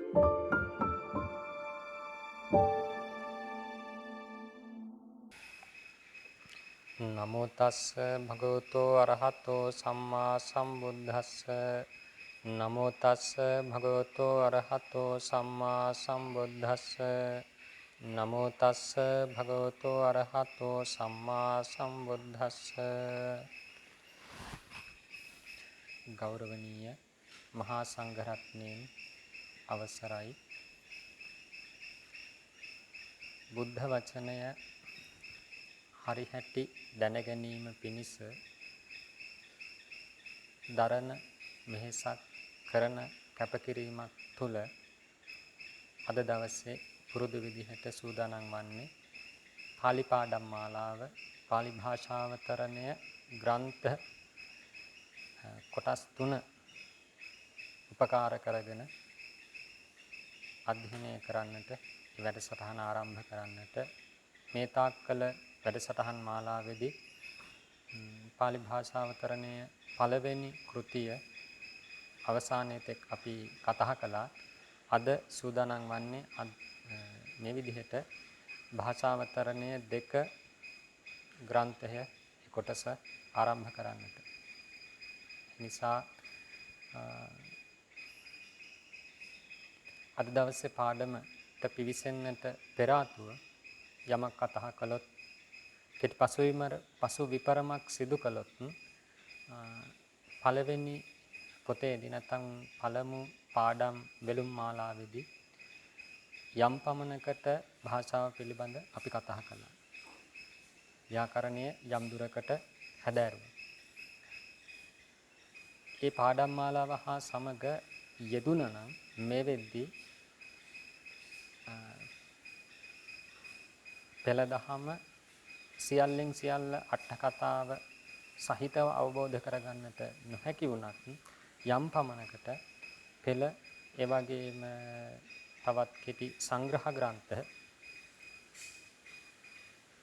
නමෝ තස්ස භගවතෝ අරහතෝ සම්මා සම්බුද්දස්ස නමෝ තස්ස භගවතෝ අරහතෝ සම්මා සම්බුද්දස්ස නමෝ තස්ස භගවතෝ අරහතෝ සම්මා සම්බුද්දස්ස ගෞරවනීය මහා සංඝරත්නයන් අවසරයි බුද්ධ වචනය හරිහැටි දැනගැනීම පිණිස දරණ මෙහෙසක් කරන කැපකිරීමක් තුළ අද දවසේ පුරුදු විදිහට සූදානම් වන්නේ පාලි පාඩම් මාලාව පාලි භාෂාවතරණය ග්‍රන්ථ කොටස් 3 උපකාර කරගෙන අධ්‍යයනය කරන්නට වැඩසටහන ආරම්භ කරන්නට මේ තාක් කළ වැඩසටහන් මාලාවේදී පාලි භාෂාවතරණය පළවෙනි කෘතිය අවසානයේ තෙක් අපි කතා කළා. අද සූදානම් වන්නේ මේ විදිහට භාෂාවතරණය 2 ග්‍රන්ථය කොටස ආරම්භ කරන්නට. නිසා අද දවසේ පාඩමට පිවිසෙන්නට පෙර ආතුව යමක් කතා කළොත් කෙටි පසු විපරමක් සිදු කළොත් පළවෙනි පොතේදී නැත්නම් පළමු පාඩම් බෙලුම් මාලාවේදී යම් පමණකට භාෂාව පිළිබඳ අපි කතා කළා. ව්‍යාකරණය යම් දුරකට හැදෑරුවා. මේ පාඩම් මාලාව හා සමග යෙදුණා නම් මේ වෙද්දී පෙළ දහම සියල්ලෙන් සියල්ල අට කතාව සහිතව අවබෝධ කරගන්නට නොහැකි වුණත් යම් පමණකට පෙළ ඒ වගේම තවත් කෙටි සංග්‍රහ ග්‍රන්ථ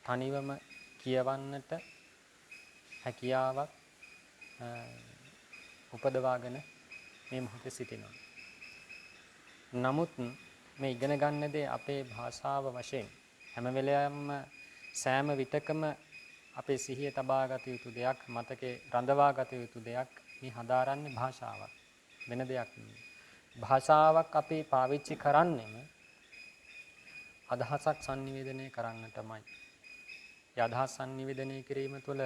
තනිවම කියවන්නට හැකියාවක් උපදවාගෙන මේ මොහොතේ සිටිනවා. නමුත් මේ ඉගෙන ගන්න දේ අපේ භාෂාව වශයෙන් හැම වෙලෙම සෑම විටකම අපේ සිහිය තබා ගත යුතු දෙයක්, මතකේ රඳවා ගත යුතු දෙයක් මේ හදාරන්නේ භාෂාවක්. වෙන දෙයක් නෙවෙයි. භාෂාවක් අපි පාවිච්චි කරන්නේම අදහසක් sannivedanaya කරන්නටමයි. ඒ අදහස් sannivedanaya කිරීම තුළ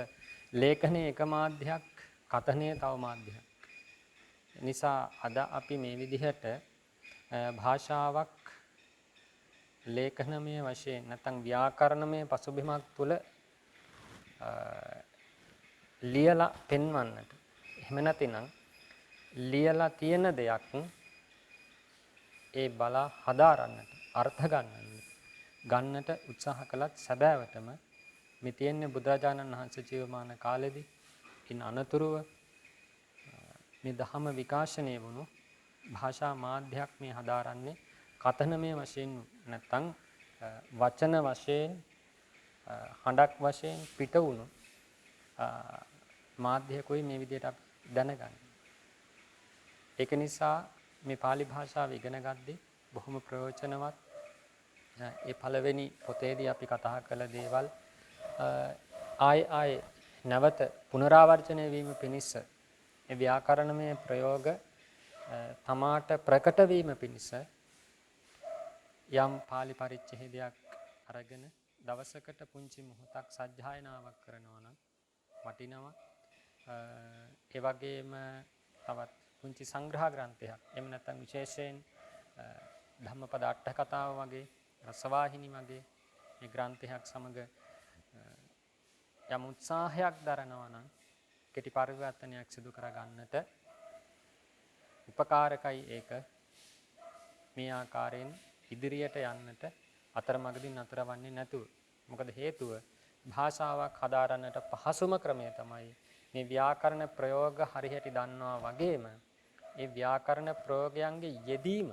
ලේඛනයේ එක මාධ්‍යයක්, කථනයේ තව මාධ්‍යයක්. නිසා අද අපි මේ විදිහට භාෂාවක් ලේඛනමය වශයෙන් නැත්නම් ව්‍යාකරණමය පසුබිමක් තුළ ලියලා පෙන්වන්නට. එහෙම නැතිනම් ලියලා තියෙන දෙයක් ඒ බලා හදාරන්නට, අර්ථ ගන්නට උත්සාහ කළත් සැබෑවටම මේ තියෙන්නේ බුදුරජාණන් වහන්සේ ජීවමාන කාලෙදී ඉන් අනතුරුව මේ ධහම විකාශනය වුණු භාෂා මාධ්‍යයක් මේ හදාරන්නේ කතනමය වශයෙන් නැත්නම් වචන වශයෙන් හඬක් වශයෙන් පිට වුණු මාධ්‍යකුයි මේ විදිහට අපි දැනගන්න. ඒක නිසා මේ pāli භාෂාව ඉගෙන ගද්දී බොහොම ප්‍රයෝජනවත් ඒ පළවෙනි පොතේදී අපි කතා කළ දේවල් ආය නැවත පුනරාවර්තනය වීම පිණිස ඒ ව්‍යාකරණමය ප්‍රයෝග තමාට ප්‍රකට වීම පිණිස යම් pāli පරිච්ඡේදයක් අරගෙන දවසකට පුංචි මොහොතක් සජ්ජායනාවක් කරනවා නම් වටිනවා. ඒ වගේම තවත් පුංචි සංග්‍රහ ග්‍රන්ථයක් එහෙම නැත්නම් විශේෂයෙන් ධම්මපද අට කතාව වගේ රසවාහිනී වගේ මේ ග්‍රන්ථයක් සමග යම් උත්සාහයක් දරනවා නම් කෙටි පරිවර්තනයක් සිදු කර ගන්නට උපකාරකයි. ඒක මේ ආකාරයෙන් ඉදිරියට යන්නට අතරමඟදී නතරවන්නේ නැතුව. මොකද හේතුව භාෂාවක් හදාරන්නට පහසුම ක්‍රමය තමයි මේ ව්‍යාකරණ ප්‍රයෝග හරියට දන්නවා වගේම ඒ ව්‍යාකරණ ප්‍රයෝගයන්ගේ යෙදීම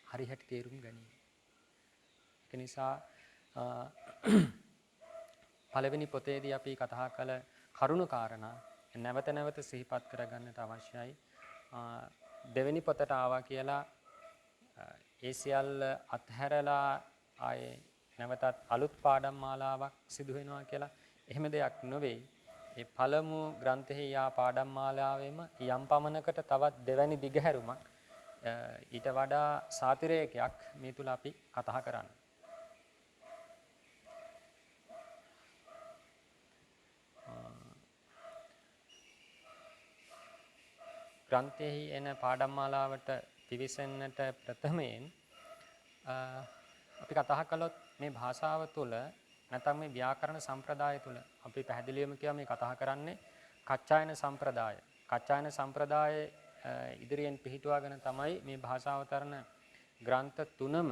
හරියට තේරුම් ගැනීම. ඒක නිසා පළවෙනි පොතේදී අපි කතා කළ කරුණු කාරණා නැවත නැවත සිහිපත් කරගන්නට අවශ්‍යයි. දෙවෙනි පොතට ආවා කියලා ඒ සියල්ල අත්හැරලා ආයේ නැවතත් අලුත් පාඩම් මාලාවක් සිදු වෙනවා කියලා එහෙම දෙයක් නොවේ. ඒ පළමු ග්‍රන්ථෙහි යා පාඩම් මාලාවෙම යම් පමණකට තවත් දෙවැනි දිගහැරුමක් ඊට වඩා සාතිරේකයක් මේ තුල අපි කතා කරන්නේ. ග්‍රන්ථෙහි එන පාඩම් මාලාවට පිවිසෙන්නට ප්‍රථමයෙන් අපි කතා කළොත් මේ භාෂාව තුළ නැත්නම් මේ ව්‍යාකරණ සම්ප්‍රදාය තුළ අපි පැහැදිලිවම කියවා මේ කතා කරන්නේ කච්චායන සම්ප්‍රදාය. කච්චායන සම්ප්‍රදාය ඉදිරියෙන් පිහිටුවාගෙන තමයි මේ භාෂාවතරණ ග්‍රන්ථ තුනම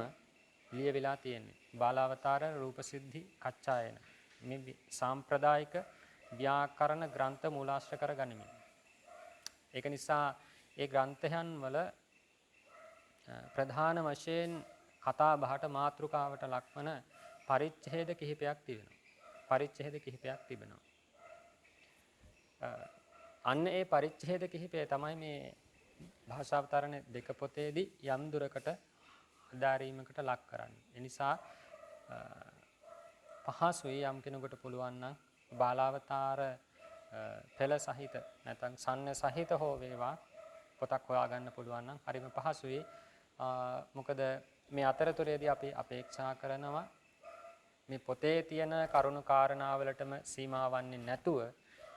ලියවිලා තියෙන්නේ. බාලාවතාර, රූපසිද්ධි, කච්චායන. මේ සාම්ප්‍රදායික ව්‍යාකරණ ග්‍රන්ථ මූලාශ්‍ර කර ගනිමින්. ඒක නිසා ඒ ග්‍රන්ථයන් වල ප්‍රධාන වශයෙන් කතා බහට මාතෘකාවට ලක්වන පරිච්ඡේද කිහිපයක් තිබෙනවා. පරිච්ඡේද කිහිපයක් තිබෙනවා. අන්න ඒ පරිච්ඡේද කිහිපය තමයි මේ භාෂාවතරණ දෙක පොතේදී යම් දුරකට අදාරීමකට ලක් කරන්නේ. ඒ නිසා පහසුයි යම් කෙනෙකුට පුළුවන් නම් බාලාවතාර පෙළ සහිත නැත්නම් සන්න සහිත හෝ වේවා පොතක් හොයාගන්න පුළුවන් නම් හරිම පහසුයි. මොකද මේ අතරතුරේදී අපි අපේක්ෂා කරනවා මේ පොතේ තියෙන කරුණු කාරණාවලටම සීමා වන්නේ නැතුව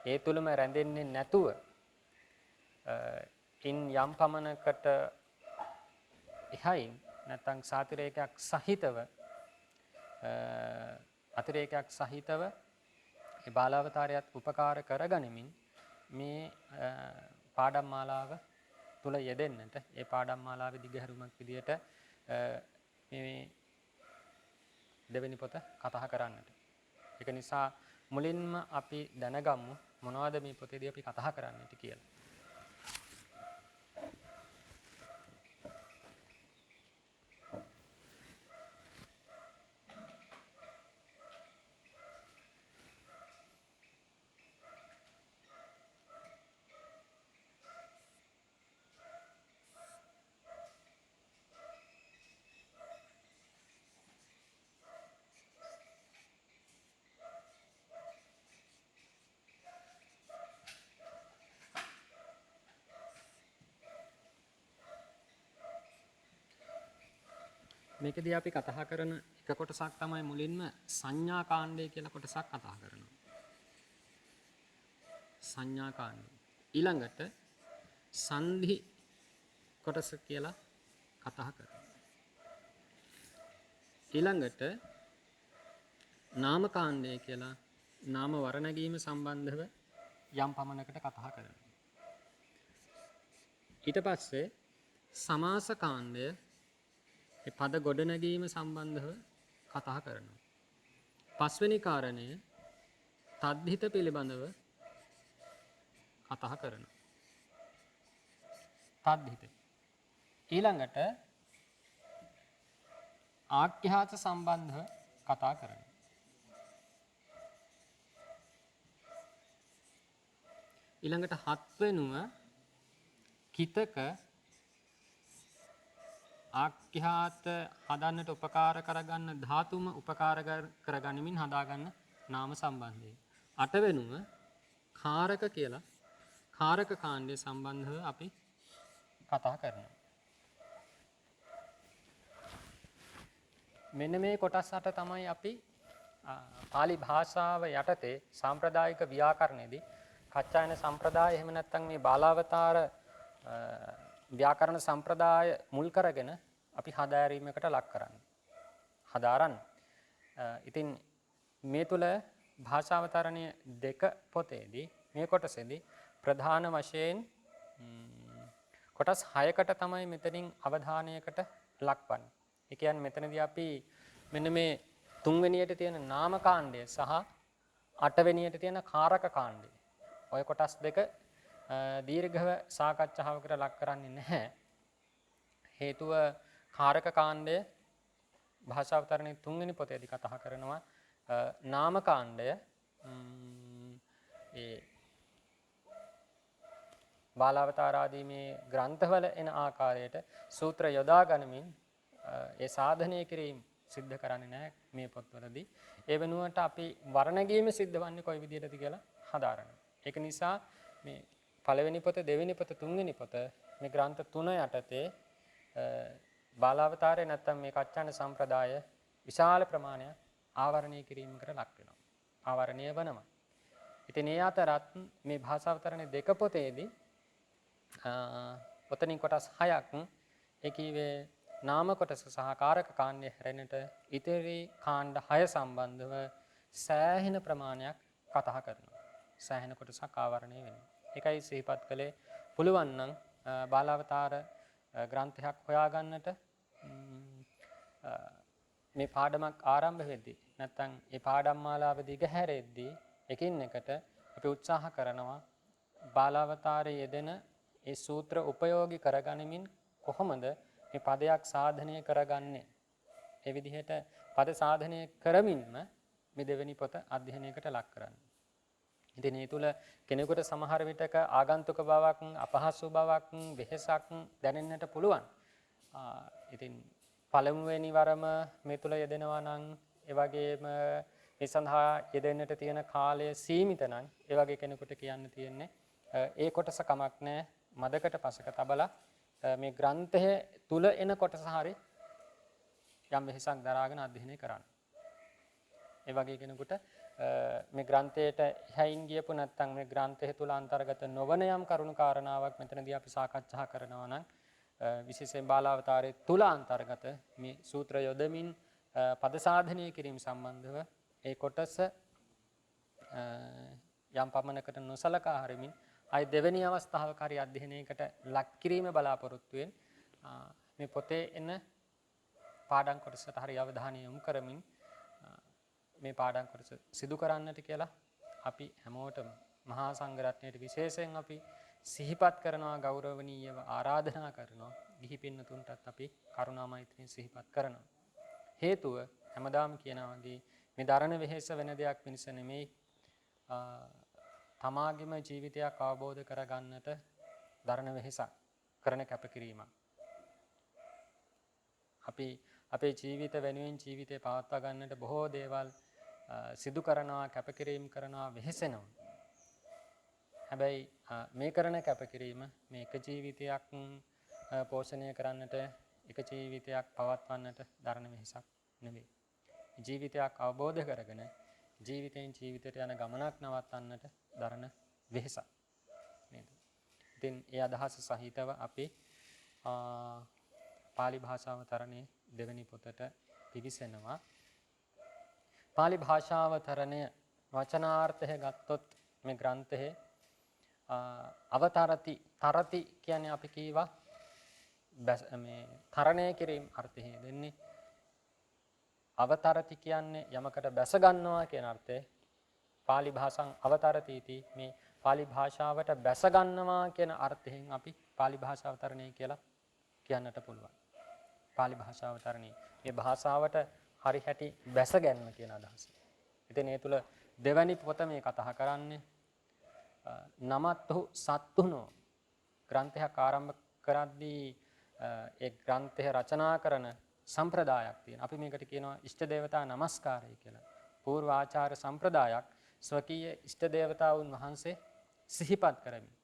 ඒ තුලම රැඳෙන්නේ නැතුව ඉන් යම් පමණකට එහයින් නැත්නම් සාතිරේකයක් සහිතව අතිරේකයක් සහිතව ඒ බාලාවතාරයත් උපකාර කරගනිමින් මේ පාඩම් මාලාව තුල යෙදෙන්නට ඒ පාඩම් මාලාවේ දිගහැරුමක් විදියට මේ දෙවෙනි පොත කතා කරන්නට. ඒක නිසා මුලින්ම අපි දැනගමු මොනවද මේ පොතේදී අපි කතා කරන්නට කියලා. මේකදී අපි කතා කරන එක කොටසක් තමයි මුලින්ම සංඥා කාණ්ඩය කියලා කොටසක් කතා කරනවා. සංඥා කාණ්ඩය. ඊළඟට සංධි කොටස කියලා කතා කරනවා. ඊළඟට නාම කාණ්ඩය කියලා නාම වර්ණගීම සම්බන්ධව යම් පමණකට කතා කරනවා. ඊට පස්සේ සමාස කාණ්ඩය පද ගොඩනැගීම සම්බන්ධව කතා කරනවා. පස්වෙනි කාරණය තද්ධිත පිළිබඳව කතා කරනවා. තද්ධිත. ඊළඟට ආඛ්‍යාත සම්බන්ධව කතා කරනවා. ඊළඟට හත්වෙනුව කිතක ආඛ්‍යාත හදන්නට උපකාර කරගන්න ධාතුම උපකාර කරගනිමින් හදාගන්න නාම සම්බන්ධය. අටවෙනුව කාරක කියලා කාරක කාණ්ඩය සම්බන්ධව අපි කතා කරනවා. මෙන්න මේ කොටස් අට තමයි අපි පාලි භාෂාව යටතේ සාම්ප්‍රදායික ව්‍යාකරණයේදී කච්චායන සම්ප්‍රදාය එහෙම නැත්නම් මේ බාලාවතාර ව්‍යාකරණ සම්ප්‍රදාය මුල් කරගෙන අපි හදාරීමකට ලක් කරන්නේ. හදාරන්න. ඉතින් මේ තුල භාෂාවතරණය දෙක පොතේදී මේ කොටසේදී ප්‍රධාන වශයෙන් කොටස් 6කට තමයි මෙතනින් අවධානයකට ලක්වන්නේ. ඒ කියන්නේ මෙතනදී අපි මෙන්න මේ තුන්වෙනියට තියෙන නාම කාණ්ඩය සහ අටවෙනියට තියෙන කාරක කාණ්ඩය. ඔය කොටස් දෙක දීර්ඝව සාකච්ඡාවකට ලක් කරන්නේ නැහැ. හේතුව කාරක කාණ්ඩය භාෂාවතරණයේ තුන්වෙනි පොතේදී කතා කරනවා. නාම කාණ්ඩය ඒ බාලාවතාර ආදී මේ ග්‍රන්ථවල එන ආකාරයට සූත්‍ර යොදා ගනිමින් ඒ සාධනය කිරීම සිද්ධ කරන්නේ නැහැ මේ පොත්වලදී. ඒ වෙනුවට අපි වර්ණ ගීම සිද්ධ වන්නේ කොයි විදිහටද කියලා හදාරනවා. ඒක නිසා මේ පළවෙනි පොත, දෙවෙනි පොත, තුන්වෙනි පොත මේ ග්‍රන්ථ තුන යටතේ බාලාවතාරය නැත්තම් මේ කච්චාණ සම්ප්‍රදාය විශාල ප්‍රමාණයක් ආවරණය කිරීමකට ලක් වෙනවා. ආවරණය වෙනවා. ඉතින් ඒ අතරත් මේ භාෂාවතරණේ දෙක පොතේදී ඔතනින් කොටස් 6ක් ඒ කීවේ නාම කොටස සහ කාරක කාණ්ඩය හැරෙන්නට ඉතිරි කාණ්ඩ 6 සම්බන්ධව සෑහෙන ප්‍රමාණයක් කතා කරනවා. සෑහෙන කොටසක් ආවරණය වෙනවා. ඒකයි සිහිපත් කළේ පුළුවන් නම් බාලාවතාර ග්‍රන්ථයක් හොයාගන්නට මේ පාඩමක් ආරම්භ වෙද්දී නැත්නම් ඒ පාඩම් මාලාව දිගහැරෙද්දී එකින් එකට අපි උත්සාහ කරනවා බාලාවතාරයේ යෙදෙන ඒ සූත්‍ර උපයෝගී කරගනිමින් කොහොමද මේ පදයක් සාධනය කරගන්නේ. ඒ විදිහට පද සාධනය කරමින්ම මේ දෙවෙනි පොත අධ්‍යයනයකට ලක් කරන්නේ. ඉතින් මේ තුල කෙනෙකුට සමහර විටක ආගන්තුක බවක්, අපහසු බවක්, වෙහෙසක් දැනෙන්නට පුළුවන්. ඉතින් පළමුවෙනි වරම මේ තුල යෙදෙනවා නම් ඒ වගේම මේ සඳහා යෙදෙන්නට තියෙන කාලය සීමිත නම් ඒ වගේ කෙනෙකුට කියන්න තියෙන්නේ ඒ කොටස කමක් නැහැ මදකට පසක තබලා මේ ග්‍රන්ථය තුල එන කොටස හරි යම් වෙහසක් දරාගෙන අධ්‍යයනය කරන්න. ඒ වගේ කෙනෙකුට මේ ග්‍රන්ථයට එහයින් ගියපු නැත්නම් මේ ග්‍රන්ථය තුල අන්තර්ගත නොවන යම් කරුණු කාරණාවක් මෙතනදී අපි සාකච්ඡා කරනවා නම් විශේෂයෙන් බාලාවතාරයේ තුල අන්තර්ගත මේ සූත්‍ර යොදමින් පද සාධනය කිරීම සම්බන්ධව ඒ කොටස යම් පමණකට නොසලකා හරිමින් අයි දෙවෙනි අවස්ථාවක හරි අධ්‍යයනයකට ලක් කිරීම බලාපොරොත්තු වෙන මේ පොතේ එන පාඩම් කොටසට හරි අවධානය යොමු කරමින් මේ පාඩම් කොටස සිදු කරන්නට කියලා අපි හැමෝටම මහා සංඝරත්නයට විශේෂයෙන් අපි සිහිපත් කරනවා ගෞරවණීයව ආරාධනා කරනවා ගිහි පින්නතුන්ටත් අපි කරුණා මෛත්‍රියෙන් සිහිපත් කරනවා. හේතුව හැමදාම කියනවා වගේ මේ දරණ වෙහෙස වෙන දෙයක් පිණිස නෙමෙයි තමාගේම ජීවිතයක් අවබෝධ කරගන්නට දරණ වෙහෙසක් කරන කැපකිරීමක්. අපි අපේ ජීවිත වෙනුවෙන් ජීවිතේ පවත්වා ගන්නට බොහෝ දේවල් සිදු කරනවා, කැපකිරීම කරනවා, වෙහෙසෙනවා. හැබැයි මේ කරන කැපකිරීම මේ එක ජීවිතයක් පෝෂණය කරන්නට, එක ජීවිතයක් පවත්වන්නට දරණ වෙහෙසක් නෙවෙයි. ජීවිතයක් අවබෝධ කරගෙන ජීවිතයෙන් ජීවිතයට යන ගමනක් නවත්තන්නට දරණ වෙහෙසක් නේද? ඉතින් ඒ අදහස සහිතව අපි පාලි භාෂාව තරණේ දෙවෙනි පොතට පිවිසෙනවා. පාලි භාෂාව තරණය වචනාර්ථය ගත්තොත් මේ ග්‍රන්ථයේ අවතරති තරති කියන්නේ අපි කීවා මේ තරණය කිරීම අර්ථය දෙන්නේ. අවතරති කියන්නේ යමකට බැස ගන්නවා කියන අර්ථය. පාලි භාෂාං අවතරතිති මේ පාලි භාෂාවට බැස ගන්නවා කියන අර්ථයෙන් අපි පාලි භාෂාව තරණය කියලා කියන්නට පුළුවන්. පාලි භාෂාව තරණය මේ භාෂාවට හරි හැටි බැස ගැනීම කියන අදහස. ඉතින් ඒ තුල දෙවැනි පොත මේ කතා කරන්නේ නමත්තු සත්තුනෝ ග්‍රන්ථයක් ආරම්භ කරද්දී ඒ ග්‍රන්ථය රචනා කරන සම්ප්‍රදායක් තියෙනවා. අපි මේකට කියනවා ඉෂ්ට දේවතා නමස්කාරය කියලා. పూర్ව ආචාර සම්ප්‍රදායක් ස්වකීය ඉෂ්ට දේවතාවුන් වහන්සේ සිහිපත් කරමින්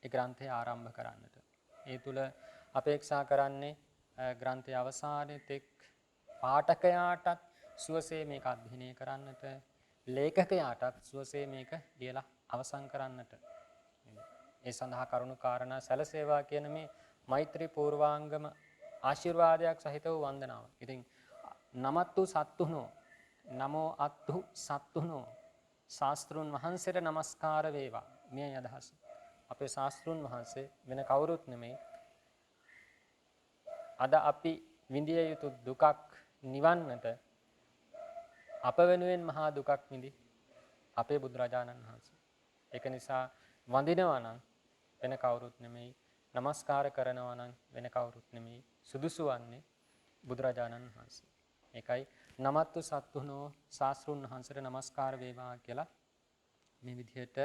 ඒ ග්‍රන්ථය ආරම්භ කරන්නට. ඒ තුල අපේක්ෂා කරන්නේ ග්‍රන්ථයේ අවසානයේ තෙක් පාඨකයාටත් සුවසේ මේක අධ්‍යයනය කරන්නට, ලේඛකයාටත් සුවසේ මේක ලියලා අවසන් කරන්නට. ඒ සඳහා කරුණු කාරණා සැලසේවා කියන මේ මෛත්‍රී පූර්වාංගම ආශිර්වාදයක් සහිත වූ වන්දනාවක්. ඉතින් නමත්තු සත්තුනෝ නමෝ අත්තු සත්තුනෝ ශාස්ත්‍රුන් වහන්සේට নমස්කාර වේවා. මේ අදහස. අපේ ශාස්ත්‍රුන් වහන්සේ වෙන කවුරුත් නෙමෙයි. අද අපි විඳිය යුතු දුකක් නිවන්නට අප වෙනුවෙන් මහා දුකක් විඳි අපේ බුදුරජාණන් වහන්සේ. ඒක නිසා වඳිනවා නම් වෙන කවුරුත් නෙමෙයි. নমස්කාර කරනවා නම් වෙන කවුරුත් නෙමෙයි. සුදුසු වන්නේ බුදුරජාණන් වහන්සේ. ඒකයි නමත්තු සත්තුනෝ ශාස්ත්‍රුන් වහන්සේට নমස්කාර වේවා කියලා මේ විදිහට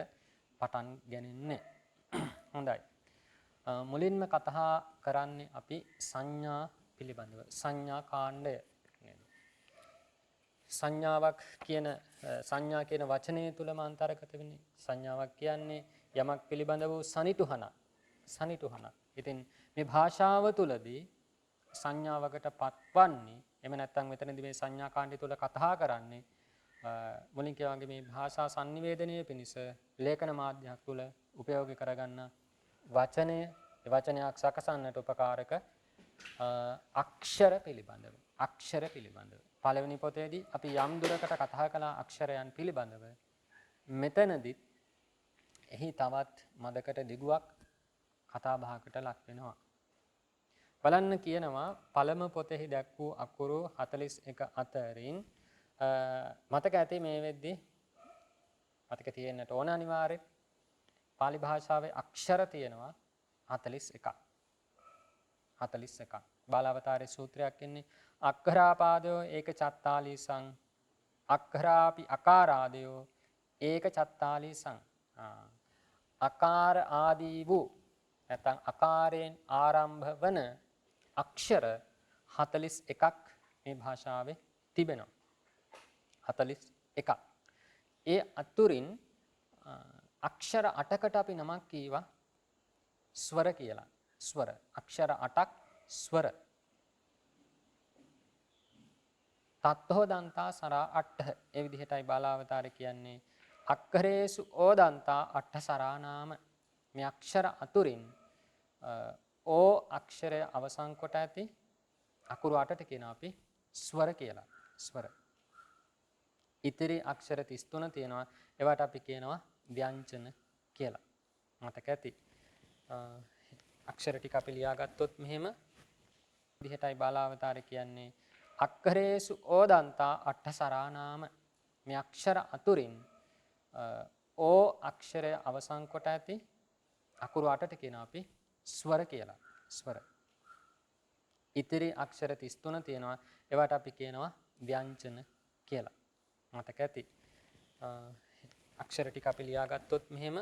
පටන් ගන්නේ. හොඳයි. මුලින්ම කතා කරන්නේ අපි සංඥා පිළිබඳව සංඥා කාණ්ඩය සංඥාවක් කියන සංඥා කියන වචනය තුලම අන්තර්ගත වෙන්නේ. සංඥාවක් කියන්නේ යමක් පිළිබඳ වූ සනිටුහනක්. ඉතින් මේ භාෂාව තුලදී සංඥාවකට පත්වන්නේ එහෙම නැත්නම් මෙතනදී මේ සංඥා කාණ්ඩය තුල කතා කරන්නේ මුලින් කියා වගේ මේ භාෂා sannivedanaya පිණිස ලේඛන මාධ්‍යයක් තුල උපයෝගී කරගන්න වචනය වචනයක් සකසන්නට උපකාරක අක්ෂර පිළිබඳව පළවෙනි පොතේදී අපි යම් දුරකට කතා කළ අක්ෂරයන් පිළිබඳව මෙතනදිත් එහි තවත් මදකට දිගුවක් කතා බහකට ලක් වෙනවා. බලන්න කියනවා පළමු පොතෙහි දැක් වූ අකුරු 41 අතරින් මතක ඇති මේ වෙද්දී මතක තියෙන්නට ඕන අනිවාර්යෙන් පාලි භාෂාවේ අක්ෂර තියෙනවා 41ක්. බාලාවතාරේ සූත්‍රයක් ඉන්නේ අක්ඛරාපාදෝ ඒක චත්තාලීසං අක්ඛරාපි අකාරාදයෝ ඒක චත්තාලීසං අකාර ආදී වූ නැත්නම් අකාරයෙන් ආරම්භ වන අක්ෂර 41ක් මේ භාෂාවේ තිබෙනවා. 41ක්. ඒ අතුරින් අක්ෂර 8කට අපි නමක් කීවා ස්වර කියලා. ස්වර අක්ෂර 8ක් ස්වර. තත්තෝ දන්තා සරා අට්ඨ ඒ විදිහටයි බාලාවතාරේ කියන්නේ අක්ඛරේසු ඕදන්තා අට්ඨ සරානාම මේ අක්ෂර අතුරින් ඕ අක්ෂරය අවසන් කොට ඇති අකුරු 8ට කියනවා අපි ස්වර කියලා. ස්වර. ඉතිරි අක්ෂර 33 තියෙනවා. ඒවට අපි කියනවා ව්‍යංජන කියලා. මතක ඇති. අක්ෂර ටික අපි ලියාගත්තොත් මෙහෙම විදිහටයි බාලාවතාරේ කියන්නේ අක්ඛරේසු ඕදන්තා අට්ඨ සරානාම මේ අක්ෂර අතුරින් ඕ අක්ෂරය අවසන් කොට ඇති අකුරු 8ට කියනවා අපි ස්වර කියලා. ස්වර. ඉතිරි අක්ෂර 33 තියෙනවා. ඒවට අපි කියනවා ව්‍යංජන කියලා. මතක ඇති. අක්ෂර ටික අපි ලියාගත්තොත් මෙහෙම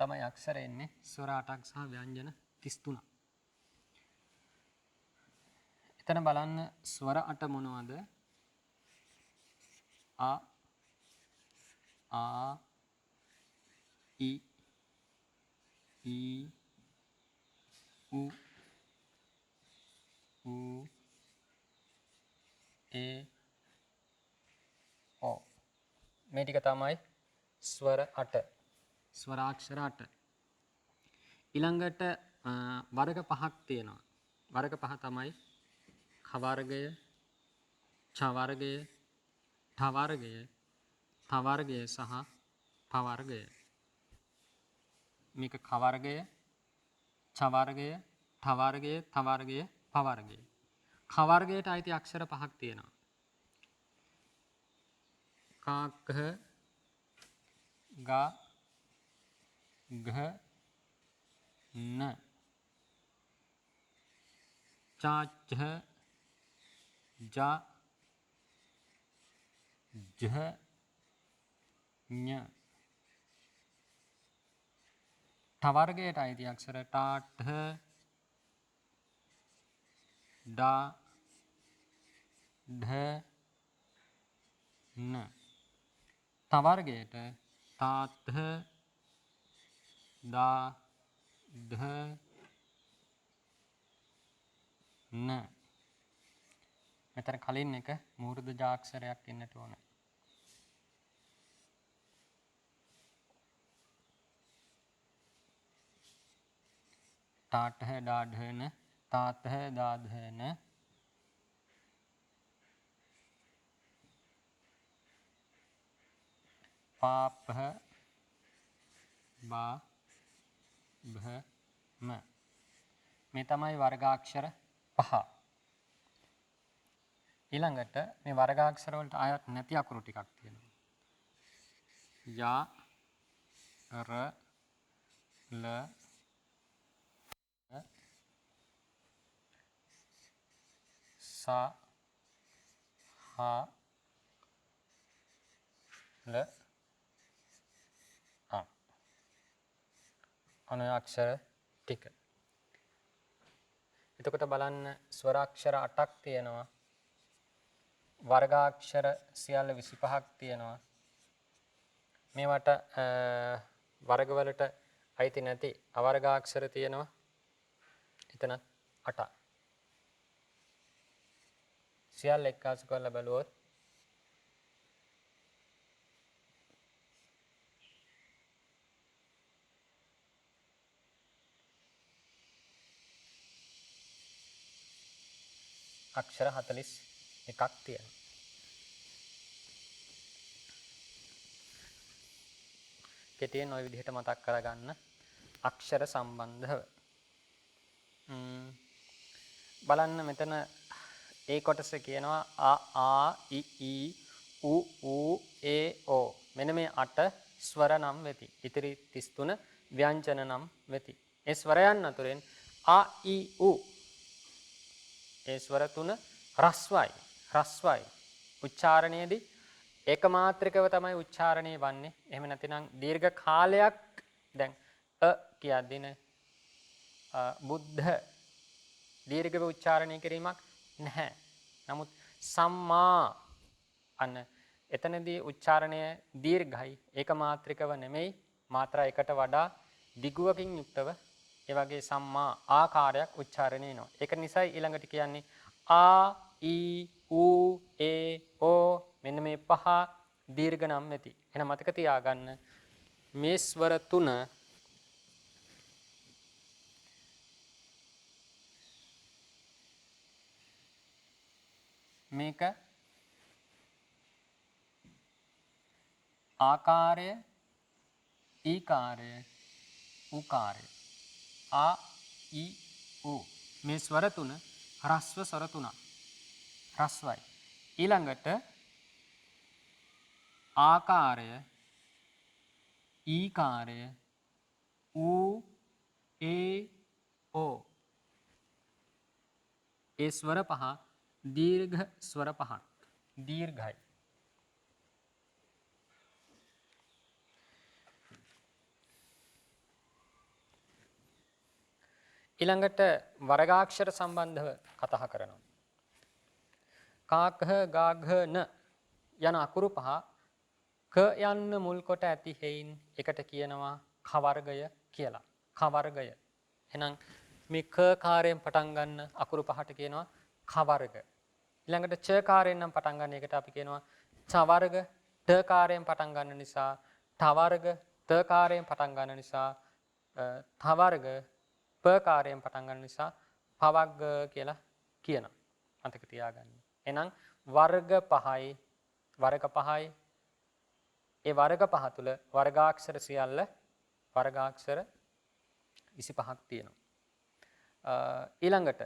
තමයි අක්ෂර එන්නේ ස්වර 8ක් සහ ව්‍යංජන 33ක්. එතන බලන්න ස්වර 8 මොනවද? ආ ඊ උ ඒ ඕ මේ ටික තමයි ස්වර 8. ස්වරාක්ෂර 8. ඊළඟට වර්ග පහක් තියෙනවා. වර්ග පහ තමයි ඛ වර්ගය, ඡ වර්ගය, ඨ වර්ගය, ථ වර්ගය සහ ප වර්ගය. මේක ඛ වර්ගය, ඡ වර්ගය, ඨ වර්ගය, ථ වර්ගය, ප වර්ගය. ඛ වර්ගයට අයිති අක්ෂර පහක් තියෙනවා. ක ඛ ග घ न चा झ जा झ ञ ठ वर्गයට අයිති අක්ෂර ටා ඨ ඩා ढ න ත වර්ගයට තා ථ දා ධ න මෙතන කලින් එක මූර්ධ ජාක්ෂරයක් ඉන්නට ඕන. තාඨ දාධ න තාතහ දාධ න පාපහ බා භ ම. මේ තමයි වර්ගාක්ෂර 5. ඊළඟට මේ වර්ගාක්ෂර වලට ආයත් නැති අකුරු ටිකක් තියෙනවා. යා ර ල සා හා ල ආ අන අක්ෂර ටික. එතකොට බලන්න ස්වරාක්ෂර 8ක් තියෙනවා. වර්ගාක්ෂර සියල්ල 25ක් තියෙනවා. මේවට වර්ගවලට අයිති නැති අවර්ගාක්ෂර තියෙනවා. එතන 8ක්. සියල්ල එක්කාසු කරලා බලුවොත් අක්ෂර 41ක් තියෙනවා. කෙටියෙන් ওই විදිහට මතක් කරගන්න අක්ෂර සම්බන්ධව. බලන්න මෙතන ඒ කොටස කියනවා ආ ඊ ඊ උ ඌ ඒ ඕ. මෙන්න මේ 8 ස්වර නම් වෙති. ඉතිරි 33 ව්‍යංජන නම් වෙති. ඒ ස්වරයන් අතුරෙන් ආ ඊ උ ඒ ස්වර තුන රස්වයි. රස්වයි. උච්චාරණයේදී ඒකමාත්‍රිකව තමයි උච්චාරණය වන්නේ. එහෙම නැතිනම් දීර්ඝ කාලයක් දැන් කියද්දින බුද්ධ දීර්ඝව උච්චාරණය කිරීමක් නැහැ. නමුත් සම්මා අන්න එතනදී උච්චාරණය දීර්ඝයි. ඒකමාත්‍රිකව නෙමෙයි. මාත්‍රා එකට වඩා දිගුවකින් යුක්තව ඒ වගේ සම්මා ආකාරයක් උච්චාරණය වෙනවා. ඒක නිසායි ඊළඟට කියන්නේ ආ ඊ ඌ ඒ ඕ මෙන්න මේ 5 දීර්ඝ නම් ඇති. එහෙනම් මතක තියාගන්න මේ ස්වර තුන මේක ආකාරය ඊකාරය උකාරය ආ ඊ ඌ මේ ස්වර තුන රස්ව ස්වර තුනක් රස්වයි. ඊළඟට ආකාරය ඊකාරය ඌ ඒ ඕ ඒ ස්වර පහ දීර්ඝ ස්වර පහක් දීර්ඝයි. ඊළඟට වර්ගාක්ෂර සම්බන්ධව කතා කරනවා. කාඛ ගාඝ න යන අකුරු පහ ක යන්න මුල් කොට ඇති හේයින් එකට කියනවා ඛ වර්ගය කියලා. ඛ වර්ගය. එහෙනම් මේ ක කාරයෙන් පටන් ගන්න අකුරු පහට කියනවා ඛ වර්ග. ඊළඟට ච කාරයෙන් නම් පටන් ගන්න එකට අපි කියනවා ච වර්ග. ට කාරයෙන් පටන් ගන්න නිසා ඨ වර්ග. ත කාරයෙන් පටන් ගන්න නිසා ථ වර්ග. ප කාරයෙන් පටන් ගන්න නිසා ප වර්ග කියලා කියනවා. මතක තියාගන්න. එහෙනම් වර්ග පහයි වර්ග පහයි ඒ වර්ග පහ තුල වර්ගාක්ෂර සියල්ල වර්ගාක්ෂර 25ක් තියෙනවා. ඊළඟට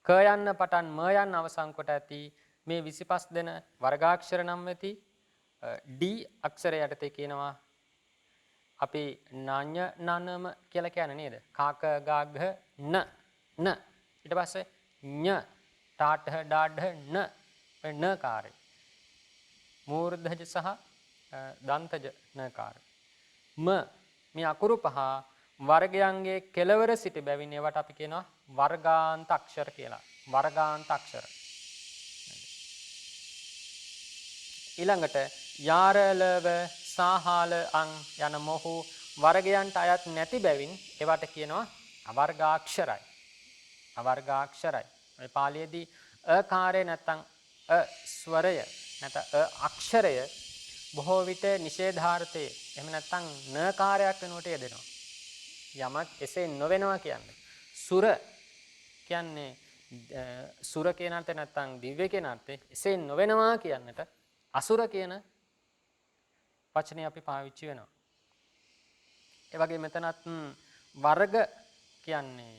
ක යන්න පටන් ම යන්න අවසන් කොට ඇති මේ 25 දෙන වර්ගාක්ෂර නම් වෙති. ඩී අක්ෂරය යටතේ කියනවා අපි නාඤ්‍ය නනම කියලා කියන්නේ නේද? කාක ගාඝ න න ඊට පස්සේ ඤ ටාඨ ඩාಢ න න කාරේ මූර්ධජ සහ දන්තජ නකාර ම මේ අකුරු පහ වර්ගයන්ගේ කෙලවර සිටි බැවින් ඒවට අපි කියනවා වර්ගාන්ත අක්ෂර කියලා. වර්ගාන්ත අක්ෂර. ඊළඟට යාරලව සාහාල අං යන මොහු වර්ගයන්ට අයත් නැති බැවින් ඒවට කියනවා අවර්ගාක්ෂරයි. අවර්ගාක්ෂරයි. මේ පාලියේදී අකාරය නැත්නම් ස්වරය නැත්නම් අක්ෂරය බොහෝ විට නිෂේධාර්ථයේ එහෙම නැත්නම් නකාරයක් වෙනුවට යෙදෙනවා. යමක් එසේ නොවෙනවා කියන්නේ. සුර කියන්නේ සුර කියන අර්ථය නැත්නම් දිව්‍ය කියන අර්ථය එසේ නොවෙනවා කියන්නට අසුර කියන වචනේ අපි පාවිච්චි වෙනවා. ඒ වගේ මෙතනත් වර්ග කියන්නේ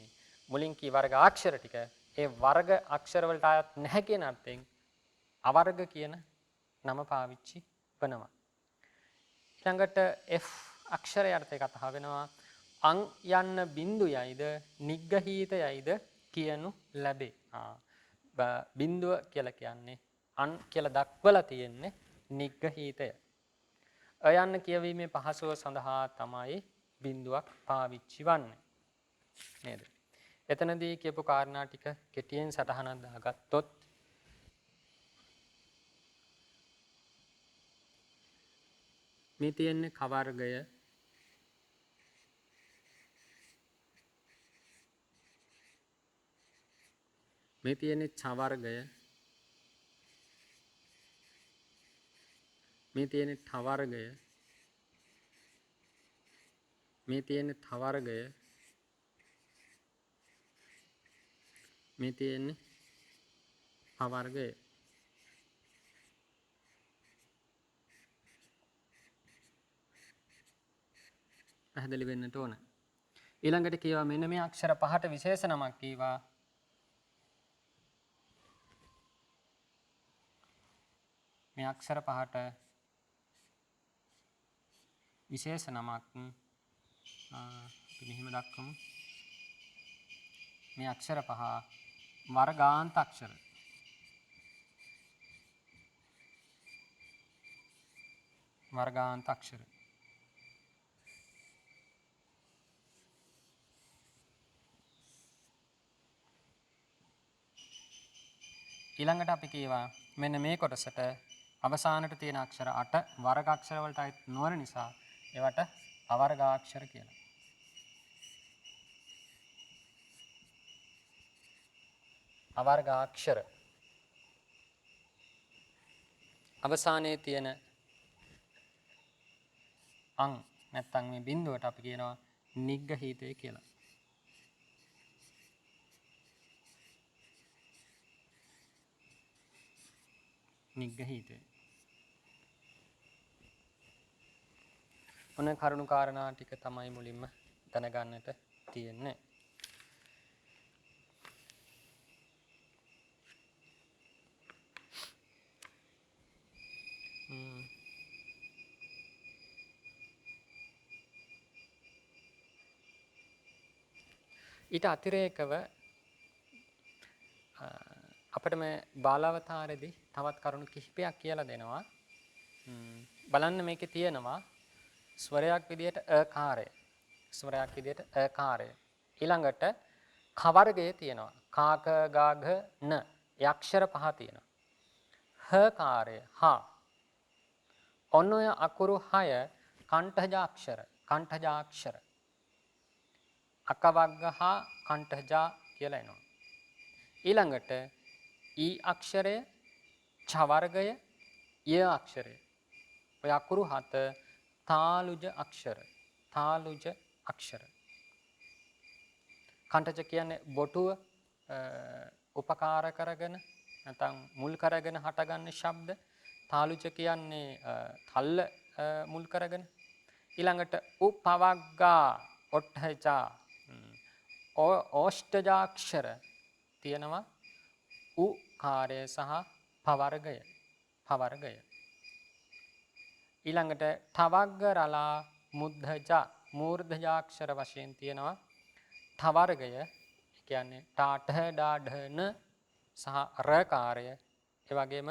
මුලින් කී වර්ග අක්ෂර ටික ඒ වර්ග අක්ෂර වලට ආයත් නැහැ කියන අර්ථයෙන් අවර්ග කියන නම පාවිච්චි වෙනවා. ඊළඟට F අක්ෂරයට කතා වෙනවා අං යන්න බිඳුයයිද නිග්ගහීතයයිද කියනු ලැබේ. බිඳුව කියලා කියන්නේ අන් කියලා දක්වලා තියෙන්නේ නිග්ගහීතය. යන්න කියවීමේ පහසුව සඳහා තමයි බිඳුවක් පාවිච්චි වන්නේ. නේද? එතනදී කියපු කාරණා ටික කෙටියෙන් සටහනක් දාගත්තොත් මේ තියෙන්නේ ක වර්ගය මේ තියෙන්නේ ඡ වර්ගය මේ තියෙන්නේ ඨ වර්ගය මේ තියෙන්නේ ථ වර්ගය මේ තියෙන්නේ ප වර්ගය. පැහැදිලි වෙන්නට ඕන. ඊළඟට කියවා මෙන්න මේ අක්ෂර පහට විශේෂ නමක් කීවා. මේ අක්ෂර පහට විශේෂ නමක් අපි මෙහෙම දක්වමු. මේ අක්ෂර පහ වර්ගාන්ත අක්ෂර. වර්ගාන්ත අක්ෂර. ඊළඟට අපි කියවා මෙන්න මේ කොටසට අවසානට තියෙන අක්ෂර 8 වර්ග අක්ෂර වලට අයිති නොවන නිසා ඒවට අවර්ගාක්ෂර කියලා. අවර්ගාක්ෂර අවසානයේ තියෙන අං නැත්නම් මේ බිඳුවට අපි කියනවා නිග්ගහීතය කියලා. නිග්ගහීතය. ඔන්න කරුණු කාරණා ටික තමයි මුලින්ම දැනගන්නට තියෙන්නේ. ඊට අතිරේකව අපිට මේ බාලාවතාරයේදී තවත් කරුණු කිහිපයක් කියලා දෙනවා. බලන්න මේකේ තියෙනවා ස්වරයක් විදියට අකාරය. ස්වරයක් විදියට අකාරය. ඊළඟට ක වර්ගයේ තියෙනවා. කාක ගාඝ න. ඒ අක්ෂර පහ තියෙනවා. හ කාරය හ. ඔන්න ඔය අකුරු 6 කණ්ඨජ අක්ෂර. කණ්ඨජ අක්ෂර. අක වග්ග හ කණ්ඨජ කියලා එනවා. ඊළඟට ඊ අක්ෂරය, ඡ වර්ගය, ය අක්ෂරය. ඔය අකුරු 7 තාලුජ අක්ෂර. තාලුජ අක්ෂර. කණ්ඨජ කියන්නේ බොටුව උපකාර කරගෙන නැත්නම් මුල් කරගෙන හටගන්න ශබ්ද. තාලුජ කියන්නේ තල්ල මුල් කරගෙන. ඊළඟට උපවග්ගා ඔට්ඨජා ඕෂ්ඨජාක්ෂර තියෙනවා. උ කාර්ය සහ ප වර්ගය. ප වර්ගය. ඊළඟට ඨවග්ග රලා මුද්ධජා මූර්ධජාක්ෂර වශයෙන් තියෙනවා. ඨ වර්ගය කියන්නේ ටාඨ ඩාಢ න සහ ර කාර්ය. ඒ වගේම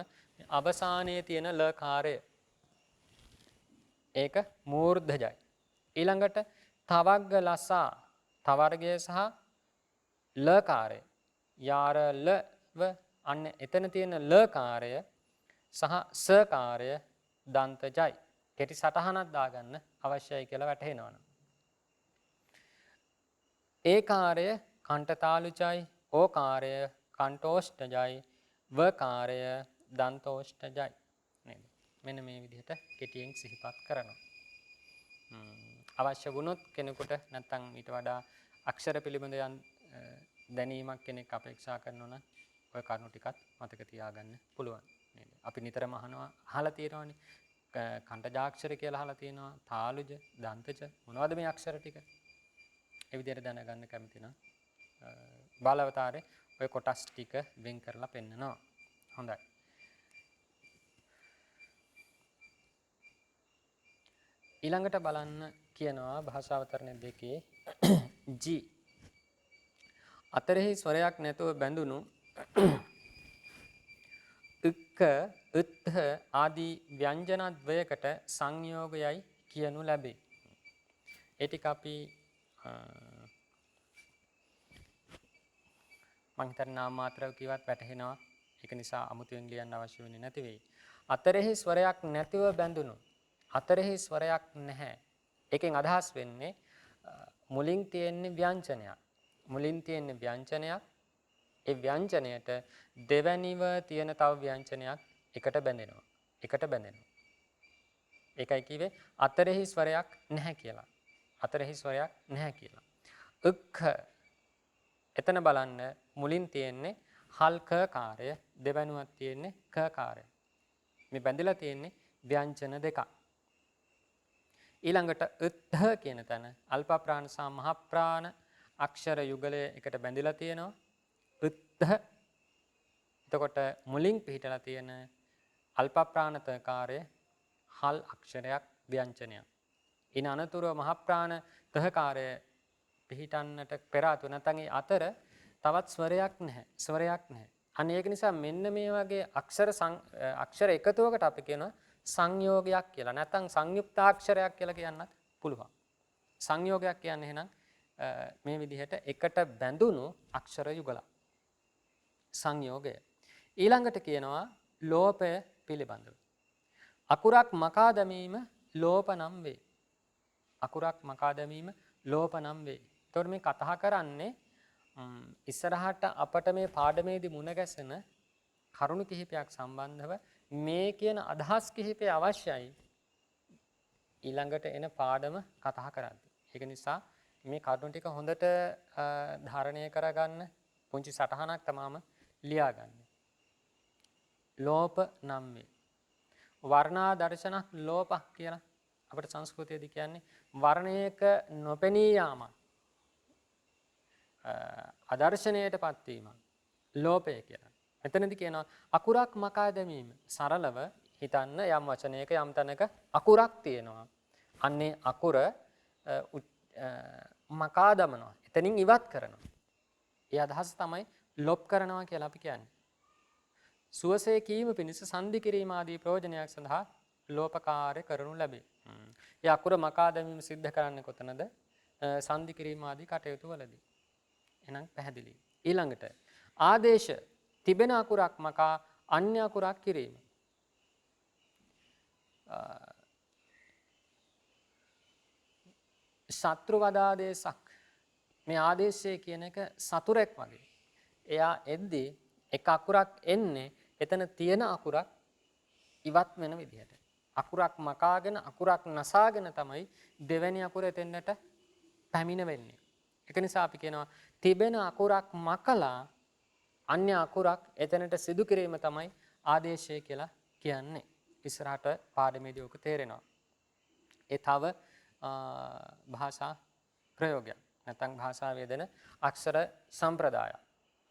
අවසානයේ තියෙන ල කාර්ය. ඒක මූර්ධජයි. ඊළඟට ඨවග්ග ලසා ඨ වර්ගය සහ ල කාර්ය. යාර ල ව අන්න එතන තියෙන ල කාර්ය සහ ස කාර්ය දන්තජයි. කෙටි සටහනක් දාගන්න අවශ්‍යයි කියලා වැටහෙනවනම්. ඒ කාර්ය කණ්ඨතාලුජයි, ඕ කාර්ය කණ්ඨෝෂ්ඨජයි, ව කාර්ය දන්තෝෂ්ඨජයි. නේද? මෙන්න මේ විදිහට කෙටියෙන් සිහිපත් කරනවා. අවශ්‍ය වුණොත් කෙනෙකුට නැත්නම් ඊට වඩා අක්ෂර පිළිබඳ දැනීමක් කෙනෙක් අපේක්ෂා කරනවා නම් ඔය කරුණු ටිකත් මතක තියාගන්න පුළුවන්. නේද? අපි නිතරම අහලා තියෙනවානේ කණ්ඩජාක්ෂර කියලා අහලා තියෙනවා. තාලුජ, දන්තජ මොනවද මේ අක්ෂර ටික? ඒ විදිහට දැනගන්න කැමති නම් බාලවතාරේ ඔය කොටස් ටික වෙන් කරලා පෙන්නනවා. හොඳයි. ඊළඟට බලන්න කියනවා භාෂාවතරණ දෙකේ G අතරෙහි ස්වරයක් නැතුව බැඳුණු ක් ත් ආදී ව්‍යංජන ද්වයකට සංයෝගයයි කියනු ලැබේ. ඒ ටික අපි මං හිතන්නේ නාම මාත්‍රව කිව්වත් වැටහෙනවා. ඒක නිසා අමුතුවෙන් ලියන්න අවශ්‍ය වෙන්නේ නැති වෙයි. අතරෙහි ස්වරයක් නැතිව බැඳුණු. අතරෙහි ස්වරයක් නැහැ. ඒකෙන් අදහස් වෙන්නේ මුලින් තියෙන්නේ ව්‍යංජනයක්. මුලින් තියෙන්නේ ව්‍යංජනයක්. ඒ ව්‍යංජනයට දෙවැනිව තියෙන තව ව්‍යංජනයක් එකට බැඳෙනවා. එකට බැඳෙනවා. ඒකයි කිව්වේ අතරෙහි ස්වරයක් නැහැ කියලා. අතරෙහි ස්වරයක් නැහැ කියලා. එතන බලන්න මුලින් තියෙන්නේ හල් ක කාර්ය, දෙවැනුවක් තියෙන්නේ ක කාර්ය. මේ බැඳිලා තියෙන්නේ ව්‍යංජන දෙකක්. ඊළඟට ත්හ කියන තැන අල්ප ප්‍රාණ සහ මහ ප්‍රාණ අක්ෂර යුගලය එකට බැඳිලා තියෙනවා. ත්හ. එතකොට මුලින් පිහිටලා තියෙන අල්ප ප්‍රාණ තකාරය හල් අක්ෂරයක් ව්‍යංජනයක්. ඉන් අනතුරුව මහ ප්‍රාණ තකාරය පිහිටන්නට පෙර ආතුව නැත්නම් ඒ අතර තවත් ස්වරයක් නැහැ. ස්වරයක් නැහැ. අන්න ඒක නිසා මෙන්න මේ වගේ අක්ෂර එකතුවකට අපි කියනවා සංයෝගයක් කියලා. නැත්නම් සංයුක්තාක්ෂරයක් කියලා කියන්නත් පුළුවන්. සංයෝගයක් කියන්නේ එහෙනම් මේ විදිහට එකට බැඳුණු අක්ෂර යුගල. සංයෝගය. ඊළඟට කියනවා ලෝපය පිළිබඳව. අකුරක් මකා දැමීම ලෝප නම් වේ. අකුරක් මකා දැමීම ලෝප නම් වේ. එතකොට මේ කතා කරන්නේ ඉස්සරහට අපට මේ පාඩමේදී මුණ ගැසෙන කරුණු කිහිපයක් සම්බන්ධව මේ කියන අදහස් කිහිපය අවශ්‍යයි ඊළඟට එන පාඩම කතා කරද්දී. ඒක නිසා මේ කරුණු ටික හොඳට ධාරණය කරගන්න පුංචි සටහනක් තමාම ලියාගන්න. ලෝප නම් වේ. වර්ණා දර්ශනක් ලෝපක් කියලා අපිට සංස්කෘතියේදී කියන්නේ වර්ණයක නොපෙනී යාමක්. අදර්ශනයටපත් වීමක් ලෝපය කියලා. මෙතනදී කියනවා අකුරක් මකා දැමීම. සරලව හිතන්න යම් වචනයක යම් තැනක අකුරක් තියෙනවා. අන්නේ අකුර මකා දමනවා. එතනින් ඉවත් කරනවා. ඒ අදහස තමයි ලොප් කරනවා කියලා අපි කියන්නේ. සුවසේ කීම පිණිස සංදි කිරීම ආදී ප්‍රයෝජනයක් සඳහා ලෝපකාර්ය කරනු ලැබේ. ඒ අකුර මකා දැමීම සිද්ධ කරන්නේ කොතනද? සංදි කිරීම ආදී කටයුතු වලදී. එහෙනම් පැහැදිලි. ඊළඟට ආදේශ තිබෙන අකුරක් මකා අන්‍ය අකුරක් කිරීම. ශත්‍රු වදාදේශක්. මේ ආදේශය කියන එක සතුරෙක් වගේ. එයා එද්දී එක අකුරක් එන්නේ එතන තියෙන අකුරක් ඉවත් වෙන විදිහට. අකුරක් මකාගෙන අකුරක් නසාගෙන තමයි දෙවැනි අකුර එතෙන්නට පැමිණ වෙන්නේ. ඒක නිසා අපි කියනවා තිබෙන අකුරක් මකලා අන්‍ය අකුරක් එතනට සිදු කිරීම තමයි ආදේශය කියලා කියන්නේ. ඉස්සරහට පාඩමේදී ඔක තේරෙනවා. ඒ තව භාෂා ප්‍රයෝගයක්. නැත්නම් භාෂා වේදන අක්ෂර සම්ප්‍රදාය.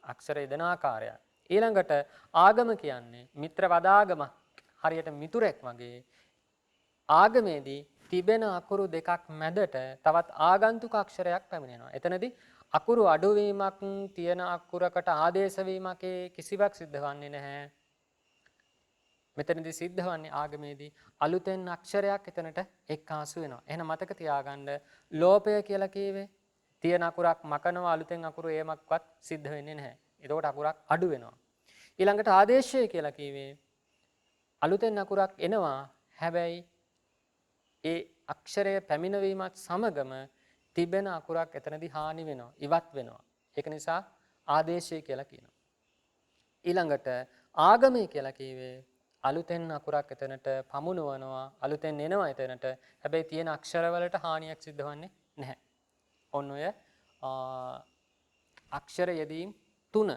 අක්ෂර යෙදෙන ආකාරය. ඊළඟට ආගම කියන්නේ මිත්‍ර වදාගම. හරියට මිතුරෙක් වගේ ආගමේදී තිබෙන අකුරු දෙකක් මැදට තවත් ආගන්තුක අක්ෂරයක් පැමිණෙනවා. එතනදී අකුරු අඩුවීමක් තියෙන අකුරකට ආදේශ වීමක් කිසිවක් සිද්ධ වෙන්නේ නැහැ. මෙතනදී සිද්ධ වන්නේ ආගමේදී අලුතෙන් අක්ෂරයක් එතනට එක්කාසු වෙනවා. එහෙනම් මතක තියාගන්න ලෝපය කියලා කියවේ තියෙන අකුරක් මකනවා අලුතෙන් අකුරු ඒමක්වත් සිද්ධ වෙන්නේ නැහැ. එතකොට අකුරක් අඩු වෙනවා. ඊළඟට ආදේශය කියලා කියවේ අලුතෙන් අකුරක් එනවා. හැබැයි ඒ අක්ෂරය පැමිණවීමත් සමගම තිබෙන අකුරක් එතනදී හානි වෙනවා, ඉවත් වෙනවා. ඒක නිසා ආදේශය කියලා කියනවා. ඊළඟට ආගමයි කියලා කියවේ අලුතෙන් අකුරක් එතනට පමුණවනවා, අලුතෙන් එනවා එතනට. හැබැයි තියෙන අක්ෂරවලට හානියක් සිද්ධ වෙන්නේ නැහැ. ඔන්න ඔය අක්ෂර යෙදීම් 3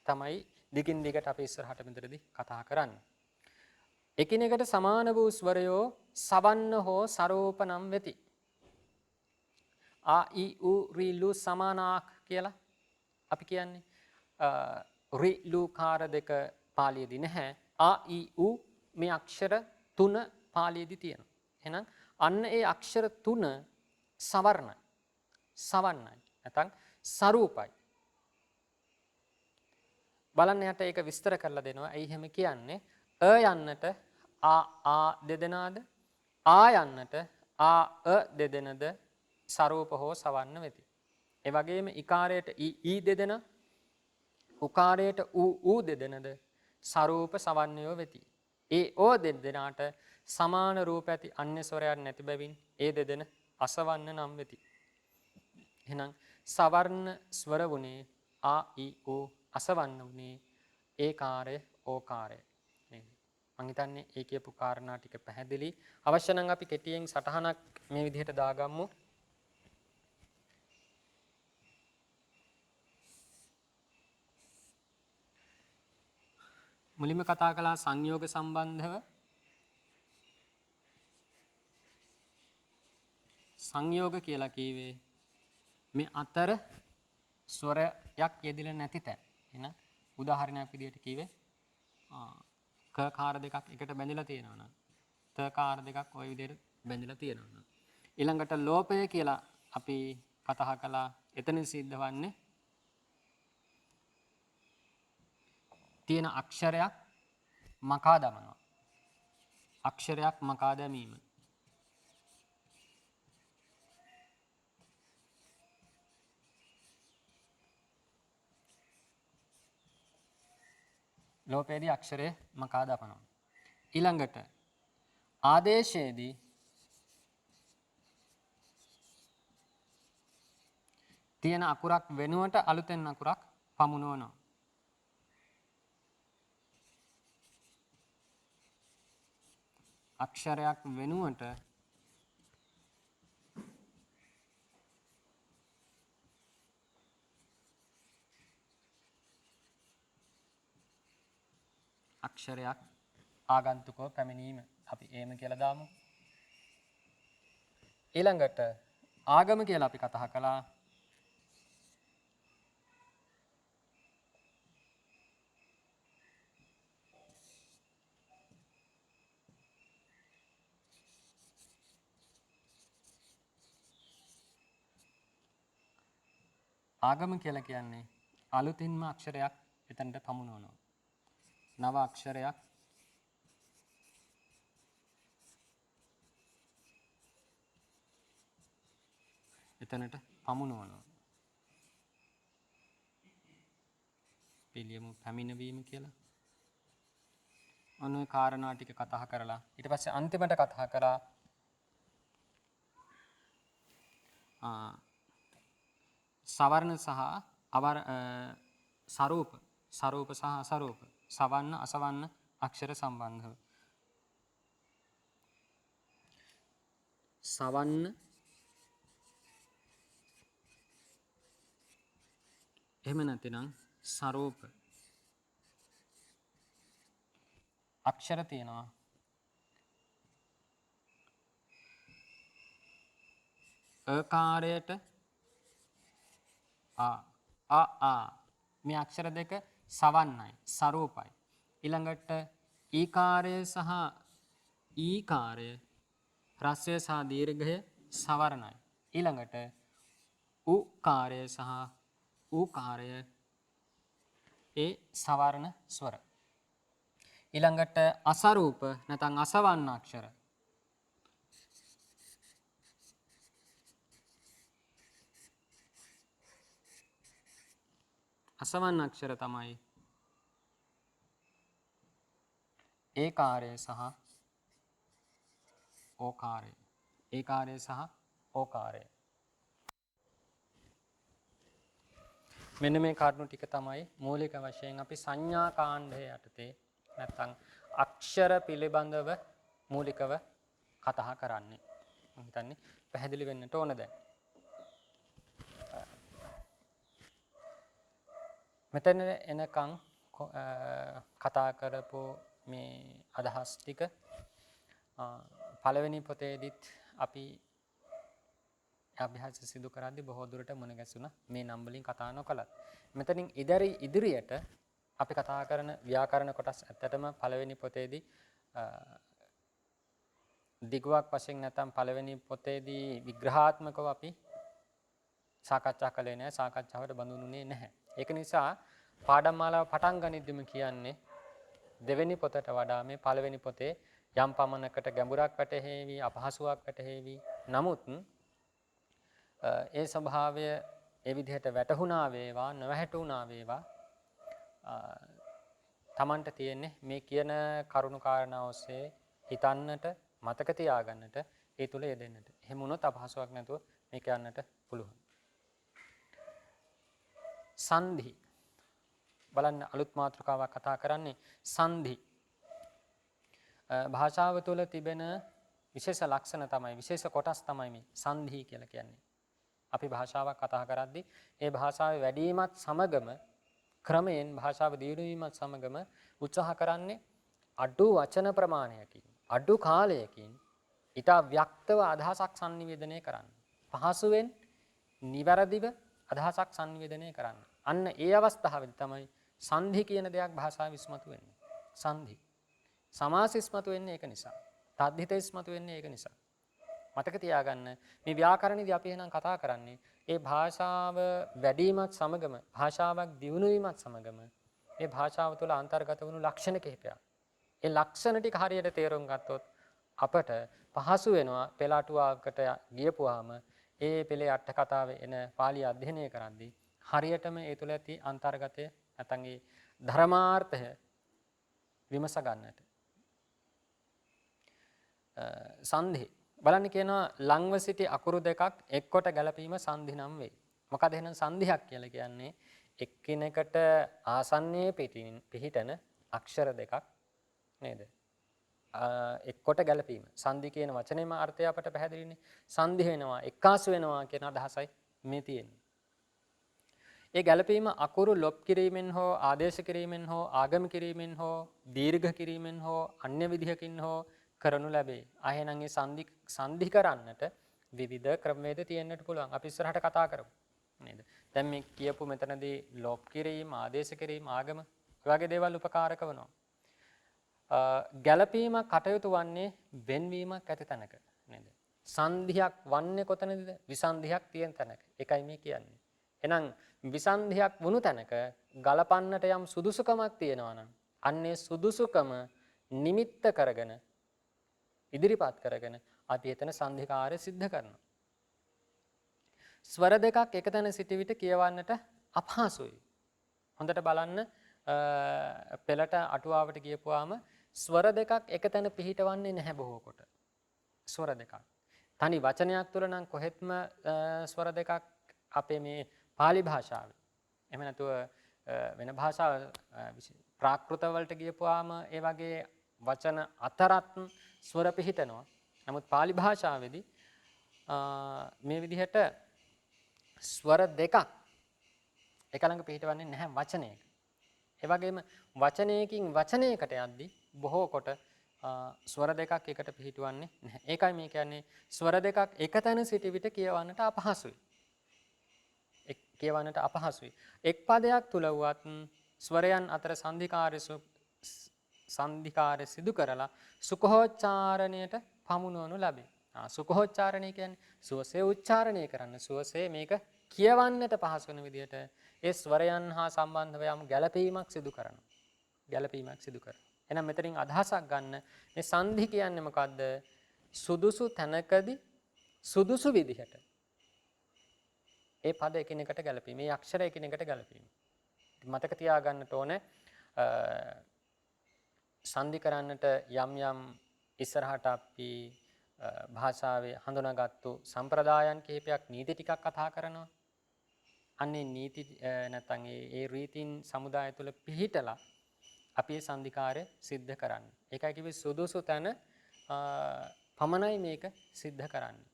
තමයි දිගින් දිගට අපි ඉස්සරහට මෙතනදී කතා කරන්නේ. එකිනෙකට සමාන වූ ස්වරයෝ සවන්න හෝ සරෝප නම් වෙති. ආ ඊ ඌ රී ලු සමානාක් කියලා අපි කියන්නේ. රී ලු කාර දෙක පාලියේදී නැහැ. ආ ඊ ඌ මේ අක්ෂර 3 පාලියේදී තියෙනවා. එහෙනම් අන්න ඒ අක්ෂර 3 සවර්ණයි. සවන්නයි. නැත්නම් සරූපයි. බලන්න යට ඒක විස්තර කරලා දෙනවා. ඇයි එහෙම කියන්නේ? යන්නට ආ දෙදෙනාද? ආ යන්නට ආ දෙදෙනද සරූප හෝ සවන්න වෙති. ඒ වගේම ඉකාරයට ඊ දෙදෙනා, උකාරයට ඌ දෙදෙනද සරූප සවන්නයෝ වෙති. ඒ ඕ දෙදෙනාට සමාන රූප ඇති අන්‍ය ස්වරයක් නැති බැවින් ඒ දෙදෙන අසවන්න නම් වෙති. එහෙනම් සවර්ණ ස්වර වුණේ ආ ඊ ඌ, අසවන්න වුණේ ඒකාරය ඕකාරය. නේද? මං හිතන්නේ ඒ කියපු කාරණා ටික පැහැදිලි. අවශ්‍ය නම් අපි කෙටියෙන් සටහනක් මේ විදිහට දාගමු. මුලින්ම කතා කළා සංයෝග සම්බන්ධව. සංයෝග කියලා කීවේ මේ අතර ස්වරයක් යෙදිලා නැති තැන. එහෙනම් උදාහරණයක් විදිහට කීවේ ක කාර දෙකක් එකට බැඳිලා තියෙනවා නම්, ත කාර දෙකක් ওই විදිහට බැඳිලා තියෙනවා නම්. ඊළඟට ලෝපය කියලා අපි කතා කළා. එතනින් සිද්ධ වන්නේ තියෙන අක්ෂරයක් මකා දමනවා. අක්ෂරයක් මකා දැමීම. ලෝපයේදී අක්ෂරය මකා දමනවා. ඊළඟට ආදේශයේදී තියෙන අකුරක් වෙනුවට අලුතෙන් අකුරක් පමුණවනවා. අක්ෂරයක් වෙනුවට අක්ෂරයක් ආගන්තුකව පැමිණීම අපි එහෙම කියලා දාමු. ඊළඟට ආගම කියලා අපි කතා කළා. ආගම කියලා කියන්නේ අලුතින්ම අක්ෂරයක් එතනට පමුණවනවා. නව අක්ෂරයක් එතනට පමුණවනවා. පිළියමු පැමිණවීම කියලා. ඔන්න ඔය කාරණා ටික කතා කරලා ඊට පස්සේ අන්තිමට කතා කරා සවර්ණ සහ සරූප සහ අසරූප, සවන්න අසවන්න අක්ෂර සම්බන්ධව. සවන්න එහෙම නැතිනම් සරූප අක්ෂර තියෙනවා. අකාරයට මේ අක්ෂර දෙක සවන්නයි, සරූපයි. ඊළඟට ඊකාරය සහ ඊකාරය, රස්වය සහ දීර්ඝය සවර්ණයි. ඊළඟට උකාරය සහ ඌකාරය ඒ සවර්ණ ස්වර. ඊළඟට අසරූප නැත්නම් අසවන්න අක්ෂර. අසවන්න අක්ෂර තමයි ඒකාරය සහ ඕකාරය. ඒකාරය සහ ඕකාරය. මෙන්න මේ කාරණු ටික තමයි මූලික වශයෙන් අපි සංඥා කාණ්ඩය යටතේ නැත්නම් අක්ෂර පිළිබඳව මූලිකව කතා කරන්නේ. මම හිතන්නේ පැහැදිලි වෙන්නට ඕන දැන්. මෙතන එනකන් කතා කරපු මේ අදහස් ටික පළවෙනි පොතේදීත් අපි අභ්‍යාස සිදු කරද්දී බොහෝ දුරට මුණ ගැසුණා. මේ නම් වලින් කතා නොකලත්. මෙතනින් ඉදිරියට අපි කතා කරන ව්‍යාකරණ කොටස් ඇත්තටම පළවෙනි පොතේදී දිගුවක් වශයෙන් නැත්නම් පළවෙනි පොතේදී විග්‍රහාත්මකව අපි සාකච්ඡා කළේ නැහැ. සාකච්ඡාවට බඳුනුනේ නැහැ. ඒක නිසා පාඩම් මාලාව පටන් ගනිද්දිම කියන්නේ දෙවෙනි පොතට වඩා මේ පළවෙනි පොතේ යම් පමණකට ගැඹුරක් වැටහෙවි, අපහසුාවක් වැටහෙවි. නමුත් ඒ ස්වභාවය ඒ විදිහට වැටහුණා වේවා, නොවැටුණා වේවා තමන්ට තියෙන්නේ මේ කියන කරුණු කාරණා ඔස්සේ හිතන්නට, මතක තියාගන්නට, ඒ තුල යෙදෙන්නට. එහෙම වුණොත් අපහසුාවක් නැතුව මේක යන්නට පුළුවන්. සංධි බලන්න අලුත් මාතෘකාවක් කතා කරන්නේ සංධි. භාෂාව තුළ තිබෙන විශේෂ ලක්ෂණ තමයි, විශේෂ කොටස් තමයි මේ සංධි කියලා කියන්නේ. අපි භාෂාවක් කතා කරද්දී ඒ භාෂාවේ වැඩිමත් සමගම ක්‍රමයෙන් භාෂාව දියුණු වීමත් සමගම උත්සාහ කරන්නේ අඩු වචන ප්‍රමාණයකින්, අඩු කාලයකින් ඊට ව්‍යක්තව අදහසක් sannivedanaya කරන්න. පහසුවෙන් නිවැරදිව අදහසක් sannivedanaya කරන්න. අන්න ඒ අවස්ථාවේදී තමයි සංධි කියන දෙයක් භාෂාවේ ඉස්මතු වෙන්නේ. සංධි. සමාස ඉස්මතු වෙන්නේ ඒක නිසා. තද්ධිත ඉස්මතු වෙන්නේ ඒක නිසා. මතක තියාගන්න මේ ව්‍යාකරණයේදී අපි එහෙනම් කතා කරන්නේ ඒ භාෂාව වැඩිමත් සමගම, භාෂාවක් දියුණු වීමත් සමගම මේ භාෂාව තුළ අන්තර්ගත වුණු ලක්ෂණ කිහිපයක්. ඒ ලක්ෂණ ටික හරියට තේරුම් ගත්තොත් අපට පහසු වෙනවා පෙළ අටුවාවකට ගියපුවාම ඒ පෙළේ අට කතාවේ එන පාළි අධ්‍යයනය කරද්දී හරියටම ඒ තුළ ඇති අන්තර්ගතය නැත්නම් ඒ ධර්මාර්ථය විමස ගන්නට. සංධි බලන්න කියනවා ලංව සිටි අකුරු දෙකක් එක්කොට ගැලපීම සංධි නම් වේ. මොකද එහෙනම් සංධියක් කියලා කියන්නේ එක්කිනෙකට ආසන්නයේ පිහිටන අක්ෂර දෙකක් නේද? එක්කොට ගැලපීම. සංධි කියන වචනේම අර්ථය අපට පැහැදිලිනේ. සංධි වෙනවා, එක්කාසු වෙනවා කියන අදහසයි මේ තියෙන්නේ. ඒ ගැලපීම අකුරු ලොප් කිරීමෙන් හෝ ආදේශ කිරීමෙන් හෝ ආගම කිරීමෙන් හෝ දීර්ඝ කිරීමෙන් හෝ අන්‍ය විදිහකින් හෝ කරනු ලැබේ. ආයෙනම් ඒ සංධි කරන්නට විවිධ ක්‍රමවේද තියෙන්නට පුළුවන්. අපි ඉස්සරහට කතා කරමු. නේද? දැන් මේ කියපු මෙතනදී ලොප් කිරීම, ආදේශ කිරීම, ආගම වගේ දේවල් උපකාරක වෙනවා. ගැලපීම කටයුතු වන්නේ වෙන්වීමක් ඇති තැනක නේද? සංධියක් වන්නේ කොතනද? විසන්ධියක් තියෙන තැනක. ඒකයි මේ කියන්නේ. එහෙනම් විසන්ධියක් වුණු තැනක ගලපන්නට යම් සුදුසුකමක් තියෙනවා නම් අන්නේ සුදුසුකම නිමිත්ත කරගෙන ඉදිරිපත් කරගෙන අපි එතන සංධිකාරය සිද්ධ කරනවා. ස්වර දෙකක් එකතැන සිටි විට කියවන්නට අපහසුයි. හොඳට බලන්න පෙළට අටුවාවට ගියපුවාම ස්වර දෙකක් එකතැන පිහිටවන්නේ නැහැ බොහෝ කොට. ස්වර දෙකක්. තනි වචනයක් තුල නම් කොහෙත්ම ස්වර දෙකක් අපේ මේ පාලි භාෂාවේ. එහෙම නැතුව වෙන භාෂා ප්‍රාකෘත වලට ගියපුවාම ඒ වගේ වචන අතරත් ස්වර පිහිටනවා. නමුත් පාලි භාෂාවේදී මේ විදිහට ස්වර දෙකක් එක ළඟ පිහිටවන්නේ නැහැ වචනයක. ඒ වගේම වචනයකින් වචනයකට යද්දී බොහෝ කොට ස්වර දෙකක් එකට පිහිටවන්නේ නැහැ. ඒකයි මේ කියන්නේ ස්වර දෙකක් එකතැන සිටි විට කියවන්නට අපහසුයි. කියවන්නට අපහසුයි. එක් පදයක් තුල වුවත් ස්වරයන් අතර සංධිකාරය සිදු කරලා සුඛෝච්චාරණයට පමුණවනු ලැබේ. සුඛෝච්චාරණය කියන්නේ සුවසේ උච්චාරණය කරන්න, සුවසේ මේක කියවන්නට පහසු වෙන විදිහට ඒ ස්වරයන් හා සම්බන්ධව යම් ගැළපීමක් සිදු කරනවා. ගැළපීමක් සිදු කරනවා. එහෙනම් මෙතනින් අදහසක් ගන්න මේ සංධි කියන්නේ මොකද්ද? සුදුසු තැනකදී සුදුසු විදිහට ඒ පද එකිනෙකට ගැළපීම, මේ අක්ෂර එකිනෙකට ගැළපීම. මතක තියාගන්නට ඕනේ සංධි කරන්නට යම් යම් ඉස්සරහට අපි භාෂාවේ හඳුනාගත්තු සම්ප්‍රදායන් කිහිපයක් නීති ටිකක් කතා කරනවා. අන්නේ නීති නැත්නම් ඒ රීතීන් සමුදාය තුළ පිහිටලා අපි සංධිකාරය සිද්ධ කරන්නේ. ඒකයි කිව්වේ සුදුසු තැන පමණයි මේක සිද්ධ කරන්නේ.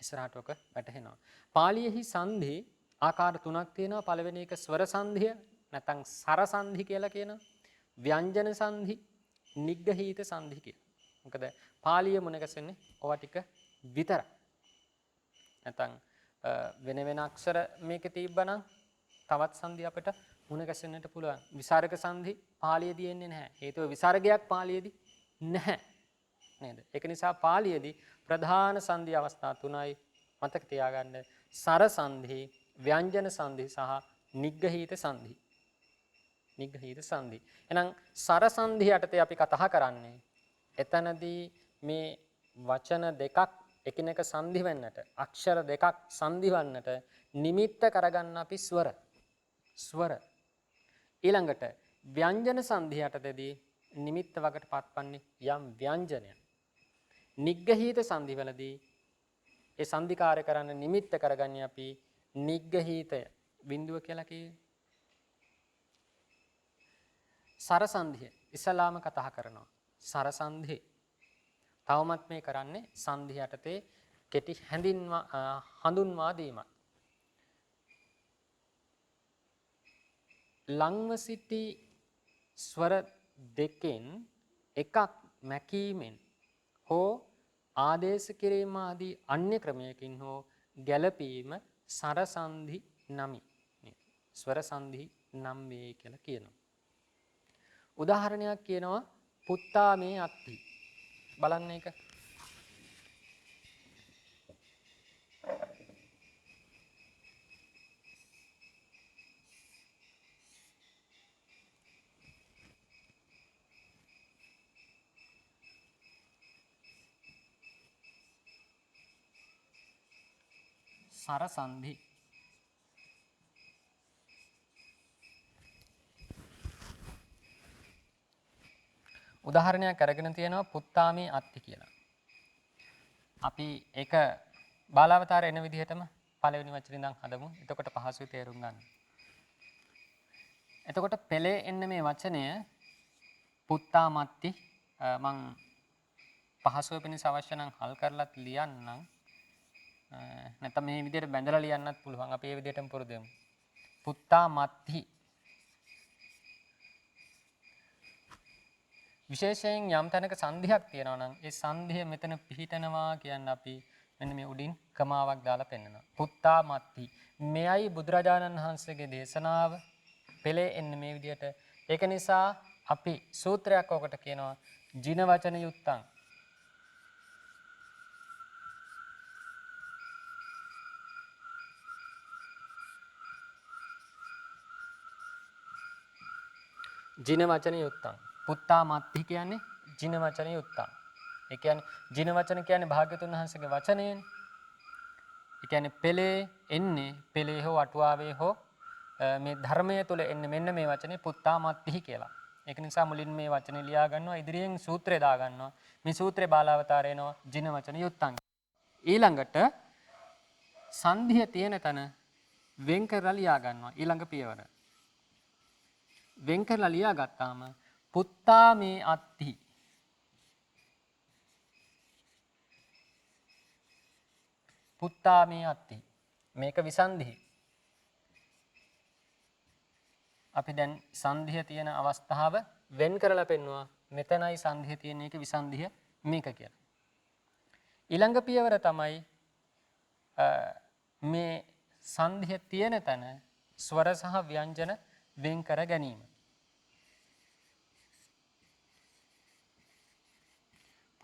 ඉස්සරහට ඔක වැටහෙනවා. පාලියෙහි සංධි ආකාර තුනක් තියෙනවා. පළවෙනි එක ස්වර සංධිය නැත්නම් සර සංධි කියලා කියනවා. ව්‍යංජන සංධි, නිග්ගහීත සංධි කියලා. මොකද පාලිය මුණ ගැසෙන්නේ ඔවා ටික විතරයි. නැත්නම් වෙන වෙන අක්ෂර මේකේ තිබ්බනම් තවත් සංධි අපිට මුණ ගැසෙන්නට පුළුවන්. විසර්ග සංධි පාලියේදී එන්නේ නැහැ. හේතුව විසර්ගයක් පාලියේදී නැහැ. නේද? ඒක නිසා පාලියේදී ප්‍රධාන සංධි අවස්ථා තුනයි මතක තියාගන්න. සර සංධි, ව්‍යංජන සංධි සහ නිග්ගහීත සංධි. නිග්ගහීත සංධි. එහෙනම් සර සංධි යටතේ අපි කතා කරන්නේ එතනදී මේ වචන දෙකක් එකිනෙක සංධි වෙන්නට, අක්ෂර දෙකක් සංධි වන්නට නිමිත්ත කරගන්න අපි ස්වර. ස්වර. ඊළඟට ව්‍යංජන සංධි යටතේදී නිමිත්ත වකට පත්වන්නේ යම් ව්‍යංජනයක්. නිග්ගහීත සංධිවලදී ඒ සංධිකාරය කරන්න නිමිත්ත කරගන්නේ අපි නිග්ගහීතය බිඳුව කියලා කියේ. සර සංධිය ඉස්සලාම කතා කරනවා. සර සංධි. තවමත් මේ කරන්නේ සංධි යටතේ කෙටි හඳුන්වා දීමක්. ලංව සිටි ස්වර දෙකෙන් එකක් මැකීමෙන් හෝ ආදේශ කිරීම ආදී අන්‍ය ක්‍රමයකින් හෝ ගැළපීම සර සංධි නමි. ස්වර සංධි නම් වේ කියලා කියනවා. උදාහරණයක් කියනවා පුත්තා මේ අත්ති. බලන්න එක. සර සංධි. උදාහරණයක් අරගෙන තියෙනවා පුත්තාමේ අත්ති කියලා. අපි ඒක බාලාවතාර එන විදිහටම පළවෙනි වචනේ ඉඳන් හදමු. එතකොට පහසුයි තේරුම් ගන්න. එතකොට පෙළේ එන්න මේ වචනය පුත්තාමත්ති මං පහසුව පිණිස අවශ්‍ය නම් හල් කරලත් ලියන්නම්. නැත්නම් මේ විදිහට බැඳලා ලියන්නත් පුළුවන්. අපි මේ විදිහටම පුරුදු වෙමු. පුත්තාමත්ති. විශේෂයෙන් යම් තැනක සංධියක් තියෙනවා නම් ඒ සංධිය මෙතන පිහිටනවා කියන්නේ අපි මෙන්න මේ උඩින් කමාවක් දාලා පෙන්නනවා. පුත්තාමත්ති. මෙයයි බුදුරජාණන් වහන්සේගේ දේශනාව පෙළේ එන්නේ මේ විදිහට. ඒක නිසා අපි සූත්‍රයක් ඔකට කියනවා ජින වචන යුත්තං. ජින වචන යුත්තං. පුත්තාමත්ති කියන්නේ ජින වචන යුත්තං. ඒ කියන්නේ ජින වචන කියන්නේ භාග්‍යතුන් වහන්සේගේ වචනයනේ. ඒ කියන්නේ පෙළේ එන්නේ පෙළේ හෝ අටුවාවේ හෝ මේ ධර්මයේ තුල එන්නේ මෙන්න මේ වචනේ පුත්තාමත්ති කියලා. ඒක නිසා මුලින් මේ වචනේ ලියා ගන්නවා ඉදිරියෙන් සූත්‍රය දා ගන්නවා. මේ සූත්‍රේ බාලාවතාරය එනවා ජින වචන යුත්තං. ඊළඟට සංධිය තියෙන තැන වෙන් කරලා ලියා ගන්නවා ඊළඟ පියවර. වෙන් කරලා ලියා ගත්තාම පුත්තා මේ අත්ති. පුත්තා මේ අත්ති. මේක විසන්ධි. අපි දැන් සංධිය තියෙන අවස්ථාව වෙන් කරලා පෙන්නවා. මෙතනයි සංධිය තියෙන එක විසන්ධිය මේක කියලා. ඊළඟ පියවර තමයි මේ සංධිය තියෙන තැන ස්වර සහ ව්‍යංජන වෙන් කර ගැනීම.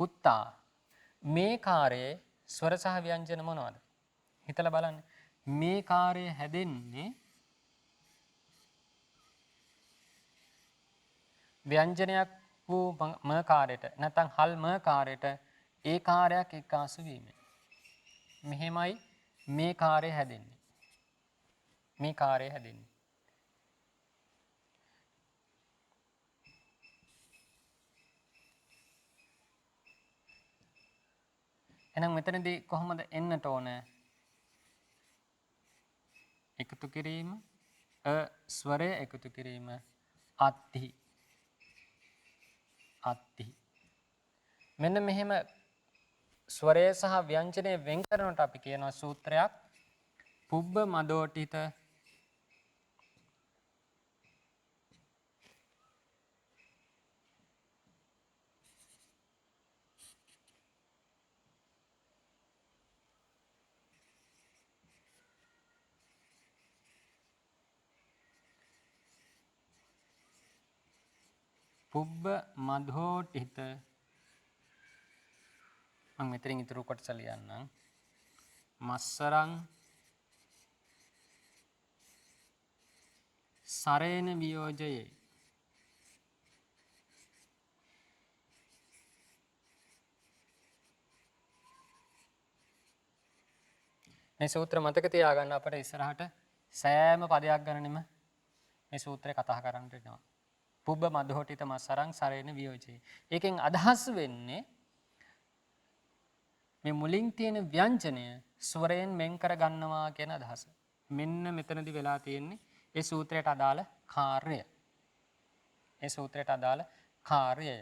පුත්තා මේ කාර්යයේ ස්වර සහ ව්‍යංජන මොනවද? හිතලා බලන්න. මේ කාර්යය හැදෙන්නේ ව්‍යංජනයක් වූ ම කාර්යයට නැත්නම් හල් ම කාර්යයට ඒ කාර්යයක් එක්කාසු වීමෙන්. මෙහෙමයි මේ කාර්යය හැදෙන්නේ. මේ කාර්යය හැදෙන්නේ. එහෙනම් මෙතනදී කොහොමද එන්නට ඕන? එකතු කිරීම, ස්වරය එකතු කිරීම, අත්ති. අත්ති. මෙන්න මෙහෙම ස්වරය සහ ව්‍යංජනය වෙන් කරනට අපි කියනවා සූත්‍රයක් පුබ්බ මදෝටිත පුබ්බ මධෝටිත මම මෙතනින් ඉතුරු කොටස ලියන්නම්. මස්සරං සරේන වියෝජයේ මේ සූත්‍ර මතක තියාගන්න අපිට ඉස්සරහට සෑම පදයක් ගණනෙම මේ සූත්‍රය කතා කරන්න වෙනවා. පුබ්බ මධෝටිත මස්සරං සරේන වියෝජයේ. ඒකෙන් අදහස් වෙන්නේ මේ මුලින් තියෙන ව්‍යංජනය ස්වරයෙන් වෙන් කර ගන්නවා කියන අදහස. මෙන්න මෙතනදී වෙලා තියෙන්නේ ඒ සූත්‍රයට අදාළ කාර්යය. ඒ සූත්‍රයට අදාළ කාර්යය.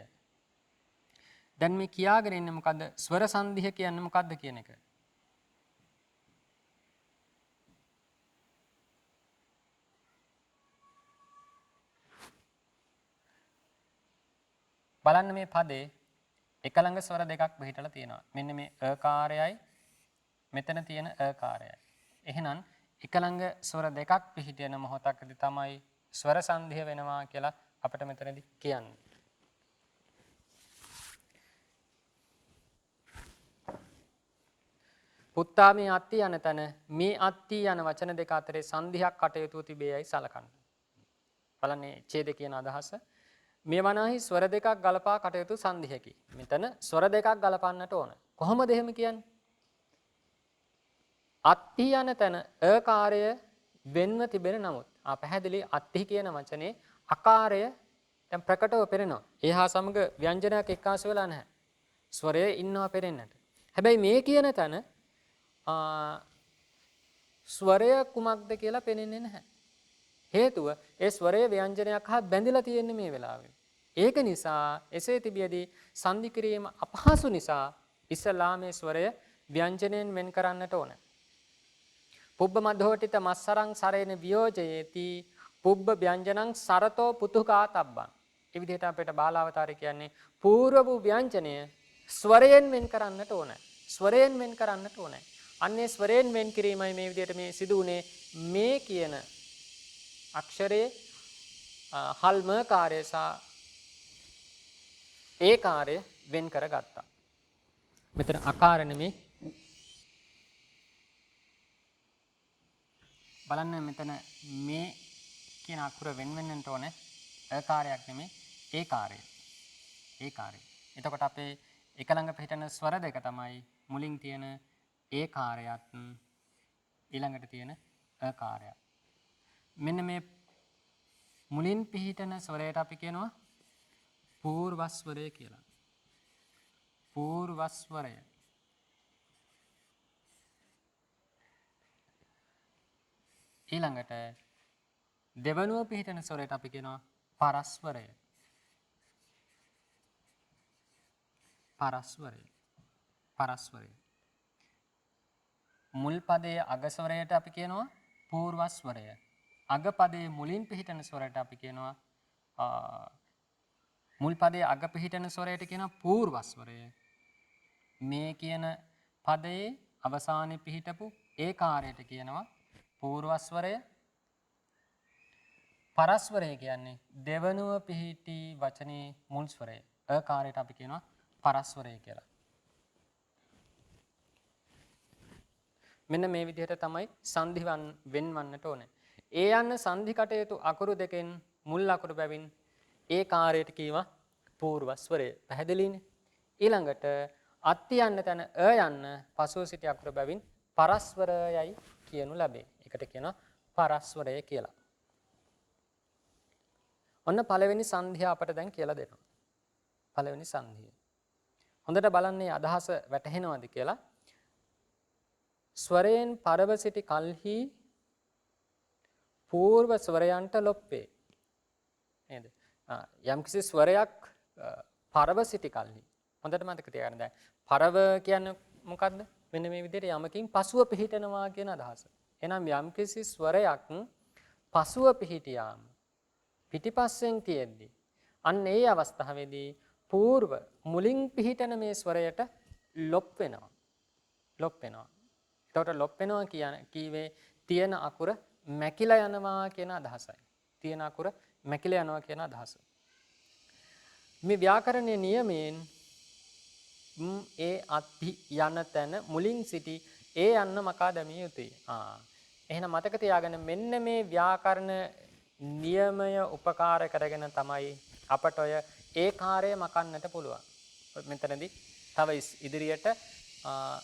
දැන් මේ කියාගෙන ඉන්නේ මොකද්ද? ස්වර සංධිය කියන්නේ මොකද්ද කියන එක. බලන්න මේ පදේ එක ළඟ ස්වර දෙකක් පිළිටලා තියෙනවා. මෙන්න මේ අකාරයයි මෙතන තියෙන අකාරයයි. එහෙනම් එක ළඟ ස්වර දෙකක් පිළිටින මොහොතකදී තමයි ස්වර සංධිය වෙනවා කියලා අපිට මෙතනදී කියන්නේ. පුත්තා මේ අත්ති යන තැන මේ අත්ති යන වචන දෙක අතරේ සංධියක් කටයුතු තිබේයි සලකන්න. බලන්නේ ඡේද කියන අදහස. මේ වනාහි ස්වර දෙකක් ගලපා කටයුතු සංධියකි. මෙතන ස්වර දෙකක් ගලපන්නට ඕන. කොහොමද එහෙම කියන්නේ? අත්ති යන තැන අකාරය වෙන්ව තිබෙන නමුත් පැහැදිලි අත්ති කියන වචනේ අකාරය දැන් ප්‍රකටව පෙනෙනවා. ඒ හා සමග ව්‍යංජනයක් එක්කාසු වෙලා නැහැ. ස්වරය ඉන්නවා පෙනෙන්නට. හැබැයි මේ කියන තැන ස්වරය කුමක්ද කියලා පෙනෙන්නේ නැහැ. හේතුව ඒ ස්වරයේ ව්‍යංජනයක් හා බැඳිලා තියෙන්නේ මේ වෙලාවේ. ඒක නිසා එසේ තිබියදී සංධි කිරීම අපහසු නිසා ඉස්සලා මේ ස්වරය ව්‍යංජනයෙන් වෙන් කරන්නට ඕන. පුබ්බ මධෝටිත මස්සරං සරේන වියෝජයේති පුබ්බ ව්‍යංජනං සරතෝ පුතුකාතබ්බං. ඒ විදිහට අපිට බාලාවතාරය කියන්නේ పూర్ව වූ ව්‍යංජනය ස්වරයෙන් වෙන් කරන්නට ඕන. ස්වරයෙන් වෙන් කරන්නට ඕන. අන්නේ ස්වරයෙන් වෙන් කිරීමයි මේ විදිහට මේ සිදු වුනේ. මේ කියන අක්ෂරයේ හල්ම කාර්ය සහ ඒ කාර්ය වෙන් කරගත්තා. මෙතන අකාර නෙමේ. බලන්න මෙතන මේ කියන අකුර වෙන් වෙන්නට ඕනේ. අකාරයක් නෙමේ ඒ කාර්යය. ඒ කාර්යය. එතකොට අපේ එක ළඟ පිටින ස්වර දෙක තමයි මුලින් තියෙන ඒ කාර්යයත් ඊළඟට තියෙන අකාරයත්. මෙන්න මේ මුලින් පිහිටන ස්වරයට අපි කියනවා පූර්වස්වරය කියලා. පූර්වස්වරය. ඊළඟට දෙවනුව පිහිටන ස්වරයට අපි කියනවා පරස්වරය. පරස්වරය. පරස්වරය. මුල් පදයේ අග ස්වරයට අපි කියනවා පූර්වස්වරය. අග පදයේ මුලින් පිහිටන ස්වරයට අපි කියනවා මුල් පදයේ අග පිහිටන ස්වරයට කියනවා පූර්වස්වරය. මේ කියන පදයේ අවසානයේ පිහිටපු ඒ කාර්යයට කියනවා පූර්වස්වරය. පරස්වරය කියන්නේ දෙවනුව පිහිටි වචනේ මුල් ස්වරය. අකාරයට අපි කියනවා පරස්වරය කියලා. මෙන්න මේ විදිහට තමයි සංධි වෙන්වන්නට ඕනේ. ඒ යන සංධි කටයුතු අකුරු දෙකෙන් මුල් අකුරු බැවින් ඒ කාර්යයට කියවා පූර්වස්වරය. පැහැදිලිනේ? ඊළඟට අත්ති යන්න තැන යන්න පසුව සිටි අකුරු බැවින් පරස්වරයයි කියනු ලැබේ. ඒකට කියනවා පරස්වරය කියලා. ඔන්න පළවෙනි සංධිය අපට දැන් කියලා දෙනවා. පළවෙනි සංධිය. හොඳට බලන්නේ අදහස වැටහෙනවද කියලා. ස්වරයෙන් පරව සිටි කල්හි పూర్ව ස්වරයන්ට ලොප්පේ. නේද? යම්කිසි ස්වරයක් පරව සිටි කල්හි. හොඳට මතක තියාගන්න. දැන් පරව කියන්නේ මොකද්ද? මෙන්න මේ විදිහට යමකින් පසුව පිහිටනවා කියන අදහස. එහෙනම් යම්කිසි ස්වරයක් පසුව පිහිටියාම පිටිපස්සෙන් තියෙද්දි අන්න ඒ අවස්ථාවේදී పూర్ව මුලින් පිහිටන මේ ස්වරයට ලොප් වෙනවා. ලොප් වෙනවා. එතකොට ලොප් වෙනවා කීවේ තියෙන අකුර මැකිලා යනවා කියන අදහසයි. තියෙන අකුර මැකිලා යනවා කියන අදහස. මේ ව්‍යාකරණයේ නියමයෙන් ඒ අත්හි යන තැන මුලින් සිටි ඒ යන්න මකා දැමිය යුතුයි. එහෙනම් මතක තියාගන්න මෙන්න මේ ව්‍යාකරණ නියමය උපකාර කරගෙන තමයි අපට ඔය ඒ කාර්යය මකන්නට පුළුවන්. මෙතනදී තව ඉදිරියට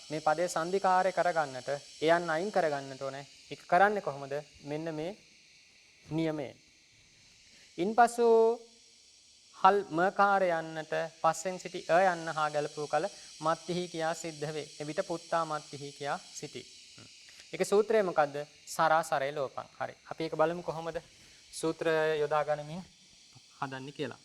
මේ පදේ සංධිකාරය කරගන්නට එයන් අයින් කරගන්නට ඕනේ. ඒක කරන්නේ කොහොමද? මෙන්න මේ නියමයෙන්. ඉන්පසු හල් මකාරය යන්නට පස්සෙන් සිටි යන්න හා ගැලපූ කල මත්තිහි කියා සිද්ධ වේ. එවිට පුත්තා මත්තිහි කියා සිටි. ඒක සූත්‍රය මොකද්ද? සරාසරේ ලෝපං. හරි. අපි ඒක බලමු කොහොමද සූත්‍රය යොදා ගනිමින් හදන්නේ කියලා.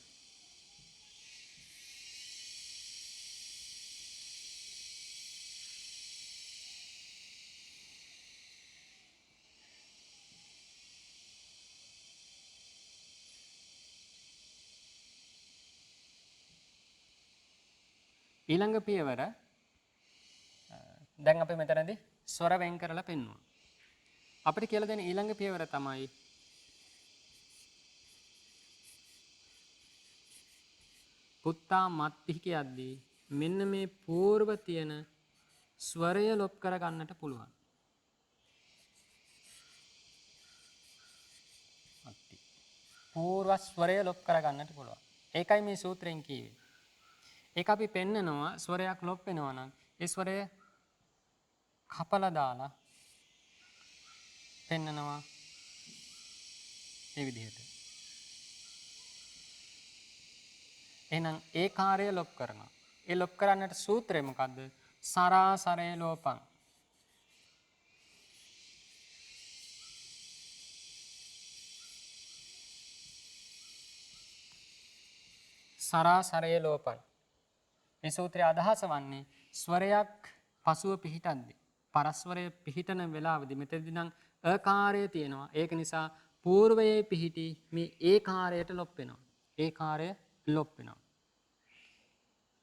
ඊළඟ පියවර දැන් අපි මෙතනදී ස්වර වෙන් කරලා පෙන්වුවා. අපිට කියලා දෙන ඊළඟ පියවර තමයි පුත්තා මත්තිහි කියද්දී මෙන්න මේ పూర్ව තියෙන ස්වරය ලොප් කර ගන්නට පුළුවන්. මත්ති. పూర్ව ස්වරය ලොප් කර ගන්නට පුළුවන්. ඒකයි මේ සූත්‍රයෙන් කියවේ. ඒක අපි පෙන්නනවා ස්වරයක් ලොප් වෙනවා නම් ඒ ස්වරය කපලා දාලා පෙන්නනවා මේ විදිහට. එහෙනම් ඒ කාර්යය ලොප් කරනවා. ඒ ලොප් කරන්නට සූත්‍රය මොකද්ද? සරාසරේ ලෝපං. සරාසරේ ලෝපං. මේ සූත්‍රයේ අදහස වන්නේ ස්වරයක් පසුව පිහිටද්දී පරස්වරය පිහිටන වෙලාවදී මෙතනදී නම් අකාරය තියෙනවා. ඒක නිසා పూర్වයේ පිහිටි මේ ඒ කාර්යයට ලොප් වෙනවා. ඒ කාර්ය ලොප් වෙනවා.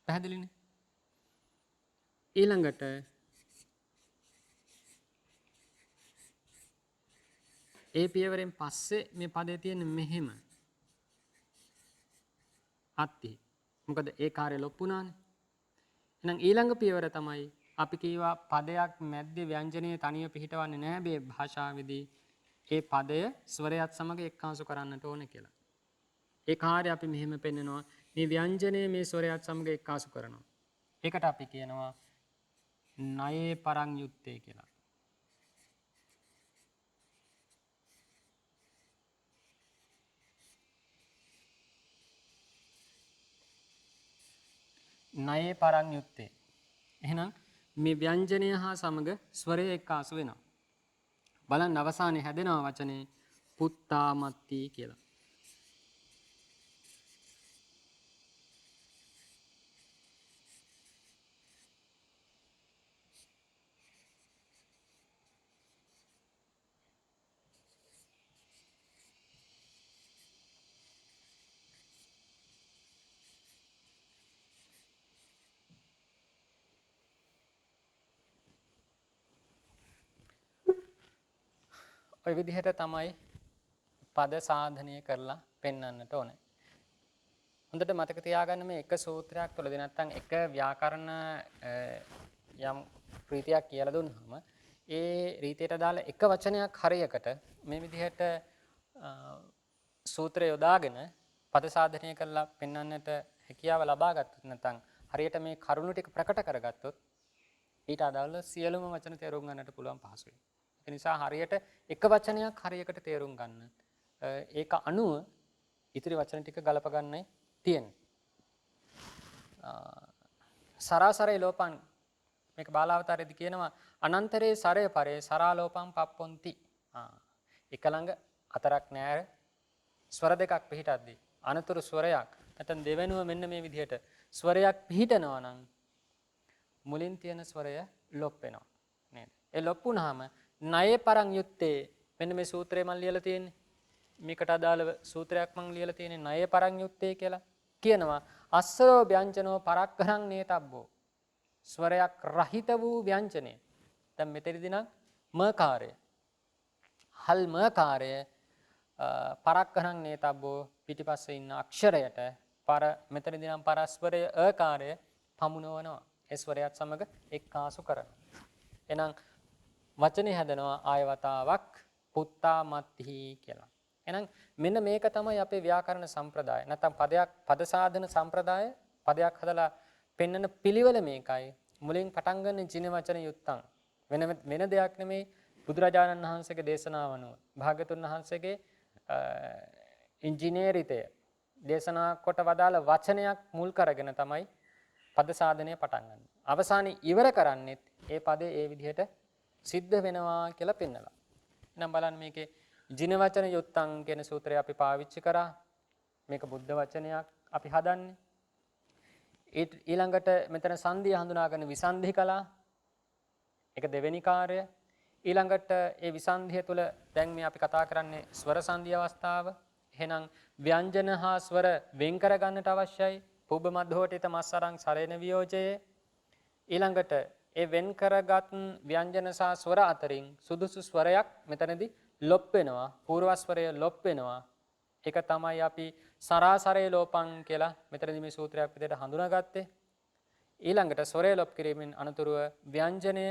පැහැදිලිනේ? ඊළඟට ඒ පියවරෙන් පස්සේ මේ පදේ තියෙන මෙහෙම අත්ති. මොකද ඒ කාර්ය ලොප් වුණානේ. එහෙනම් ඊළඟ පියවර තමයි අපි කියවා පදයක් මැද්දේ ව්‍යංජනයේ තනිය පිහිටවන්නේ නැහැ මේ භාෂාවේදී. ඒ පදය ස්වරයත් සමග එක්කාසු කරන්නට ඕන කියලා. ඒ කාර්යය අපි මෙහෙම පෙන්නනවා. මේ ව්‍යංජනය මේ ස්වරයත් සමග එක්කාසු කරනවා. ඒකට අපි කියනවා නයේ පරං යුත්තේ කියලා. නයේ පරං යුත්තේ. එහෙනම් මේ ව්‍යංජනය හා සමග ස්වරය එක්කාසු වෙනවා. බලන්න අවසානයේ හැදෙනවා වචනේ පුත්තා මත්ති කියලා. ඔය විදිහට තමයි පද සාධනය කරලා පෙන්වන්නට ඕනේ. හොඳට මතක තියාගන්න මේ එක සූත්‍රයක් තුළදී නැත්නම් එක ව්‍යාකරණ යම් ප්‍රීතියක් කියලා දුන්නාම ඒ රීතියට දාලා එක වචනයක් හරියකට මේ විදිහට සූත්‍රය යොදාගෙන පද සාධනය කරලා පෙන්වන්නට හැකියාව ලබා ගත්තොත් නැත්නම් හරියට මේ කරුණු ටික ප්‍රකට කරගත්තොත් ඊට අදාළ සියලුම වචන තේරුම් ගන්නට පුළුවන් පහසුවෙන්. ඒ නිසා හරියට එක වචනයක් හරියකට තේරුම් ගන්න. ඒක අනුව ඉතිරි වචන ටික ගලප ගන්නයි තියෙන්නේ. සරාසරේ ලෝපං මේක බාලාවතාරයේදී කියනවා අනන්තරේ සරය පරේ සරාලෝපං පප්පොන්ති. එක ළඟ අතරක් නෑර ස්වර දෙකක් පිහිටද්දී අනතුරු ස්වරයක් නැත්නම් දෙවෙනුව මෙන්න මේ විදිහට ස්වරයක් පිහිටනවා නම් මුලින් තියෙන ස්වරය ලොප් වෙනවා නේද? ඒ ලොප් වුණාම ණයේ පරං යුත්තේ මෙන්න මේ සූත්‍රය මම ලියලා තියෙන්නේ. මේකට අදාළව සූත්‍රයක් මම ලියලා තියෙන්නේ ණයේ පරං යුත්තේ කියලා. කියනවා අස්සරෝ ව්‍යංජනෝ පරක්කරං නේතබ්බෝ. ස්වරයක් රහිත වූ ව්‍යංජනය. දැන් මෙතනදී නම් මකාරය. හල් මකාරය පරක්කරං නේතබ්බෝ පිටිපස්සේ ඉන්න අක්ෂරයට මෙතනදී නම් පරස්පරය අකාරය පමුණවනවා. ඒ ස්වරයත් සමග එක්කාසු කරනවා. එහෙනම් වචනේ හැදෙනවා ආය වතාවක් පුත්තා මත්හි කියලා. එහෙනම් මෙන්න මේක තමයි අපේ ව්‍යාකරණ සම්ප්‍රදාය. නැත්නම් පද සාධන සම්ප්‍රදාය පදයක් හදලා පෙන්වන පිළිවෙල මේකයි. මුලින් පටන් ගන්න ජින වචන යුක්තං. වෙන දෙයක් නෙමෙයි බුදුරජාණන් වහන්සේගේ දේශනාව අනුව. භාග්‍යතුන් වහන්සේගේ ඉංජිනේරිතය දේශනා කොට වදාළ වචනයක් මුල් කරගෙන තමයි පද සාධනය පටන් ගන්න. අවසානයේ ඉවර කරන්නේත් ඒ පදේ ඒ විදිහට සිද්ධ වෙනවා කියලා පෙන්නලා. එහෙනම් බලන්න මේකේ ජින වචන යුත්තං කියන සූත්‍රය අපි පාවිච්චි කරා. මේක බුද්ධ වචනයක් අපි හදන්නේ. ඊළඟට මෙතන සංධිය හඳුනාගෙන විසන්ධි කළා. ඒක දෙවෙනි කාර්යය. ඊළඟට ඒ විසන්ධිය තුළ දැන් මේ අපි කතා කරන්නේ ස්වර සංධි අවස්ථාව. එහෙනම් ව්‍යංජන හා ස්වර වෙන් කර ගන්නට අවශ්‍යයි. පුබ්බ මධ්‍යෝටිත මස්සරං සරේන වියෝජයේ. ඊළඟට ඒ වෙන් කරගත් ව්‍යංජන සහ ස්වර අතරින් සුදුසු ස්වරයක් මෙතනදී ලොප් වෙනවා. පූර්ව ස්වරය ලොප් වෙනවා. ඒක තමයි අපි සරාසරේ ලෝපං කියලා මෙතනදී මේ සූත්‍රයක් විදිහට හඳුනාගත්තේ. ඊළඟට ස්වරය ලොප් කිරීමෙන් අනතුරුව ව්‍යංජනය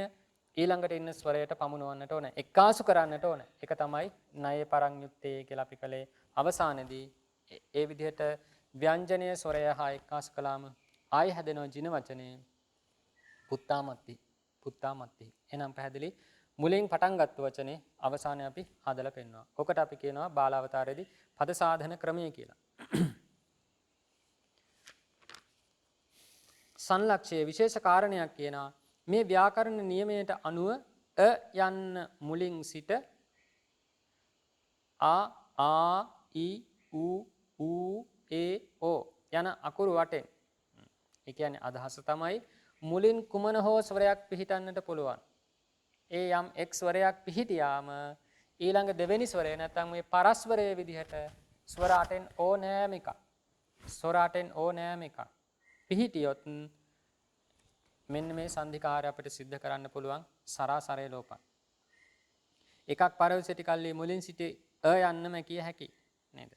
ඊළඟට ඉන්න ස්වරයට පමුණවන්නට ඕන. එක්කාසු කරන්නට ඕන. ඒක තමයි ණය පරංයුත්තේ කියලා අපි කලේ අවසානයේදී ඒ විදිහට ව්‍යංජනය ස්වරය හා එක්කාසු කළාම ආයි හැදෙනවා ජින වචනේ පුත්තාමත්ති. පුත්තාමත්ති. එහෙනම් පැහැදිලි මුලින් පටන් ගත්ත වචනේ අවසානයේ අපි හදලා පෙන්නනවා. ඔකට අපි කියනවා බාලාවතාරයේදී පද සාධන ක්‍රමය කියලා. සංලක්ෂයේ විශේෂ කාරණයක් කියනවා මේ ව්‍යාකරණ නියමයට අනුව යන්න මුලින් සිට ආ ඊ ඌ ඒ ඕ යන අකුරු වටෙන්. ඒ කියන්නේ අදහස තමයි මුලින් කුමන හෝ ස්වරයක් පිහිටන්නට පුළුවන්. ඒ යම් එක් ස්වරයක් පිහිටියාම ඊළඟ දෙවෙනි ස්වරය නැත්නම් මේ පරස්වරයේ විදිහට ස්වර අටෙන් ඕනෑම එකක්. ස්වර අටෙන් ඕනෑම එකක් පිහිටියොත් මෙන්න මේ සංධිකාරය අපිට सिद्ध කරන්න පුළුවන් සරාසරේ ලෝපං. එකක් පරව සිටි කල්ලි මුලින් සිටි යන්නම කිය හැකි නේද?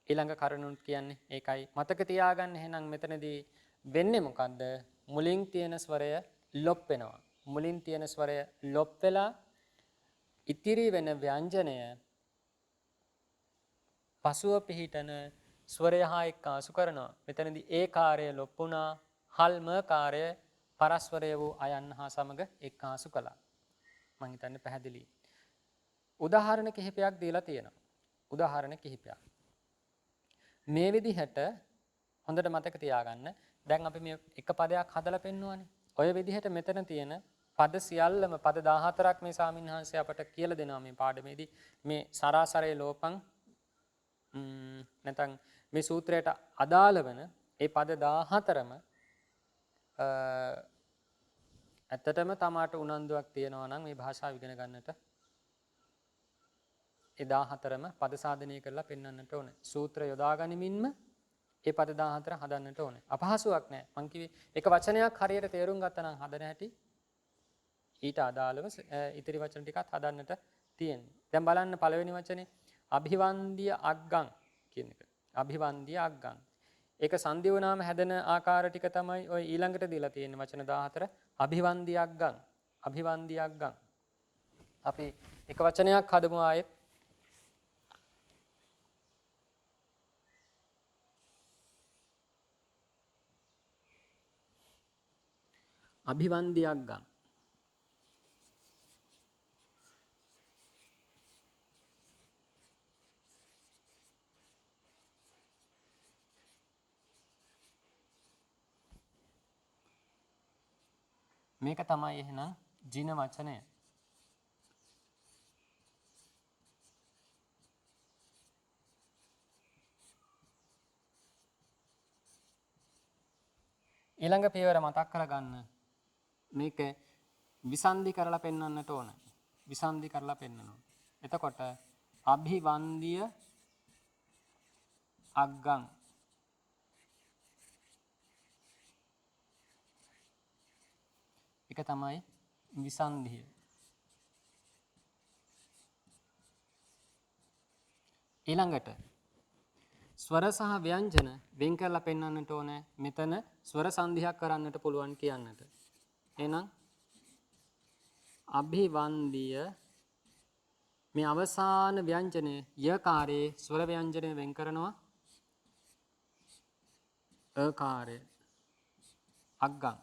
ඊළඟ කරුණුත් කියන්නේ ඒකයි. මතක තියාගන්න එහෙනම් මෙතනදී වෙන්නේ මොකද්ද? මුලින් තියෙන ස්වරය ලොප් වෙනවා. මුලින් තියෙන ස්වරය ලොප් වෙලා ඉතිරි වෙන ව්‍යංජනය පසුව පිහිටන ස්වරය හා එක්කාසු කරනවා. මෙතනදී ඒ කාර්යය ලොප් වුණා. හල්ම කාර්ය පරස්වරය වූ අයන් හා සමග එක්කාසු කළා. මම හිතන්නේ පැහැදිලි. උදාහරණ කිහිපයක් දීලා තියෙනවා. උදාහරණ කිහිපයක්. මේ විදිහට හොඳට මතක තියාගන්න. දැන් අපි මේ එක පදයක් හදලා පෙන්නුවානේ. ඔය විදිහට මෙතන තියෙන පද සියල්ලම පද 14ක් මේ සාමින්හංශය අපට කියලා දෙනවා මේ පාඩමේදී. මේ සරාසරේ ලෝපං නැත්නම් මේ සූත්‍රයට අදාළ වෙන ඒ පද 14ම ඇත්තටම තමාට උනන්දුවක් තියෙනවා නම් මේ භාෂාව ඉගෙන ගන්නට ඒ 14ම පද සාධනය කරලා පෙන්වන්නට ඕනේ. සූත්‍ර යොදා ගනිමින්ම ඒ පද 14 හදන්නට ඕනේ. අපහසුයක් නෑ. මං කිව්වේ එක වචනයක් හරියට තේරුම් ගත්තා නම් හදන හැටි ඊට අදාළව ඉතිරි වචන ටිකත් හදන්නට තියෙන්නේ. දැන් බලන්න පළවෙනි වචනේ අභිවන්දිය අග්ගං කියන එක. අභිවන්දිය අග්ගං. ඒක සංධි වුණාම හැදෙන ආකාර ටික තමයි ඔය ඊළඟට දීලා තියෙන වචන 14 අභිවන්දිය අග්ගං. අභිවන්දිය අග්ගං. අපි එක වචනයක් හදමු ආයෙත්. අභිවන්දිය අග්ගං. මේක තමයි එහෙනම් ජින වචනය. ඊළඟ පියවර මතක් කරගන්න. මේක විසන්ධි කරලා පෙන්වන්නට ඕන. විසන්ධි කරලා පෙන්වනවා. එතකොට අභිවන්දිය අග්ගං. ඒක තමයි විසන්ධිය. ඊළඟට ස්වර සහ ව්‍යංජන වෙන් කරලා පෙන්වන්නට ඕනේ. මෙතන ස්වර සංධියක් කරන්නට පුළුවන් කියන්නට. එහෙනම් අභිවන්දිය මේ අවසාන ව්‍යංජනයේ යකාරයේ ස්වර ව්‍යංජනය වෙන් කරනවා අකාරය අග්ගං.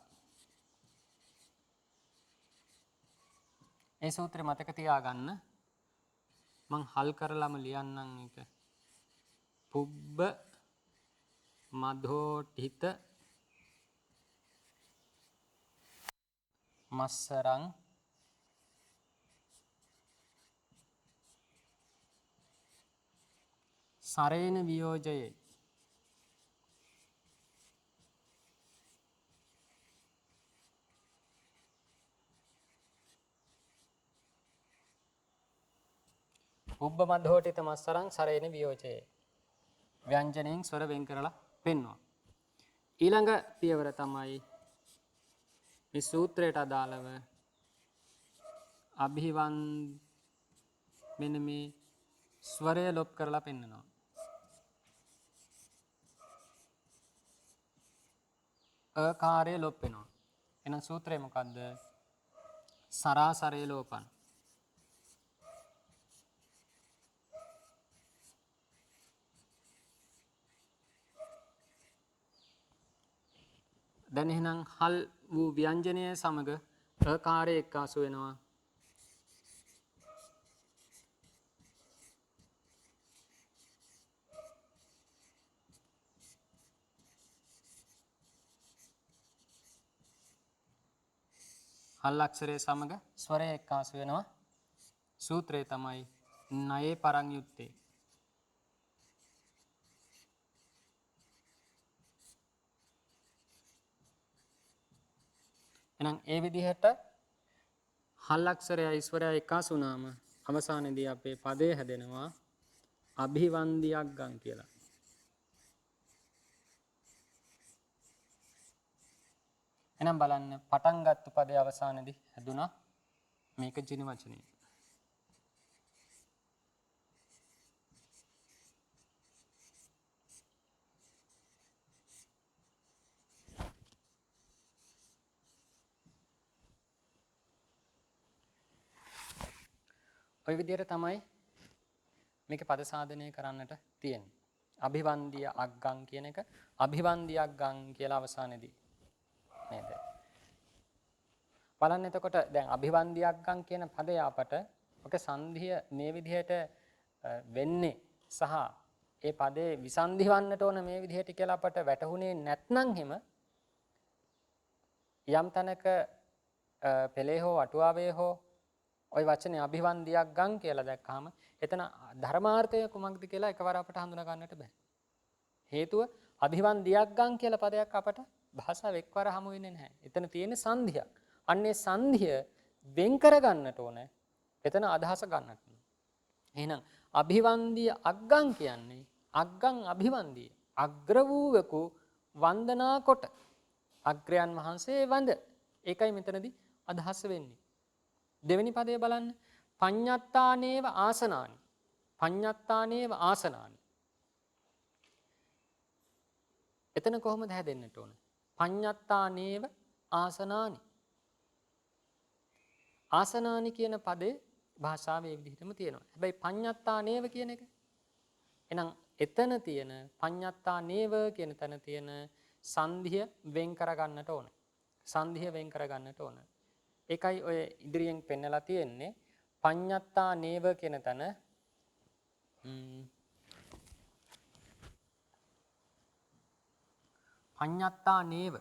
ඒ සූත්‍රය මතක තියාගන්න. මං හල් කරලම ලියන්නම් එක. පුබ්බ මධෝඨිත මස්සරං සරේන වියෝජයේ පුබ්බ මධෝඨිත මස්සරං සරේන වියෝජයේ ව්‍යංජනයෙන් ස්වර වෙන් කරලා පෙන්වනවා. ඊළඟ පියවර තමයි මේ සූත්‍රයට අදාළව අභිවන් මෙන්න මේ ස්වරය ලොප් කරලා පෙන්නනවා. අකාරය ලොප් වෙනවා. එහෙනම් සූත්‍රය මොකද්ද? සරාසරේ ලෝපන්. දැන් එහෙනම් හල් වූ ව්‍යංජනය සමග අකාරය එක්කාසු වෙනවා. හල් අක්ෂරය සමග ස්වරය එක්කාසු වෙනවා. සූත්‍රය තමයි නයේ පරං යුත්තේ. එහෙනම් ඒ විදිහට හල් අක්ෂරයයි ස්වරයයි එක්කාසු වුණාම අවසානයේදී අපේ පදය හැදෙනවා අභිවන්දියග්ගං කියලා. එහෙනම් බලන්න පටන් ගත්ත පදේ අවසානයේදී හැදුනා මේක ජින වචනේ. ඔය විදිහට තමයි මේක පද සාධනය කරන්නට තියෙන්නේ. අභිවන්දිය අග්ගං කියන එක අභිවන්දිය අග්ගං කියලා අවසානයේදී නේද? බලන්න එතකොට දැන් අභිවන්දිය අග්ගං කියන පදය අපට ඔක සංධිය මේ විදිහට වෙන්නේ සහ ඒ පදේ විසන්ධි වන්නට ඕන මේ විදිහට කියලා අපට වැටහුනේ නැත්නම් හිම යම් තැනක පෙළේ හෝ අටුවාවේ හෝ ওই වචනේ අභිවන්දියක් ගම් කියලා දැක්කහම එතන ධර්මාර්ථය කුමක්ද කියලා එකවර අපට හඳුනා ගන්නට බෑ. හේතුව අභිවන්දියක් ගම් කියලා පදයක් අපට භාෂාව එක්වර හමු වෙන්නේ නැහැ. එතන තියෙන සංධියක්. අන්නේ සංධිය වෙන් කර ගන්නට ඕනේ. එතන අදහස ගන්නට ඕනේ. එහෙනම් අභිවන්දිය අග්ගම් කියන්නේ අග්ගම් අභිවන්දිය. අග්‍ර වූවකු වන්දනා කොට අග්‍රයන් වහන්සේ වඳ. ඒකයි මෙතනදී අදහස වෙන්නේ. දෙවෙනි පදය බලන්න. පඤ්ඤත්තානේව ආසනානි. පඤ්ඤත්තානේව ආසනානි. එතන කොහොමද හැදෙන්නට ඕන? පඤ්ඤත්තානේව ආසනානි. ආසනානි කියන පදේ භාෂාවේ විදිහටම තියෙනවා. හැබැයි පඤ්ඤත්තානේව කියන එක. එහෙනම් එතන තියෙන පඤ්ඤත්තානේව කියන තැන තියෙන සංධිය වෙන් කර ගන්නට ඕන. සංධිය වෙන් කර ගන්නට ඕන. ඒකයි ඔය ඉදිරියෙන් පෙන්නලා තියෙන්නේ පඤ්ඤත්තා නේව කියන තැන පඤ්ඤත්තා නේව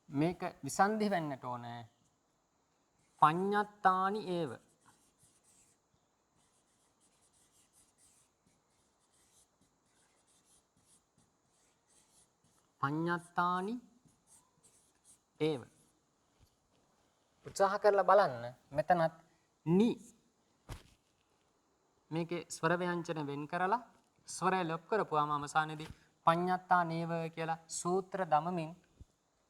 මේක විසන්ධි වෙන්නට ඕනේ පඤ්ඤත්තානි ඒව. පඤ්ඤත්තානි ඒව. උත්සාහ කරලා බලන්න මෙතනත් නි මේකේ ස්වර ව්‍යංජන වෙන් කරලා ස්වරය ලොප් කරපුවාම අවසානයේදී පඤ්ඤත්තා නේව කියලා සූත්‍ර දමමින්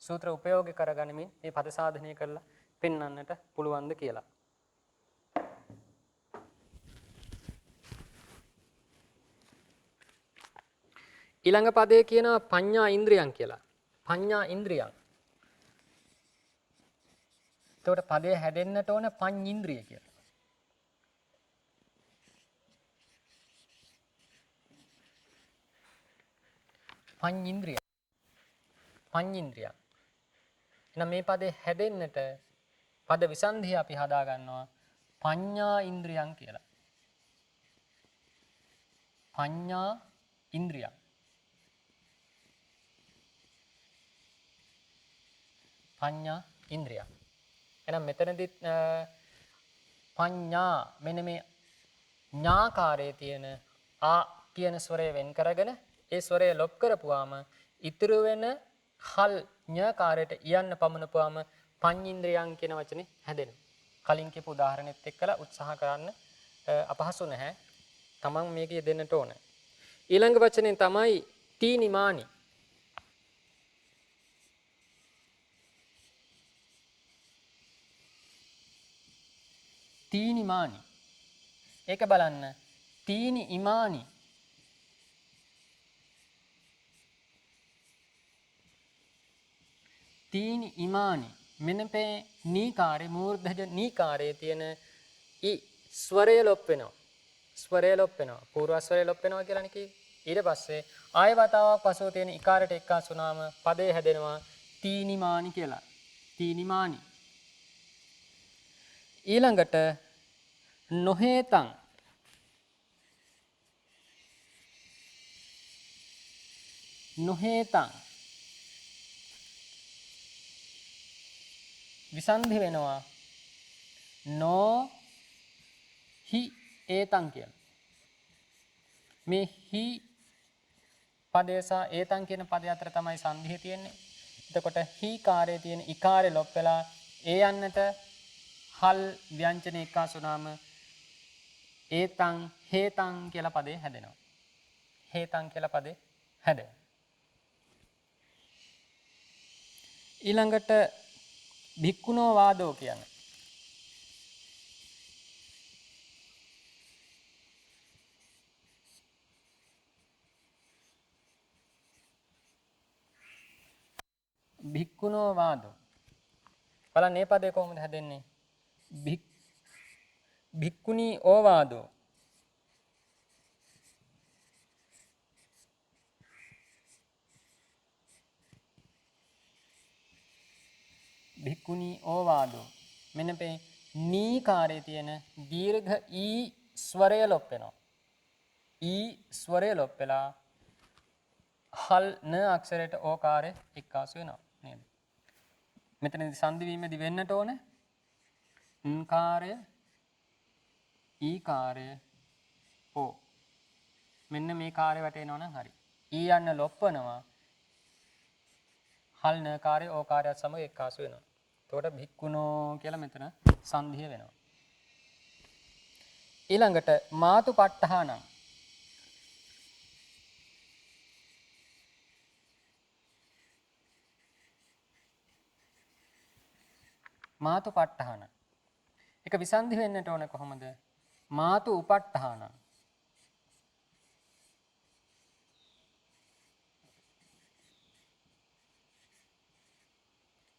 සූත්‍ර උපයෝගී කරගනිමින් මේ පද සාධනය කරලා පෙන්වන්නට පුළුවන්ද කියලා. ඊළඟ පදයේ කියනවා පඤ්ඤා ඉන්ද්‍රියං කියලා. පඤ්ඤා ඉන්ද්‍රියං. එතකොට පදයේ හැදෙන්නට ඕන පඤ්ඤින්ද්‍රිය කියලා. පඤ්ඤින්ද්‍රිය. පඤ්ඤින්ද්‍රිය. එහෙනම් මේ පදේ හැදෙන්නට පද විසන්ධිය අපි හදා ගන්නවා පඤ්ඤා ඉන්ද්‍රියං කියලා. පඤ්ඤා ඉන්ද්‍රියං. පඤ්ඤා ඉන්ද්‍රියං. එහෙනම් මෙතනදිත් පඤ්ඤා මෙන්න මේ ඥාකාරයේ තියෙන ආ කියන ස්වරය වෙන් කරගෙන ඒ ස්වරය ලොප් කරපුවාම ඉතුරු වෙන හල් ඥාකාරයට යන්න පමනපුවාම පඤ්ඤින්ද්‍රියං කියන වචනේ හැදෙනවා. කලින් කියපු උදාහරණෙත් එක්කලා උත්සාහ කරන්න අපහසු නැහැ. තමන් මේක යෙදෙන්නට ඕන. ඊළඟ වචනේ තමයි තීනිමානි. තීනිමානි. ඒක බලන්න. තීනි ඉමානි. තීනි ඉමානි. මෙන්න මේ නීකාරේ මූර්ධජ නීකාරයේ තියෙන ඊ ස්වරය ලොප් වෙනවා. ස්වරය ලොප් වෙනවා. පූර්ව ස්වරය ලොප් වෙනවා කියලානේ කිව්වේ. ඊට පස්සේ ආය වතාවක් පසුව තියෙන ඉකාරයට එක්කාසු වුණාම පදේ හැදෙනවා තීනිමානි කියලා. තීනිමානි. ඊළඟට නොහේතං. නොහේතං. විසන්ධි වෙනවා නෝ හි ඒතං කියලා. මේ හි පදේ සහ ඒතං කියන පදේ අතර තමයි සංධිය තියෙන්නේ. එතකොට හි කාර්යයේ තියෙන ඉකාරය ලොප් වෙලා ඒ යන්නට හල් ව්‍යංජන එක්කාසු වුණාම ඒතං හේතං කියලා පදේ හැදෙනවා. හේතං කියලා පදේ හැදෙනවා. ඊළඟට භික්ඛුනෝ වාදෝ කියන්නේ. භික්ඛුනෝ වාදෝ. බලන්න මේ පදේ කොහොමද හැදෙන්නේ? භික්ඛුනී ඕවාදෝ. භික්ඛුනී ඕවාදෝ. මෙන්න මේ නීකාරයේ තියෙන දීර්ඝ ඊ ස්වරය ලොප් වෙනවා. ඊ ස්වරය ලොප් වෙලා හල් න අක්ෂරයට ඕකාරය එක්කාසු වෙනවා නේද? මෙතනදී සංදි වීමේදී වෙන්නට ඕනේ න්කාරය ඊකාරය ඕ. මෙන්න මේ කාර්ය වැටෙනවා නම් හරි. ඊ යන්න ලොප්වනවා. හල් නකාරය ඕකාරයත් සමග එක්කාසු වෙනවා. එතකොට භික්ඛුනෝ කියලා මෙතන සංධිය වෙනවා. ඊළඟට මාතු ප ဋ ඨානං. මාතු ප ဋ ඨානං. ඒක විසන්ධි වෙන්නට ඕන කොහොමද? මාතු උපට්ඨානං.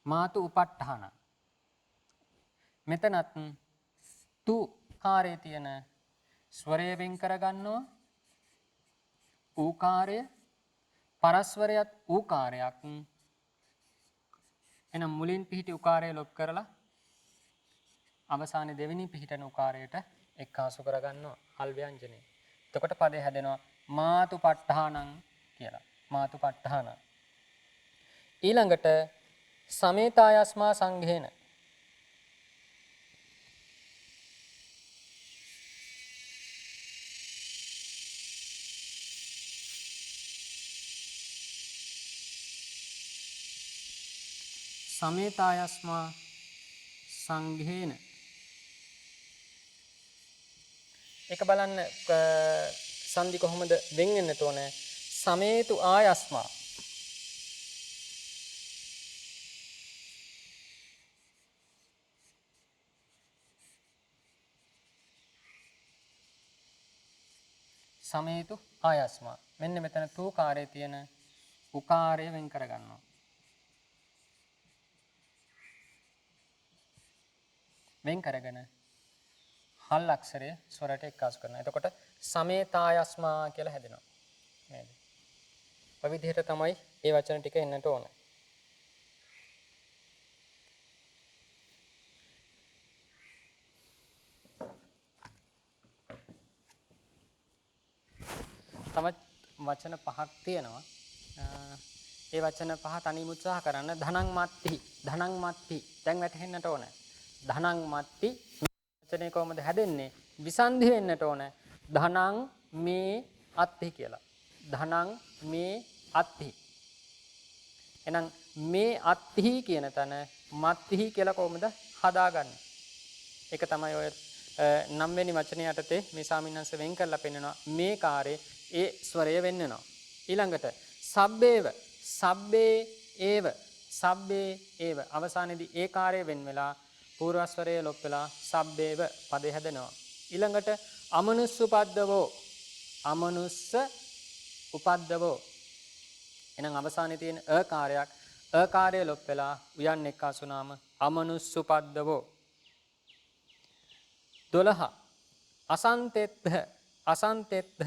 මාතු උපට්ඨාන. මෙතනත් තු කාර්යයේ තියෙන ස්වරය වෙන් කරගන්නවා. ඌකාරය පරස්වරයත් ඌකාරයක්. එහෙනම් මුලින් පිහිටි උකාරය ලොප් කරලා අවසානයේ දෙවෙනි පිහිටන උකාරයට එක්කාසු කරගන්නවා හල් ව්‍යංජනේ. එතකොට පදේ හැදෙනවා මාතු ප ဋ ඨානං කියලා. මාතු ප ဋ ඨානං. ඊළඟට සමේතායස්මා සංඝේන. සමේතායස්මා සංඝේන. ඒක බලන්න සංදි කොහොමද වෙන් වෙන්නට ඕනේ? සමේතු ආයස්මා. සමේතු ආයස්මා. මෙන්න මෙතන තූකාරයේ තියෙන උකාරය වෙන් කරගන්නවා. වෙන් කරගෙන හල් අක්ෂරය ස්වරයට එක්කාසු කරනවා. එතකොට සමේතායස්මා කියලා හැදෙනවා. නේද? ඔය විදිහට තමයි මේ වචන ටික එන්නට ඕන. තවත් වචන පහක් තියෙනවා. ඒ වචන පහ තනියම උත්සාහ කරන්න. ධනං මත්ති, ධනං මත්ති. දැන් වැටහෙන්නට ඕන. ධනං මත්ති වචනේ කොහොමද හැදෙන්නේ? විසන්ධි වෙන්නට ඕන. ධනං මේ අත්ති කියලා. ධනං මේ අත්ති. එහෙනම් මේ අත්ති කියන තැන මත්ති කියලා කොහොමද හදාගන්නේ? ඒක තමයි ඔය 9 වෙනි වචනේ යටතේ මේ සාමිනංශ වෙන් කරලා පෙන්නනවා. මේ කාර්යයේ ඒ ස්වරය වෙන්න වෙනවා. ඊළඟට සබ්බේව, සබ්බේ ඒව, සබ්බේ ඒව අවසානයේදී ඒ කාර්යය වෙන් වෙලා පූර්වස්වරය ලොප් වෙලා සබ්බේව පදේ හැදෙනවා. ඊළඟට අමනුස්ස උපද්දවෝ, අමනුස්ස උපද්දවෝ. එහෙනම් අවසානයේ තියෙන අ කාර්යයක් අ කාර්යය ලොප් වෙලා උයන් එක්කාසු නාම අමනුස්ස උපද්දවෝ. 12 අසන්තෙත්ත, අසන්තෙත්ත.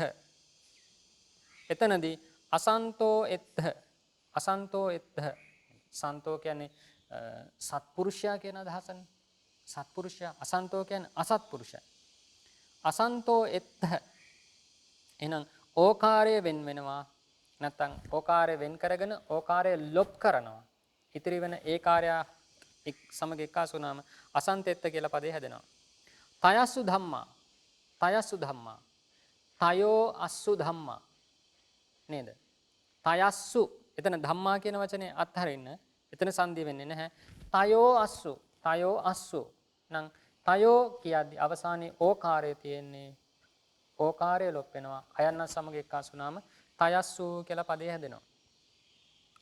එතනදී අසන්තෝ එත්ත, අසන්තෝ එත්ත. සන්තෝ කියන්නේ සත්පුරුෂයා කියන අදහසනේ. සත්පුරුෂයා. අසන්තෝ කියන්නේ අසත්පුරුෂයා. අසන්තෝ එත්ත. එහෙනම් ඕකාරය වෙන් වෙනවා. නැත්නම් ඕකාරය වෙන් කරගෙන ඕකාරය ලොප් කරනවා. ඉතිරි වෙන ඒ කාර්යය සමග එක්කාසු නාම අසන්තෙත්ත කියලා පදේ හැදෙනවා. තයස්සු ධම්මා, තයස්සු ධම්මා. තයෝ අස්සු ධම්මා. නේද? තයස්සු. එතන ධම්මා කියන වචනේ අත්හරින්න. එතන සංධිය වෙන්නේ නැහැ. තයෝ අස්සු, තයෝ අස්සු. නම් තයෝ කියද්දි අවසානයේ ඕකාරය තියෙන්නේ. ඕකාරය ලොප් වෙනවා. අයන්න සමග එක්කාසු නාම තයස්සු කියලා පදේ හැදෙනවා.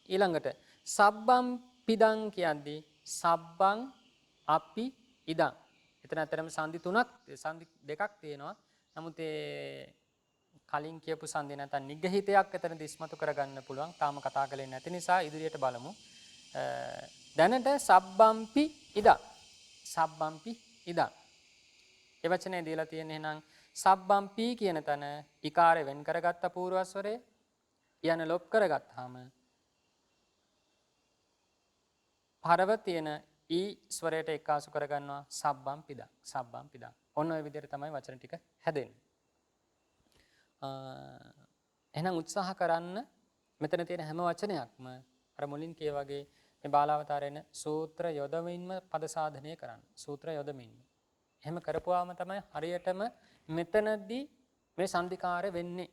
ඊළඟට සබ්බම් පිදං කියද්දි සබ්බං අපි ඉදං. එතන ඇතරම සංධි තුනක්, සංධි දෙකක් තියෙනවා. නමුත් ඒ කලින් කියපු සංධි නැත්නම් නිග්‍රහිතයක් එතන දිස්මතු කරගන්න පුළුවන්. තාම කතා කරලා නැති නිසා ඉදිරියට බලමු. දැනට සබ්බම්පි ඉදං, සබ්බම්පි ඉදං. ඒ වචනේ දීලා තියෙන්නේ එහෙනම් සබ්බම්පි කියන තැන ඉකාරය වෙන් කරගත්ත පූර්වස්වරය යන ලොප් කරගත්තාම පරව තියෙන ඊ ස්වරයට එක්කාසු කරගන්නවා සබ්බම් පිදං, සබ්බම් පිදං. ඔන්න ඔය විදිහට තමයි වචන ටික හැදෙන්නේ. එහෙනම් උත්සාහ කරන්න මෙතන තියෙන හැම වචනයක්ම අර මුලින් කිය වගේ මේ බාලාවතාරේන සූත්‍ර යොදමින්ම පද සාධනය කරන්න. සූත්‍ර යොදමින්ම. එහෙම කරපුවාම තමයි හරියටම මෙතනදී මේ සංධිකාරය වෙන්නේ.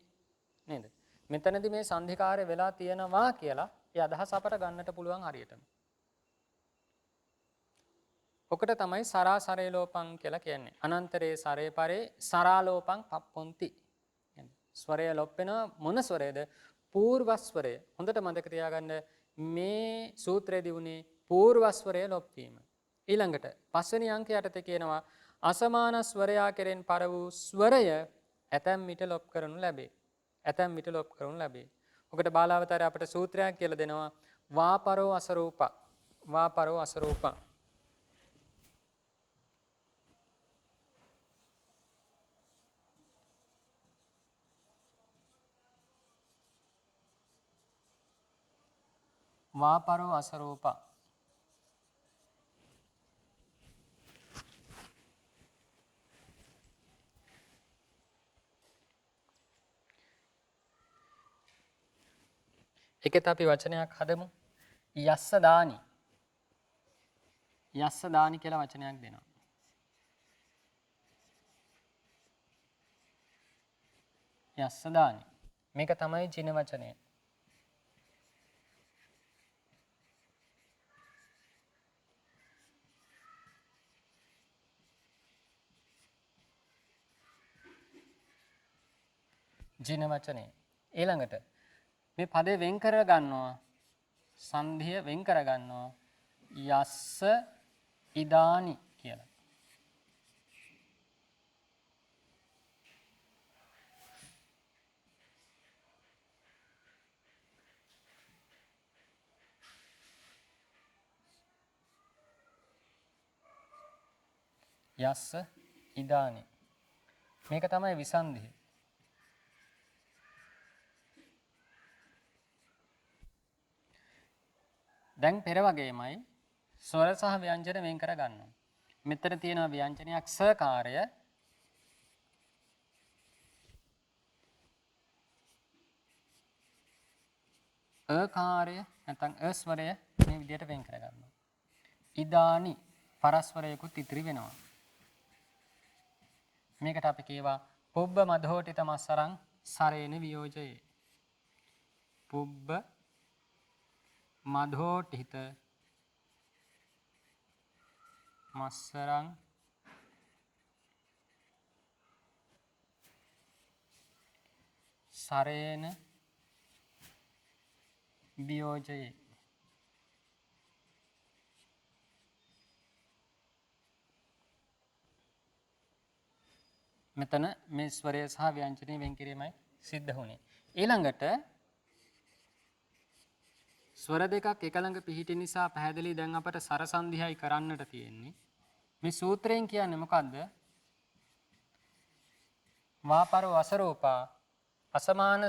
නේද? මෙතනදී මේ සංධිකාරය වෙලා තියෙනවා කියලා ඒ අදහස අපට ගන්නට පුළුවන් හරියටම. ඔකට තමයි සරාසරේ ලෝපං කියලා කියන්නේ. අනන්තරේ සරේ පරේ සරාලෝපං පප්පොන්ති. ස්වරය ලොප් වෙනවා මොන ස්වරයේද? පූර්වස්වරය. හොඳට මතක තියාගන්න මේ සූත්‍රයේදී උනේ පූර්වස්වරය ලොප් වීම. ඊළඟට පස්වෙනි අංකය යටතේ කියනවා අසමාන ස්වරයා කෙරෙන් පර වූ ස්වරය ඇතැම් විට ලොප් කරනු ලැබේ. ඇතැම් විට ලොප් කරනු ලැබේ. ඔකට බාලාවතාරය අපට සූත්‍රයක් කියලා දෙනවා වාපරෝ අසරූපා. වාපරෝ අසරූපා. වාපරෝ අසරූපා. ඒකත් අපි වචනයක් හදමු. යස්ස දානි. යස්ස දානි කියලා වචනයක් දෙනවා. යස්ස දානි. මේක තමයි චින වචනය. ජින වචනේ. ඊළඟට මේ පදේ වෙන් කර ගන්නවා. සංධිය වෙන් කර ගන්නවා. යස්ස ඉදානි කියලා. යස්ස ඉදානි. මේක තමයි විසන්ධිය. දැන් පෙර වගේමයි ස්වර සහ ව්‍යංජන වෙන් කර ගන්නවා. මෙතන තියෙනවා ව්‍යංජනයක් සකාරය. අකාරය නැත්නම් අස්වරය මේ විදිහට වෙන් කර ගන්නවා. ඉදානි පරස්වරයකුත් ඉතිරි වෙනවා. මේකට අපි කියවා පුබ්බ මධෝටිත මස්සරං සරේන වියෝජයේ. පුබ්බ මධෝටිත මස්සරං සරේන වියෝජයේ. මෙතන මේ ස්වරය සහ ව්‍යංජනය වෙන් කිරීමයි සිද්ධ වුණේ. ඊළඟට ස්වර දෙකක් එක ළඟ පිහිටි නිසා පැහැදිලි දැන් අපට සරසන්ධියයි කරන්නට තියෙන්නේ. මේ සූත්‍රයෙන් කියන්නේ මොකද්ද? වාපරෝ අසරූපා අසමාන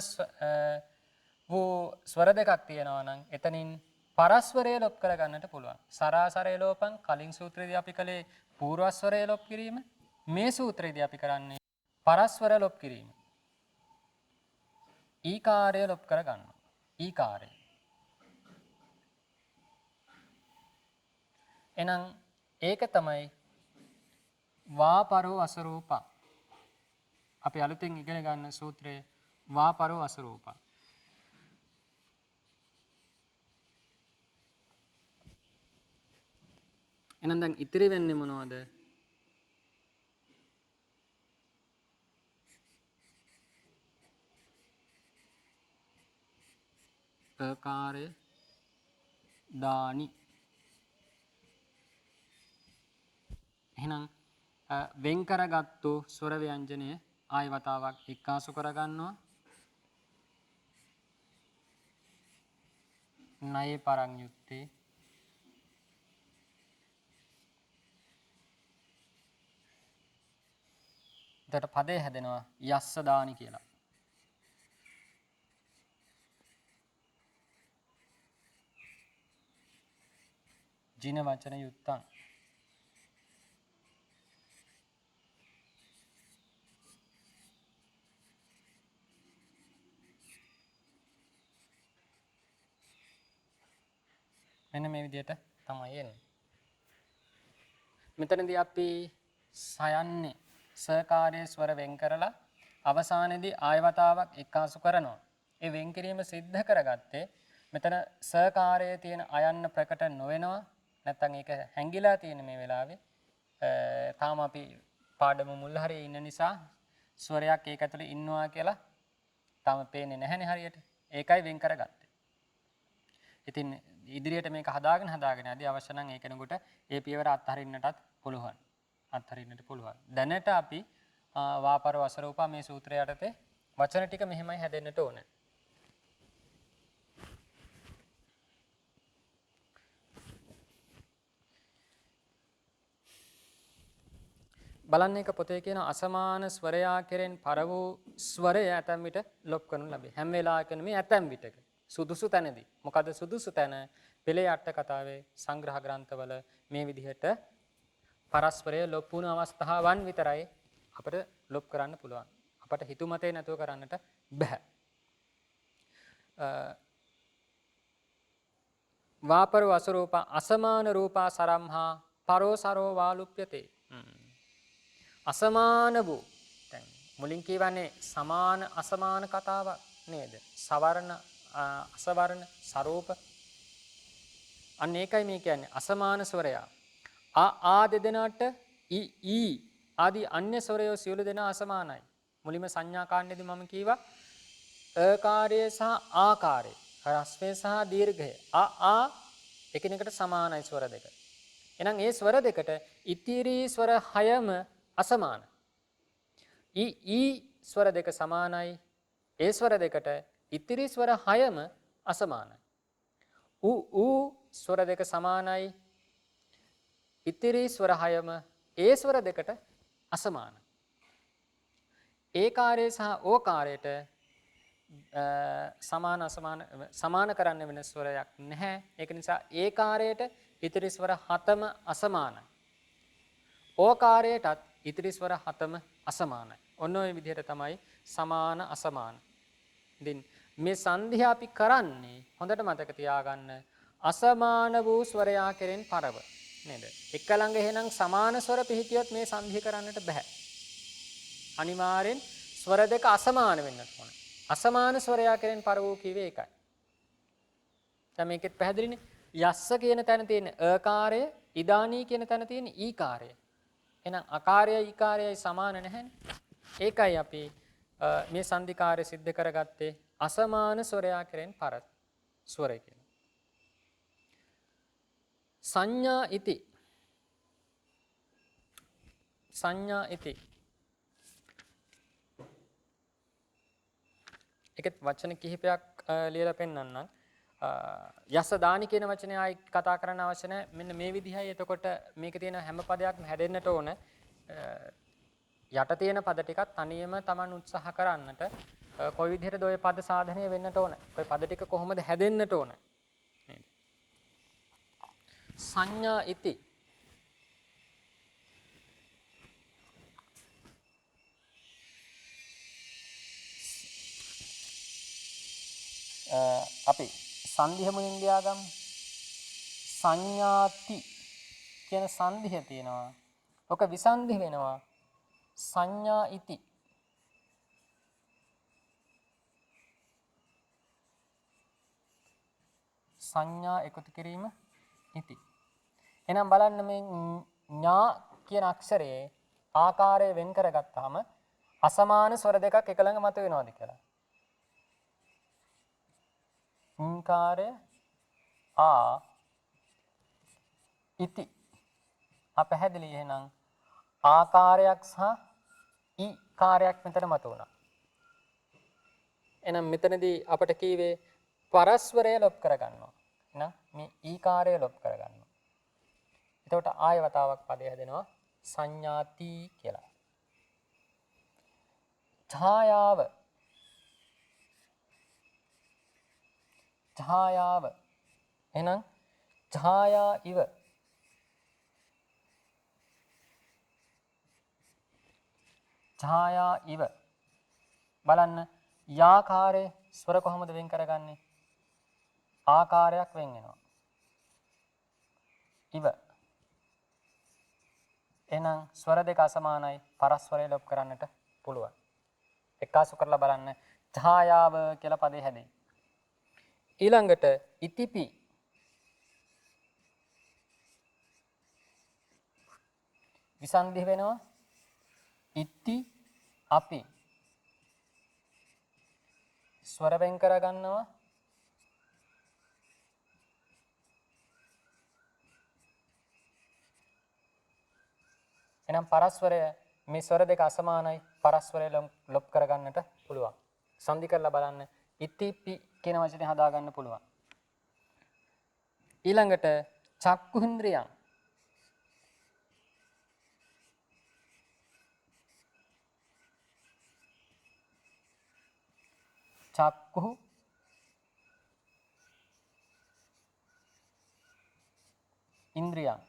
වූ ස්වර දෙකක් තියෙනවා නම් එතනින් පරස්වරය ලොප් කර ගන්නට පුළුවන්. සරාසරය ලෝපං කලින් සූත්‍රයේදී අපි කළේ පූර්වස්වරය ලොප් කිරීම. මේ සූත්‍රයේදී අපි කරන්නේ පරස්වර ලොප් කිරීම. ඊකාරය ලොප් කර ගන්නවා. ඊකාරය. එහෙනම් ඒක තමයි වාපරෝ අසරූපා. අපි අලුතෙන් ඉගෙන ගන්න සූත්‍රයේ වාපරෝ අසරූපා. එහෙනම් දැන් ඉතිරි වෙන්නේ මොනවද? අකාරය දානි. එහෙනම් වෙන් කරගත්තු ස්වර ව්‍යංජනය ආය වතාවක් එක්කාසු කරගන්නවා. ණයේ පරං යුත්තේ එතකොට පදේ හැදෙනවා යස්ස දානි කියලා. ජින වචන යුත්තං. මෙන්න මේ විදිහට තමයි එන්නේ. මෙතනදී අපි සයන්නේ සකාරයේ ස්වර වෙන් කරලා අවසානයේදී ආය වතාවක් එක්කාසු කරනවා. ඒ වෙන් කිරීම සිද්ධ කරගත්තේ මෙතන සකාරයේ තියෙන අයන්න ප්‍රකට නොවෙනවා. නැත්තම් ඒක හැංගිලා තියෙන මේ වෙලාවේ තාම අපි පාඩම මුල් හරියේ ඉන්න නිසා ස්වරයක් ඒක ඇතුලේ ඉන්නවා කියලා තාම පේන්නේ නැහැනේ හරියට. ඒකයි වෙන් කරගත්තේ. ඉතින් ඉදිරියට මේක හදාගෙන යද්දී අවශ්‍ය නම් ඒ කෙනෙකුට ඒ පියවර අත්හරින්නටත් පුළුවන්. අත්හරින්නට පුළුවන්. දැනට අපි වාපර වසරූපා මේ සූත්‍රය යටතේ වචන ටික මෙහෙමයි හැදෙන්නට ඕනේ. බලන්න එක පොතේ කියන අසමාන ස්වරයා කෙරෙන් පර වූ ස්වරය ඇතැම් විට ලොප් කරනු ලැබේ. හැම වෙලාවකම මේ ඇතැම් විටක සුදුසු තැනදී. මොකද සුදුසු තැන? පෙළේ අට කතාවේ සංග්‍රහ ග්‍රන්ථවල මේ විදිහට පරස්පරය ලොප් වුණු අවස්ථාවන් විතරයි අපිට ලොප් කරන්න පුළුවන්. අපට හිතුමතේ නැතුව කරන්නට බෑ. වාපරෝ අසරූපා අසමාන රූපා සරම්හා පරෝසරෝ වාලුප්‍යතේ. අසමාන වූ දැන් මුලින් කියවන්නේ සමාන අසමාන කතාවක් නේද? සවර්ණ අසවර්ණ සරූප අන්න ඒකයි මේ කියන්නේ අසමාන ස්වරයා. ආ දෙදෙනාට ඊ ආදී අන්‍ය ස්වරයෝ සියලු දෙනා අසමානයි. මුලින්ම සංඥා කාණ්ඩයේදී මම කීවා අකාරය සහ ආකාරය. රස්වය සහ දීර්ඝය. ආ එකිනෙකට සමානයි ස්වර දෙක. එහෙනම් ඒ ස්වර දෙකට ඉතිරි ස්වර 6ම අසමානයි. ඊ ස්වර දෙක සමානයි. ඒ ස්වර දෙකට ඉතිරි ස්වර 6ම අසමානයි. ඌ ස්වර දෙක සමානයි. ඉතිරි ස්වර 6ම ඒ ස්වර දෙකට අසමානයි. ඒකාරය සහ ඕකාරයට සමාන කරන්න වෙන ස්වරයක් නැහැ. ඒක නිසා ඒකාරයට ඉතිරි ස්වර 7ම අසමානයි. ඕකාරයටත් ඉතිරි ස්වර 7ම අසමානයි. ඔන්න ඔය විදිහට තමයි සමාන අසමාන. ඉතින් මේ සංධිය අපි කරන්නේ හොඳට මතක තියාගන්න අසමාන වූ ස්වරයා කෙරෙන් පරව නේද? එක ළඟ එහෙනම් සමාන ස්වර පිහිටියොත් මේ සංධිය කරන්නට බෑ. අනිවාර්යෙන් ස්වර දෙක අසමාන වෙන්න ඕන. අසමාන ස්වරයා කෙරෙන් පර වූ කිව්වේ ඒකයි. දැන් මේකෙත් පැහැදිලිනේ. යස්ස කියන තැන තියෙන අකාරය, ඉදානී කියන තැන තියෙන ඊකාරය. එහෙනම් අකාරයයි ඊකාරයයි සමාන නැහැනේ. ඒකයි අපි මේ සංධිකාරය सिद्ध කරගත්තේ අසමාන ස්වරයා කෙරෙන් පර ස්වරය කියන. සංඥා ඉති. සංඥා ඉති. ඒකත් වචන කිහිපයක් ලියලා පෙන්නන්නම්. යස දානි කියන වචනේ ආයි කතා කරන්න අවශ්‍ය නැහැ. මෙන්න මේ විදිහයි. එතකොට මේකේ තියෙන හැම පදයක්ම හැදෙන්නට ඕන. යට තියෙන පද ටිකත් තනියම Taman උත්සාහ කරන්නට කොයි විදිහටද ওই පද සාධනය වෙන්නට ඕන. ওই පද ටික කොහොමද හැදෙන්නට ඕන. සංඥා ඉති. අපි සංධිය මුලින් ලියාගමු. සංඥාති කියන සංධිය තියෙනවා. ඔක විසන්ධි වෙනවා. සංඥා ඉති. සංඥා එකතු කිරීම ඉති. එහෙනම් බලන්න මේ ඥා කියන අක්ෂරයේ ආකාරය වෙන් කරගත්තාම අසමාන ස්වර දෙකක් එක ළඟ මත වෙනවද කියලා. ංකාරය ආ ඉති. අපහැදිලි එහෙනම් ආකාරයක් සහ ඊ කාර්යයක් මෙතන මත වුණා. එහෙනම් මෙතනදී අපට කීවේ පරස්වරය ලොප් කරගන්නවා. එහෙනම් මේ ඊ කාර්යය ලොප් කරගන්නවා. එතකොට ආය වතාවක් පදය හැදෙනවා සංඥාති කියලා. ඡායාව. ඡායාව. එහෙනම් ඡායා ඉව. ඡායා ඉව. බලන්න යාකාරයේ ස්වර කොහොමද වෙන් කරගන්නේ? ආකාරයක් වෙන් වෙනවා. ඉව. එහෙනම් ස්වර දෙක අසමානයි. පරස්වරය ලොප් කරන්නට පුළුවන්. එක්කාසු කරලා බලන්න ඡායාව කියලා පදේ හැදෙයි. ඊළඟට ඉතිපි. විසන්ධි වෙනවා. ඉති අපි. ස්වර වෙන් කර ගන්නවා. එහෙනම් පරස්වරය මේ ස්වර දෙක අසමානයි. පරස්වරය ලොප් කර ගන්නට පුළුවන්. සංධි කරලා බලන්න ඉතිපි කියන වචනේ හදා ගන්න පුළුවන්. ඊළඟට චක්කු ඉන්ද්‍රියං. චක්කු ඉන්ද්‍රියං.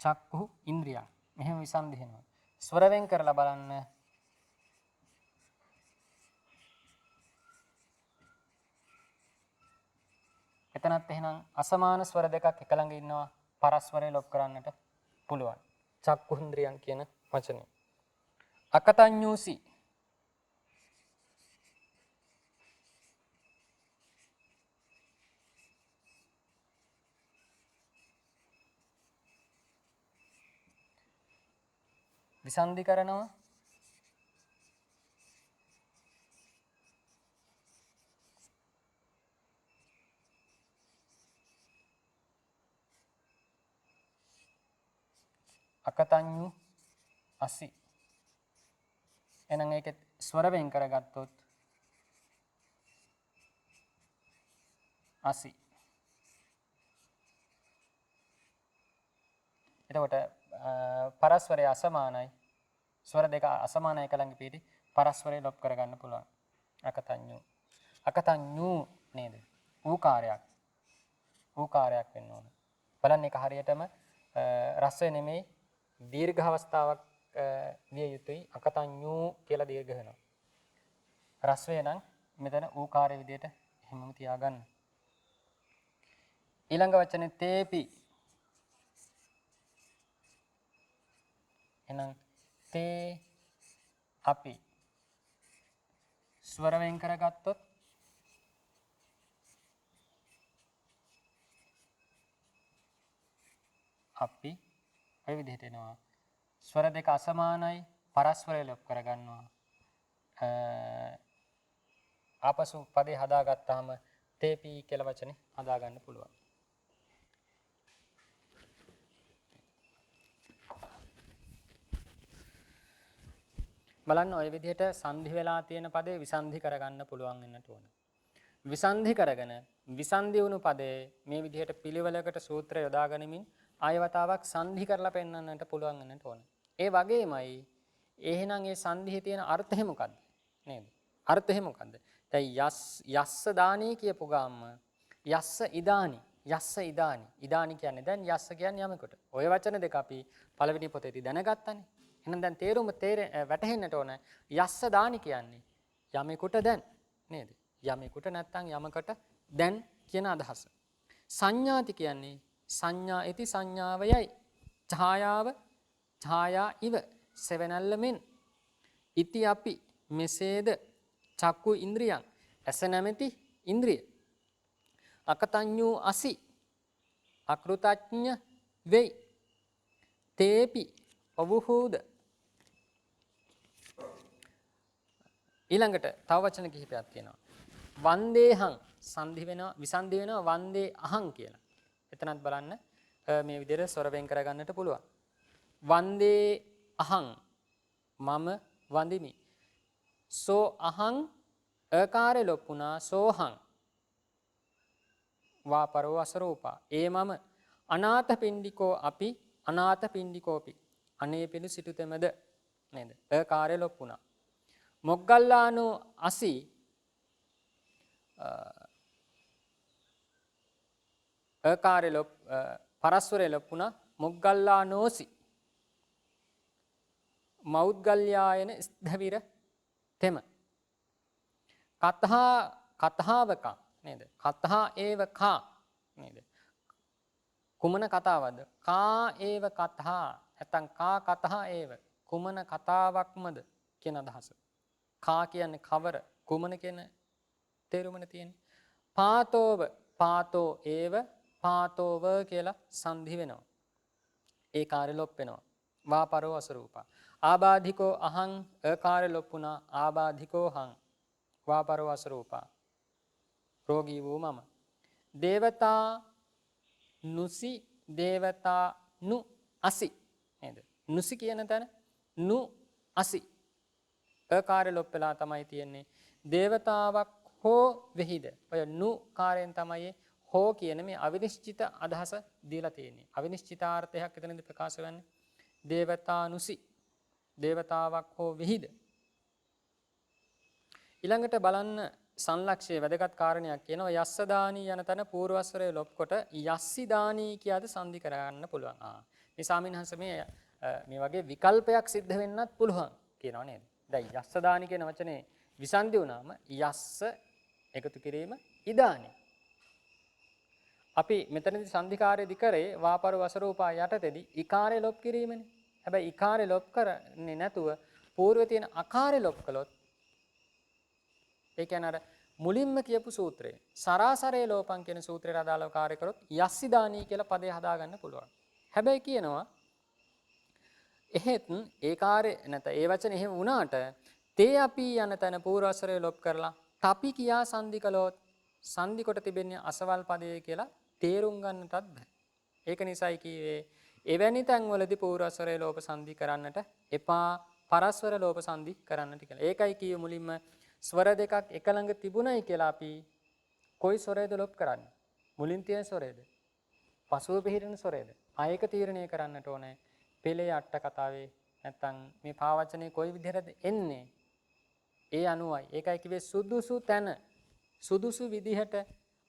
චක්කු ඉන්ද්‍රියං. මෙහෙම විසන්ධි වෙනවා. ස්වර වෙන් කරලා බලන්න. එතනත් එහෙනම් අසමාන ස්වර දෙකක් එක ළඟ ඉන්නවා. පරස්වරය ලොප් කරන්නට පුළුවන්. චක්කු ඉන්ද්‍රියං කියන වචනේ. අකතඤ්ඤූසි. විසන්ධි කරනවා. අකතඤ්ඤු අසි. එහෙනම් ඒකේ ස්වර වෙන් කරගත්තොත් අසි. එතකොට පරස්පරය අසමානයි. ස්වර දෙක අසමාන එක ළඟ පිටි පරස්පරය ලොප් කරගන්න පුළුවන්. අකතඤ්ඤු. අකතඤ්ඤු නේද? ඌකාරයක්. ඌකාරයක් වෙන්න ඕන. බලන්න ඒක හරියටම රස්වය නෙමෙයි දීර්ඝ අවස්ථාවක් විය යුතුයි. අකතඤ්ඤු කියලා දීර්ඝ වෙනවා. රස්වය නම් මෙතන ඌකාරය විදියට එහෙමම තියාගන්න. ඊළඟ වචනේ තේපි. එහෙනම් තේ අපි ස්වර වෙන් කරගත්තොත් අපි ඔය විදිහට එනවා. ස්වර දෙක අසමානයි පරස්පරය ලොප් කරගන්නවා. ආපසු පදේ හදාගත්තාම තේපි කියලා වචනේ හදාගන්න පුළුවන්. බලන්න ඔය විදිහට සංධි වෙලා තියෙන පදේ විසන්ධි කරගන්න පුළුවන් වෙන්නට ඕන. විසන්ධි කරගෙන විසන්ධි වුණු පදේ මේ විදිහට පිළිවෙලකට සූත්‍ර යොදා ගනිමින් ආය වතාවක් සංධි කරලා පෙන්වන්නට පුළුවන් වෙන්නට ඕන. ඒ වගේමයි එහෙනම් ඒ සංධියේ තියෙන අර්ථය මොකද්ද? නේද? අර්ථය මොකද්ද? දැන් යස්ස දානී කියපු ගාම යස්ස ඉදානි යස්ස ඉදානි ඉදානි කියන්නේ දැන් යස්ස කියන්නේ යමෙකුට. ඔය වචන දෙක අපි පළවෙනි පොතේදී දැනගත්තානේ. එහෙනම් දැන් තේරුම වැටහෙන්නට ඕන යස්ස දානි කියන්නේ යමෙකුට දැන් නේද? යමෙකුට නැත්තම් යමකට දැන් කියන අදහස. සංඥාති කියන්නේ සංඥා ඉති සංඥාවයයි. ඡායාව ඡායා ඉව සෙවණැල්ල මෙන්. ඉති අපි මෙසේද චක්කු ඉන්ද්‍රියං ඇස නැමැති ඉන්ද්‍රිය. අකතඤ්ඤු අසි අකෘතඥ වෙයි. තේපි ඔවුහුද. ඊළඟට තව වචන කිහිපයක් තියෙනවා. වන්දේහං සංධි වෙනවා විසන්ධි වෙනවා වන්දේ අහං කියලා. එතනත් බලන්න මේ විදිහට ස්වර වෙන් කරගන්නට පුළුවන්. වන්දේ අහං මම වඳිමි. සෝ අහං අකාරය ලොප්පුණා සෝහං වාපරෝ අසරූපා. ඒ මම අනාථ පිණ්ඩිකෝ අපි අනාථ පිණ්ඩිකෝපි. අනේ පිළි සිටුතෙමද නේද? අකාරය ලොප්පුණා. මොග්ගල්ලානෝ අසි අකාරය ලොප් පරස්වරය ලොප්පුණා මොග්ගල්ලානෝසි. මෞද්ගල්යායන ස්ධවිර තෙම. කතාවක නේද? කතා ඒව කා නේද? කුමන කතාවක්ද? කා ඒව කතා නැත්නම් කා කතා ඒව කුමන කතාවක්මද කියන අදහස. කා කියන්නේ කවර කුමන කියන තේරුමනේ තියෙන්නේ. පාතෝව පාතෝ ඒව පාතෝව කියලා සංධි වෙනවා. ඒ කාර්ය ලොප් වෙනවා. වාපරෝ අසරූපා. ආබාධිකෝ අහං අකාර්ය ලොප්පුණා ආබාධිකෝ හං වාපරෝ අසරූපා. රෝගී වූ මම. දේවතා නුසි දේවතා නු අසි නේද? නුසි කියන තැන නු අසි අකාර්ය ලොප් වෙලා තමයි තියෙන්නේ. දේවතාවක් හෝ වෙහිද. ඔය නු කාර්යයෙන් තමයි හෝ කියන මේ අවිනිශ්චිත අදහස දීලා තියෙන්නේ. අවිනිශ්චිතාර්ථයක් එතනදී ප්‍රකාශ වෙන්නේ. දේවතානුසි දේවතාවක් හෝ වෙහිද. ඊළඟට බලන්න සංලක්ෂයේ වැදගත් කාරණයක් කියනවා යස්ස දානී යන තැන පූර්වස්වරයේ ලොප් කොට යස්සි දානී කියාද සංධි කරගන්න පුළුවන්. මේ සාමිනහස මේ වගේ විකල්පයක් සිද්ධ වෙන්නත් පුළුවන් කියනවා නේද? දැන් යස්ස දානී කියන වචනේ විසන්ධි වුණාම යස්ස එකතු කිරීම ඉදානි. අපි මෙතනදී සංධිකාරයේදී කරේ වාපර වසරූපා යටතේදී ඉකාරය ලොප් කිරීමනේ. හැබැයි ඉකාරය ලොප් කරන්නේ නැතුව పూర్වයේ තියෙන අකාරය ලොප් කළොත් ඒ කියන්නේ අර මුලින්ම කියපු සූත්‍රය සරාසරේ ලෝපං කියන සූත්‍රයට අදාළව කාර්ය කරොත් යස්සිදානී කියලා පදේ හදාගන්න පුළුවන්. හැබැයි කියනවා එහෙත් ඒ කාර්ය නැත ඒ වචනේ එහෙම වුණාට තේ අපි යන තැන පූර්වස්වරය ලොප් කරලා tapi කියා සංධි කළොත් සංධි කොට තිබෙන්නේ අසවල් පදයේ කියලා තේරුම් ගන්නටත් බෑ. ඒක නිසායි කීවේ එවැනි තැන්වලදී පූර්වස්වරයේ ලෝප සංදි කරන්නට එපා පරස්වර ලෝප සංදි කරන්නට කියලා. ඒකයි කියේ මුලින්ම ස්වර දෙකක් එක ළඟ තිබුණයි කියලා අපි කොයි ස්වරයේද ලොප් කරන්නේ? මුලින් තියෙන ස්වරයේද? පසුව පිහිටන ස්වරයේද? ආයක තීරණය කරන්නට ඕනේ. පෙළේ අට කතාවේ නැත්තම් මේ පාවචනේ කොයි විදිහටද එන්නේ? ඒ අනුවයි. ඒකයි කිව්වේ සුදුසු තැන සුදුසු විදිහට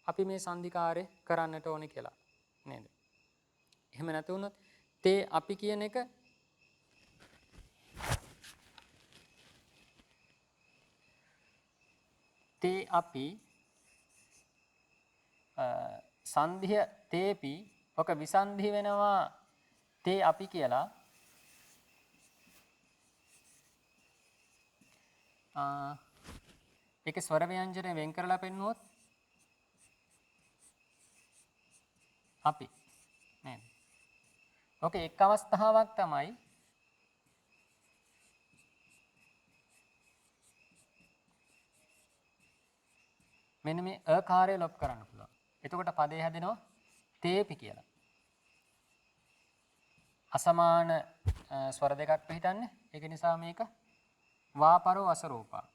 අපි මේ සංධිකාරය කරන්නට ඕනේ කියලා. නේද? එහෙම නැතු වුණොත් තේ අපි කියන එක තේ අපි සංධිය තේපි ඔක විසන්ධි වෙනවා තේ අපි කියලා. ඒකේ ස්වර ව්‍යංජන වෙන් කරලා පෙන්නුවොත් අපි නේද? ඕකේ එක් අවස්ථාවක් තමයි මෙන්න මේ අකාරය ලොප් කරන්න පුළුවන්. එතකොට පදේ හැදෙනවා තේපි කියලා. අසමාන ස්වර දෙකක් පිටින්නේ. ඒක නිසා මේක වාපරෝ අසරූපා.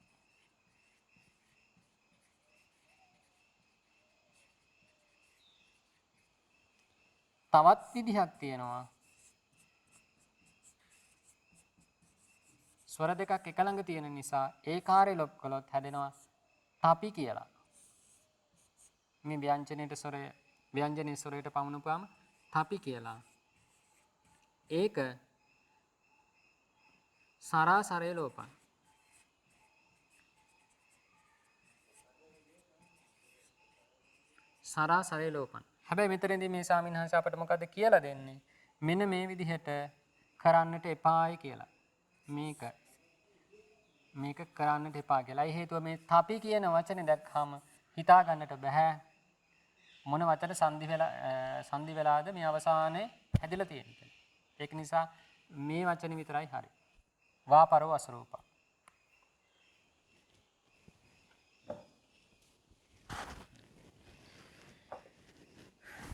තවත් විදිහක් තියෙනවා. ස්වර දෙකක් එක ළඟ තියෙන නිසා ඒ කාර්ය ලොප් කළොත් හැදෙනවා තපි කියලා. මේ ව්‍යංජනයේ ස්වරය ව්‍යංජනයේ ස්වරයට පමුණුපාම තපි කියලා. ඒක සරාසරේ ලෝපන. සරාසරේ ලෝපන. හැබැයි මෙතනදී මේ සාමින්හංශ අපිට මොකද්ද කියලා දෙන්නේ? මෙන්න මේ විදිහට කරන්නට එපායි කියලා. මේක කරන්නට එපා කියලා. ඒ හේතුව මේ තපි කියන වචනේ දැක්කම හිතා ගන්නට බෑ. මොන වචන සංදි වෙලාද මේ අවසානයේ හැදිලා තියෙන්නේ. ඒක නිසා මේ වචනේ විතරයි හරි. වාපරෝ අසරූපා.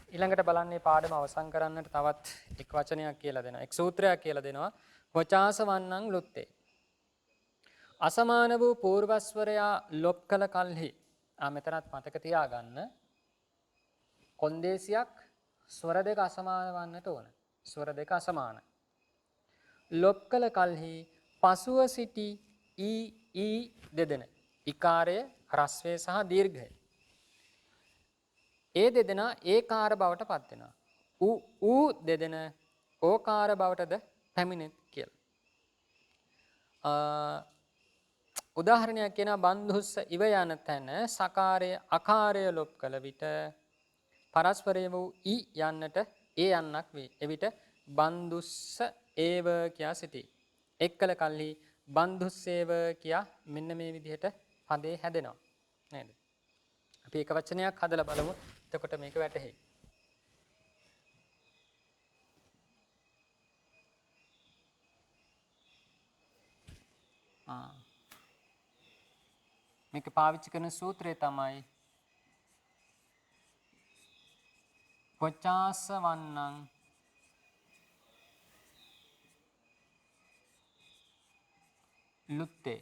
ඊළඟට බලන්නේ පාඩම අවසන් කරන්නට තවත් එක් වචනයක් කියලා දෙනවා. එක් සූත්‍රයක් කියලා දෙනවා. වචාස වන්නං ලුත්තේ. අසමාන වූ පූර්වස්වරයා ලොප් කළ කල්හි මෙතනත් මතක තියාගන්න කොන්දේසියක් ස්වර දෙක අසමාන වන්නට ඕන. ස්වර දෙක අසමාන. ලොප් කළ කල්හි පසුව සිටි ඊ දෙදෙන. ඉකාරය, රස්වය සහ දීර්ඝය. ඒ දෙදෙනා ඒකාර බවට පත් වෙනවා. ඌ දෙදෙන ඕකාර බවටද පැමිණෙත් කියලා. උදාහරණයක් කියනවා බන්දුස්ස ඉව යන තැන සකාරය අකාරය ලොප් කළ විට පරස්පරය වූ යන්නට ඒ යන්නක් වේ. එවිට බන්දුස්ස ඒව කියා සිටී. එක්කල කල්හි බන්දුස්සේව කියා මෙන්න මේ විදිහට පදේ හැදෙනවා. නේද? අපි එක වචනයක් හදලා බලමු. එතකොට මේක වැටහෙයි. මේක පාවිච්චි කරන සූත්‍රය තමයි වචාස වන්නං ලුත්තේ.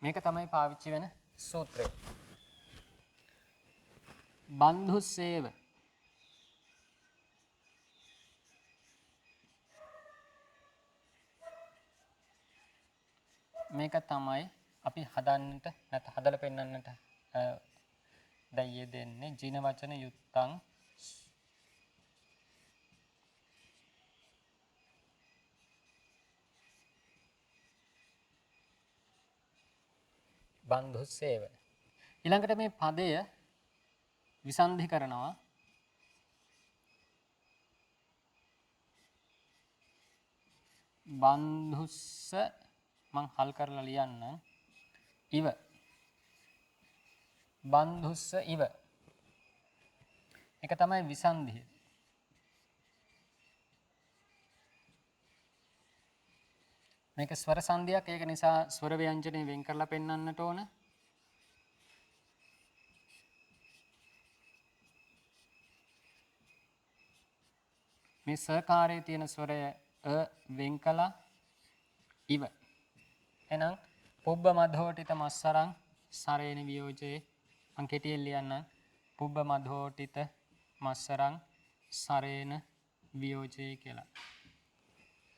මේක තමයි පාවිච්චි වෙන සූත්‍රය. බන්දුස්සේව මේක තමයි අපි හදන්නට නැත්නම් හදලා පෙන්නන්නට දැයියේ දෙන්නේ ජින වචන යුක්තං බන්දුස්සේව. ඊළඟට මේ පදය විසන්ධි කරනවා. බන්දුස්ස මං හල් කරලා ලියන්න. ඉව. බන්දුස්ස ඉව. එක තමයි විසන්ධිය. මේක ස්වර සංධියක්. ඒක නිසා ස්වර ව්‍යංජනේ වෙන් කරලා පෙන්වන්නට ඕන. මේ සකාරයේ තියෙන ස්වරය වෙන් කළා ඉව. එහෙනම් පුබ්බ මධෝටිත මස්සරං සරේන වියෝජේ මං කෙටියෙන් ලියන්න. පුබ්බ මධෝටිත මස්සරං සරේන වියෝජේ කියලා.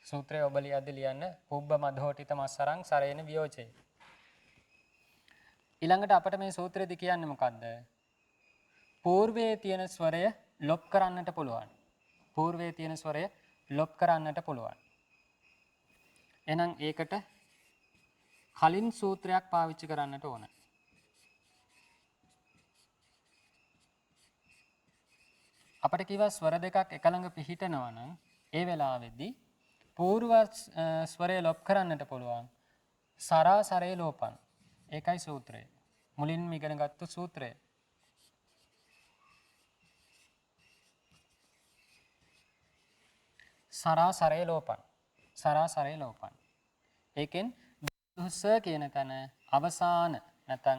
සූත්‍රය ඔබ ලියද්දි ලියන්න පුබ්බ මධෝටිත මස්සරං සරේන වියෝජේ. ඊළඟට අපිට මේ සූත්‍රයේදී කියන්නේ මොකද්ද? పూర్වයේ තියෙන ස්වරය ලොප් කරන්නට පුළුවන්. పూర్වයේ තියෙන ස්වරය ලොප් කරන්නට පුළුවන්. එහෙනම් ඒකට කලින් සූත්‍රයක් පාවිච්චි කරන්නට ඕන. අපිට කිව්වා ස්වර දෙකක් එක ළඟ පිහිටනවා නම් ඒ වෙලාවේදී పూర్ව ස්වරය ලොප් කරන්නට පුළුවන්. සරා සරේ ලෝපං. ඒකයි සූත්‍රය. මුලින්ම ඉගෙන ගත්ත සූත්‍රය. සරා සරේ ලෝපං. සරා සරේ ලෝපං. ඒකෙන් ස කියන තැන අවසාන නැත්නම්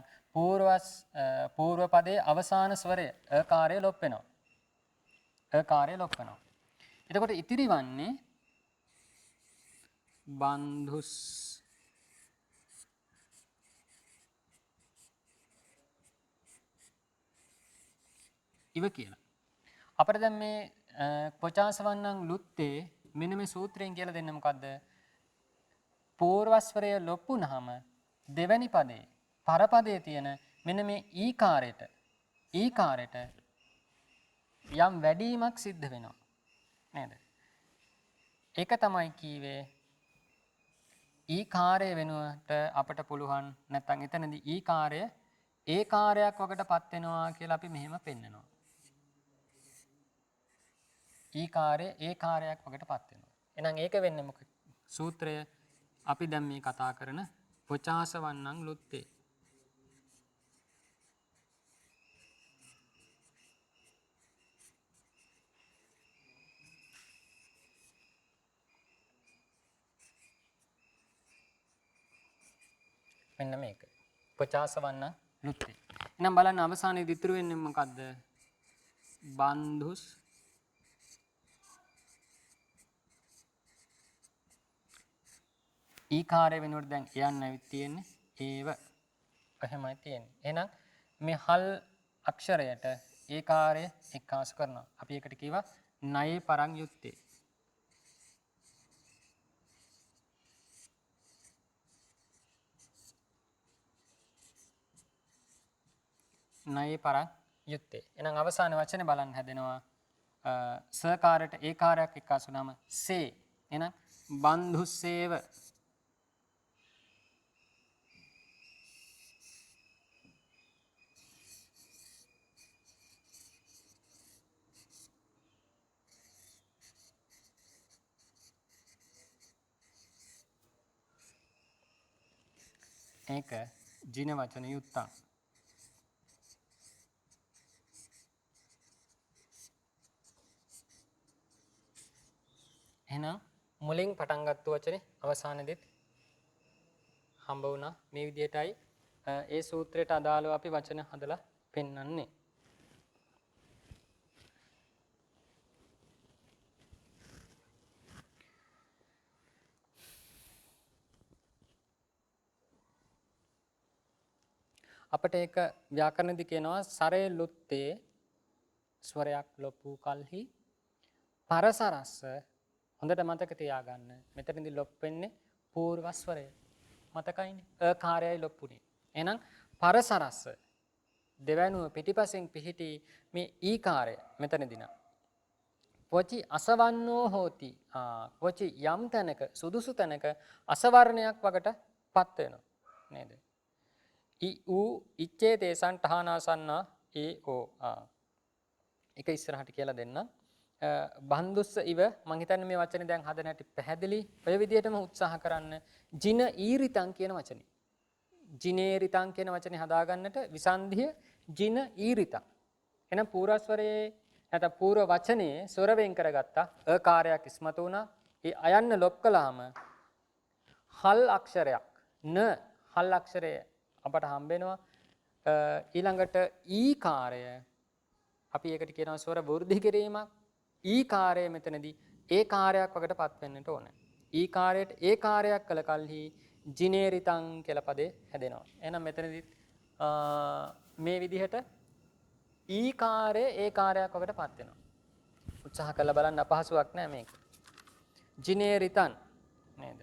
పూర్ව පදයේ අවසාන ස්වරය අකාරය ලොප් වෙනවා. අකාරය ලොප් වෙනවා. එතකොට ඉතිරි වන්නේ බන්ධුස් ඉව කියලා. අපිට දැන් මේ පොචාසවන්නං ලුත්තේ මෙන්න මේ සූත්‍රයෙන් කියලා දෙන්න මොකද්ද? పూర్වස්වරය ලොප්පුනහම දෙවැනි පදේ පරපදයේ තියෙන මෙන්න මේ ඊකාරයට යම් වැඩිමක් සිද්ධ වෙනවා. නේද? ඒක තමයි කීවේ ඊකාරය වෙනුවට අපිට පුළුවන් නැත්නම් එතනදී ඊකාරය ඒ කාර්යයක් වකටපත් වෙනවා කියලා අපි මෙහෙම පෙන්නනවා. ඊකාරය ඒ කාර්යයක් වකටපත් වෙනවා. එහෙනම් ඒක වෙන්නේ මොකද? සූත්‍රය අපි දැන් මේ කතා කරන පොචාසවන්නං ලුත්තේ. මෙන්න මේක. පොචාසවන්නං ලුත්තේ. එහෙනම් බලන්න අවසානයේදී ඉතුරු වෙන්නේ මොකද්ද? බන්ධුස් ඊකාරය වෙනුවට දැන් යන්න ඇවිත් තියෙන්නේ ඒව. එහෙමයි තියෙන්නේ. එහෙනම් මේ හල් අක්ෂරයට ඒකාරය එක්කාසු කරනවා. අපි ඒකට කියවා ණයේ පරං යුත්තේ. ණයේ පරං යුත්තේ. එහෙනම් අවසාන වචනේ බලන්න හැදෙනවා සකාරයට ඒකාරයක් එක්කාසු වුනම සේ. එහෙනම් බන්ධුස්සේව ඒක ජින වචන යුත්තං. එහෙනම් මුලින් පටන් ගත්ත වචනේ අවසානයේදීත් හම්බ වුණා. මේ විදිහටයි ඒ සූත්‍රයට අදාළව අපි වචන හදලා පෙන්වන්නේ. අපිට ඒක ව්‍යාකරණදී කියනවා සරේ ලුත්තේ ස්වරයක් ලොප් වූ කලෙහි පරසරස්ස. හොඳට මතක තියාගන්න. මෙතනදී ලොප් වෙන්නේ పూర్ව ස්වරය. මතකයිනේ. අකාරයයි ලොප්ුනේ. එහෙනම් පරසරස්ස දෙවැනුව පිටිපසෙන් පිහිටි මේ ඊකාරය මෙතනදී නා. වචි අසවන්නෝ හෝති. වචි යම් තැනක සුදුසු තැනක අසවර්ණයක් වකටපත් වෙනවා. නේද? ඌ ඉච්ඡේ තේසං ඨානාසන්නා ඒ ඕ එක ඉස්සරහට කියලා දෙන්න. බන්දුස්ස ඉව මං හිතන්නේ මේ වචනේ දැන් හදන හැටි පැහැදිලි. ඔය විදිහටම උත්සාහ කරන්න. ජින ඊරිතං කියන වචනේ. ජිනේරිතං කියන වචනේ හදාගන්නට විසන්ධිය ජින ඊරිතං. එහෙනම් පූර්වස්වරයේ නැත්නම් පූර්ව වචනේ ස්වර වෙන් කරගත්තා. අකාරයක් ඉස්මතු වුණා. ඒ අයන්න ලොප් කළාම හල් අක්ෂරයක් න හල් අක්ෂරය අපට හම්බ වෙනවා. ඊළඟට ඊකාරය අපි ඒකට කියනවා ස්වර වෘද්ධි කිරීමක්. ඊකාරය මෙතනදී ඒ කාර්යයක් වකටපත් වෙන්නට ඕනේ. ඊකාරයට ඒ කාර්යයක් කළ කලෙහි ජිනේරිතං කියලා පදේ හැදෙනවා. එහෙනම් මෙතනදී මේ විදිහට ඊකාරය ඒ කාර්යයක් වකටපත් වෙනවා. උත්සාහ කරලා බලන්න අපහසුයක් නෑ මේක. ජිනේරිතං නේද?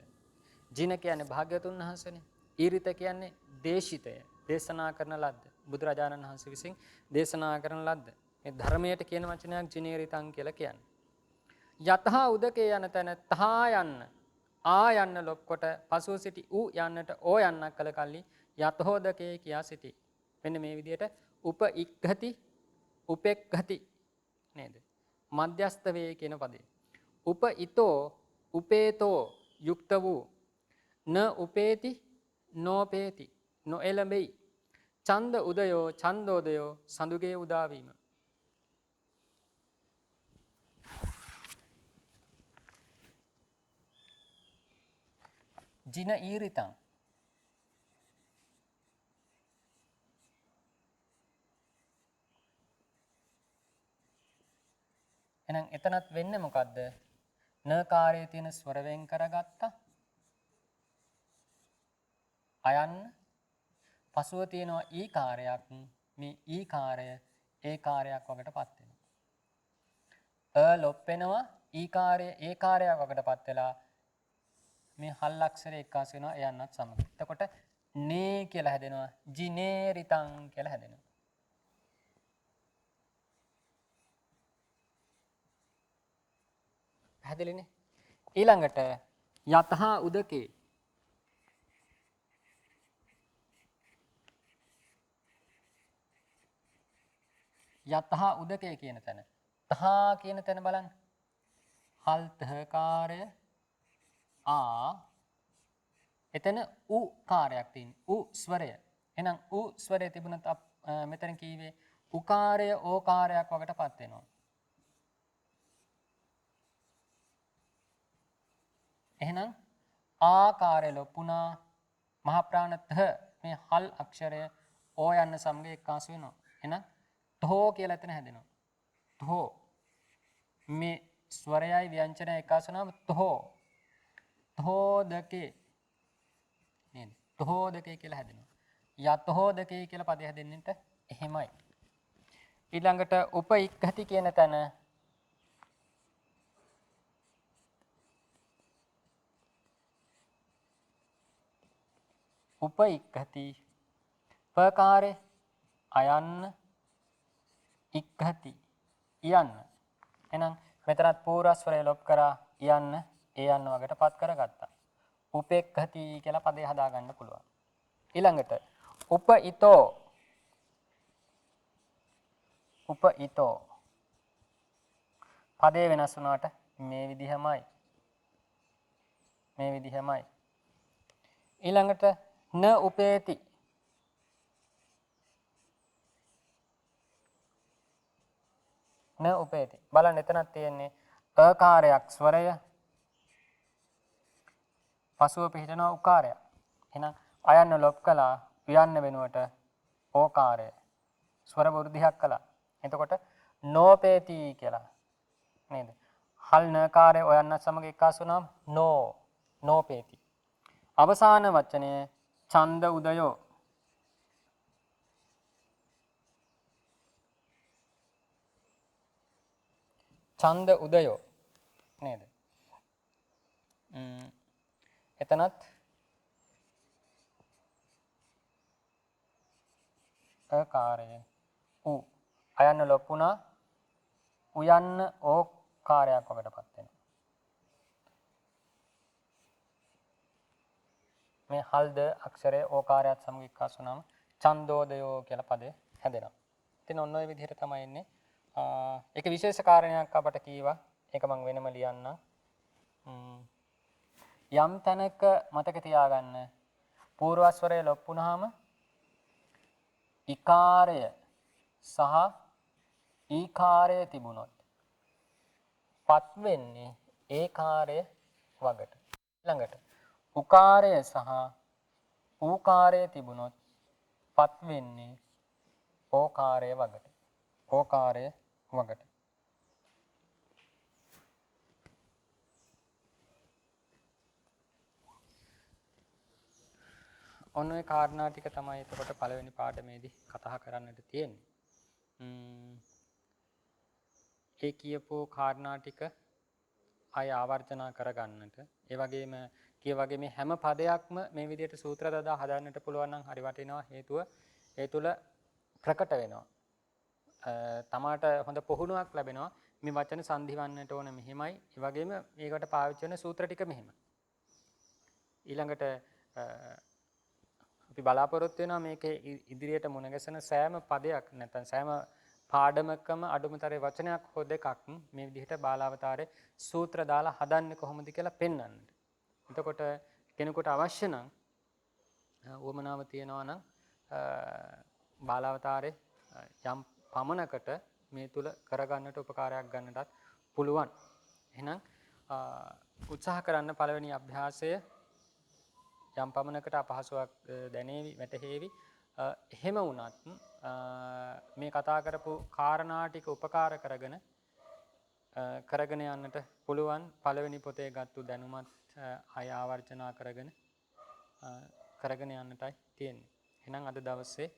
ජින කියන්නේ භාග්‍යවතුන් වහන්සේනේ. ඊරිත කියන්නේ දේශිතය, දේශනා කරන ලද්ද. බුදුරජාණන් වහන්සේ විසින් දේශනා කරන ලද්ද. මේ ධර්මයට කියන වචනයක් ජිනේරිතං කියලා කියන්නේ. යතහා උදකේ යන තැන තහා යන්න, ආ යන්න ලොප් කොට පසුව සිටි ඌ යන්නට ඕ යන්නක් කළ කල්ලි යතහෝදකේ කියා සිටි. මෙන්න මේ විදිහට උප ඉක්ඛති, උපෙක්ඛති නේද? මධ්‍යස්ත වේ කියන පදේ. උප ඊතෝ, උපේතෝ යුක්ත වූ න උපේති, නොපේති, නොඑළඹෙයි. ඡන්ද උදයෝ, ඡන්දෝදයෝ සඳුගේ උදාවීම. ජින ඊරිතං එහෙනම් එතනත් වෙන්නේ මොකද්ද? න කාර්යයේ තියෙන ස්වර වෙන් කරගත්තා. අයන්න පසුව තියෙනවා ඊ කාර්යයක්. මේ ඊ කාර්ය ඒ කාර්යයක් වකටපත් වෙනවා. ලොප් වෙනවා ඊ කාර්ය ඒ කාර්යයක් වකටපත් වෙලා මේ හල් අක්ෂරය එක්කාසු වෙනවා එයන්නත් සමග. එතකොට නේ කියලා හැදෙනවා, ජිනේරිතං කියලා හැදෙනවා. පැහැදිලිනේ? ඊළඟට යතහා උදකේ යතහා උදකේ කියන තැන තහා කියන තැන බලන්න. හල් තහකාරය ආ එතන උ කාර්යයක් තියෙන. උ ස්වරය. එහෙනම් උ ස්වරය තිබුණත් මෙතන කීවේ උකාරය ඕකාරයක් වකටපත් වෙනවා. එහෙනම් ආකාරය ලොපුණා මහ ප්‍රාණ ත මේ හල් අක්ෂරය ඕ යන්න සමග එක්කාසු වෙනවා. එහෙනම් තෝ කියලා එතන හැදෙනවා. තෝ මේ ස්වරයයි ව්‍යංජනයයි එක්කාසු වුණාම තෝ තෝදකේ නේද? තෝදකේ කියලා හැදෙනවා. යතෝදකේ කියලා පදේ හැදෙන්නට එහෙමයි. ඊළඟට උපයික්ඛති කියන තැන උපයික්ඛති පකාරේ අයන්න ඉක්ඛති යන්න. එහෙනම් මෙතනත් පූර්වස්වරය ලොප් කරා යන්න ඒ යන්න වගටපත් කරගත්තා. උපෙක්ඛති කියලා පදේ හදා ගන්න පුළුවන්. ඊළඟට උපයිතෝ පදේ වෙනස් වුණාට මේ විදිහමයි. ඊළඟට න උපේති බලන්න එතනක් තියෙන්නේ අකාරයක් ස්වරය පසුව පිහිටන උකාරය. එහෙනම් අයන්න ලොප් කළා යන්න වෙනුවට ඕකාරය ස්වර වෘද්ධියක් කළා. එතකොට නෝපේති කියලා නේද? හල් නකාරය ඔයන්න සමග එක්කාසු වුණාම නෝපේති. අවසාන වචනය ඡන්ද උදයෝ. ඡන්ද උදයෝ නේද? එතනත් අකාරය උ අයන්න ලොපුණා උයන්න ඕකාරයක් වකටපත් වෙනවා. මේ හල්ද අක්ෂරයේ ඕකාරයත් සමග එක්කාසු වුණාම ඡන්දෝදයෝ කියලා පදේ හැදෙනවා. ඉතින් ඔන්න ඔය විදිහට තමයි එන්නේ. ඒක විශේෂ කාරණයක් අපට කීවා. ඒක මම වෙනම ලියන්නම්. යම් තැනක මතක තියාගන්න පූර්වස්වරය ලොප් වුණාම ඉකාරය සහ ඊකාරය තිබුණොත් පත් වෙන්නේ ඒකාරය වගට. ළඟට උකාරය සහ ඌකාරය තිබුණොත් පත් වෙන්නේ ඕකාරය වගට. ඔන්න ඔය කාරණා ටික තමයි එතකොට පළවෙනි පාඩමේදී කතා කරන්නට තියෙන්නේ. ඒ කියපෝ කාරණා ටික අය ආවර්ජනා කරගන්නට ඒ වගේම වගේ මේ හැම පදයක්ම මේ විදිහට සූත්‍ර දදා හදන්නට පුළුවන් නම් හරි වටිනවා. හේතුව ඒ තුල ප්‍රකට වෙනවා. තමාට හොඳ පුහුණුවක් ලැබෙනවා. මේ වචන සංධිවන්නට ඕන මෙහෙමයි. ඒ වගේම ඒකට පාවිච්චි වෙන සූත්‍ර ටික මෙහෙමයි. ඊළඟට අපි බලාපොරොත්තු වෙනවා මේකේ ඉදිරියට මුණ ගැසෙන සෑම පදයක් නැත්නම් සෑම පාඩමකම අඩුමතරේ වචනයක් හෝ දෙකක් මේ විදිහට බාලාවතාරේ සූත්‍ර දාලා හදන්නේ කොහොමද කියලා පෙන්වන්නට. එතකොට කෙනෙකුට අවශ්‍ය නම් උවමනාව තියනවා නම් බාලාවතාරේ යම් පමණකට මේ තුල කරගන්නට උපකාරයක් ගන්නටත් පුළුවන්. එහෙනම් උත්සාහ කරන්න පළවෙනි අභ්‍යාසය යම් පමණකට අපහසුයක් දැනේවි වැටහෙවි. එහෙම වුණත් මේ කතා කරපු කාරණා ටික උපකාර කරගෙන යන්නට පුළුවන්. පළවෙනි පොතේ ගත්තු දැනුමත් අය ආවර්ජනා කරගෙන යන්නටයි තියෙන්නේ. එහෙනම් අද දවසේ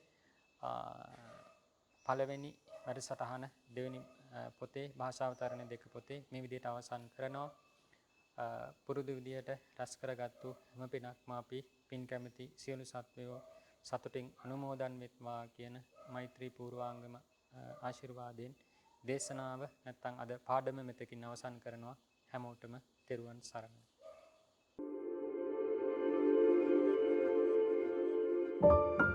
පළවෙනි වැඩසටහන දෙවෙනි පොතේ භාෂාවතරණ දෙක පොතේ මේ විදිහට අවසන් කරනවා. පුරුදු විදියට රැස් කරගත්තු හැම පිනක්ම අපි පින් කැමැති සියලු සත්වයෝ සතුටින් අනුමෝදන් වෙත්වා කියන මෛත්‍රී පූර්වාංගම ආශිර්වාදයෙන් දේශනාව නැත්නම් අද පාඩම මෙතකින් අවසන් කරනවා. හැමෝටම තෙරුවන් සරණයි. Thank you.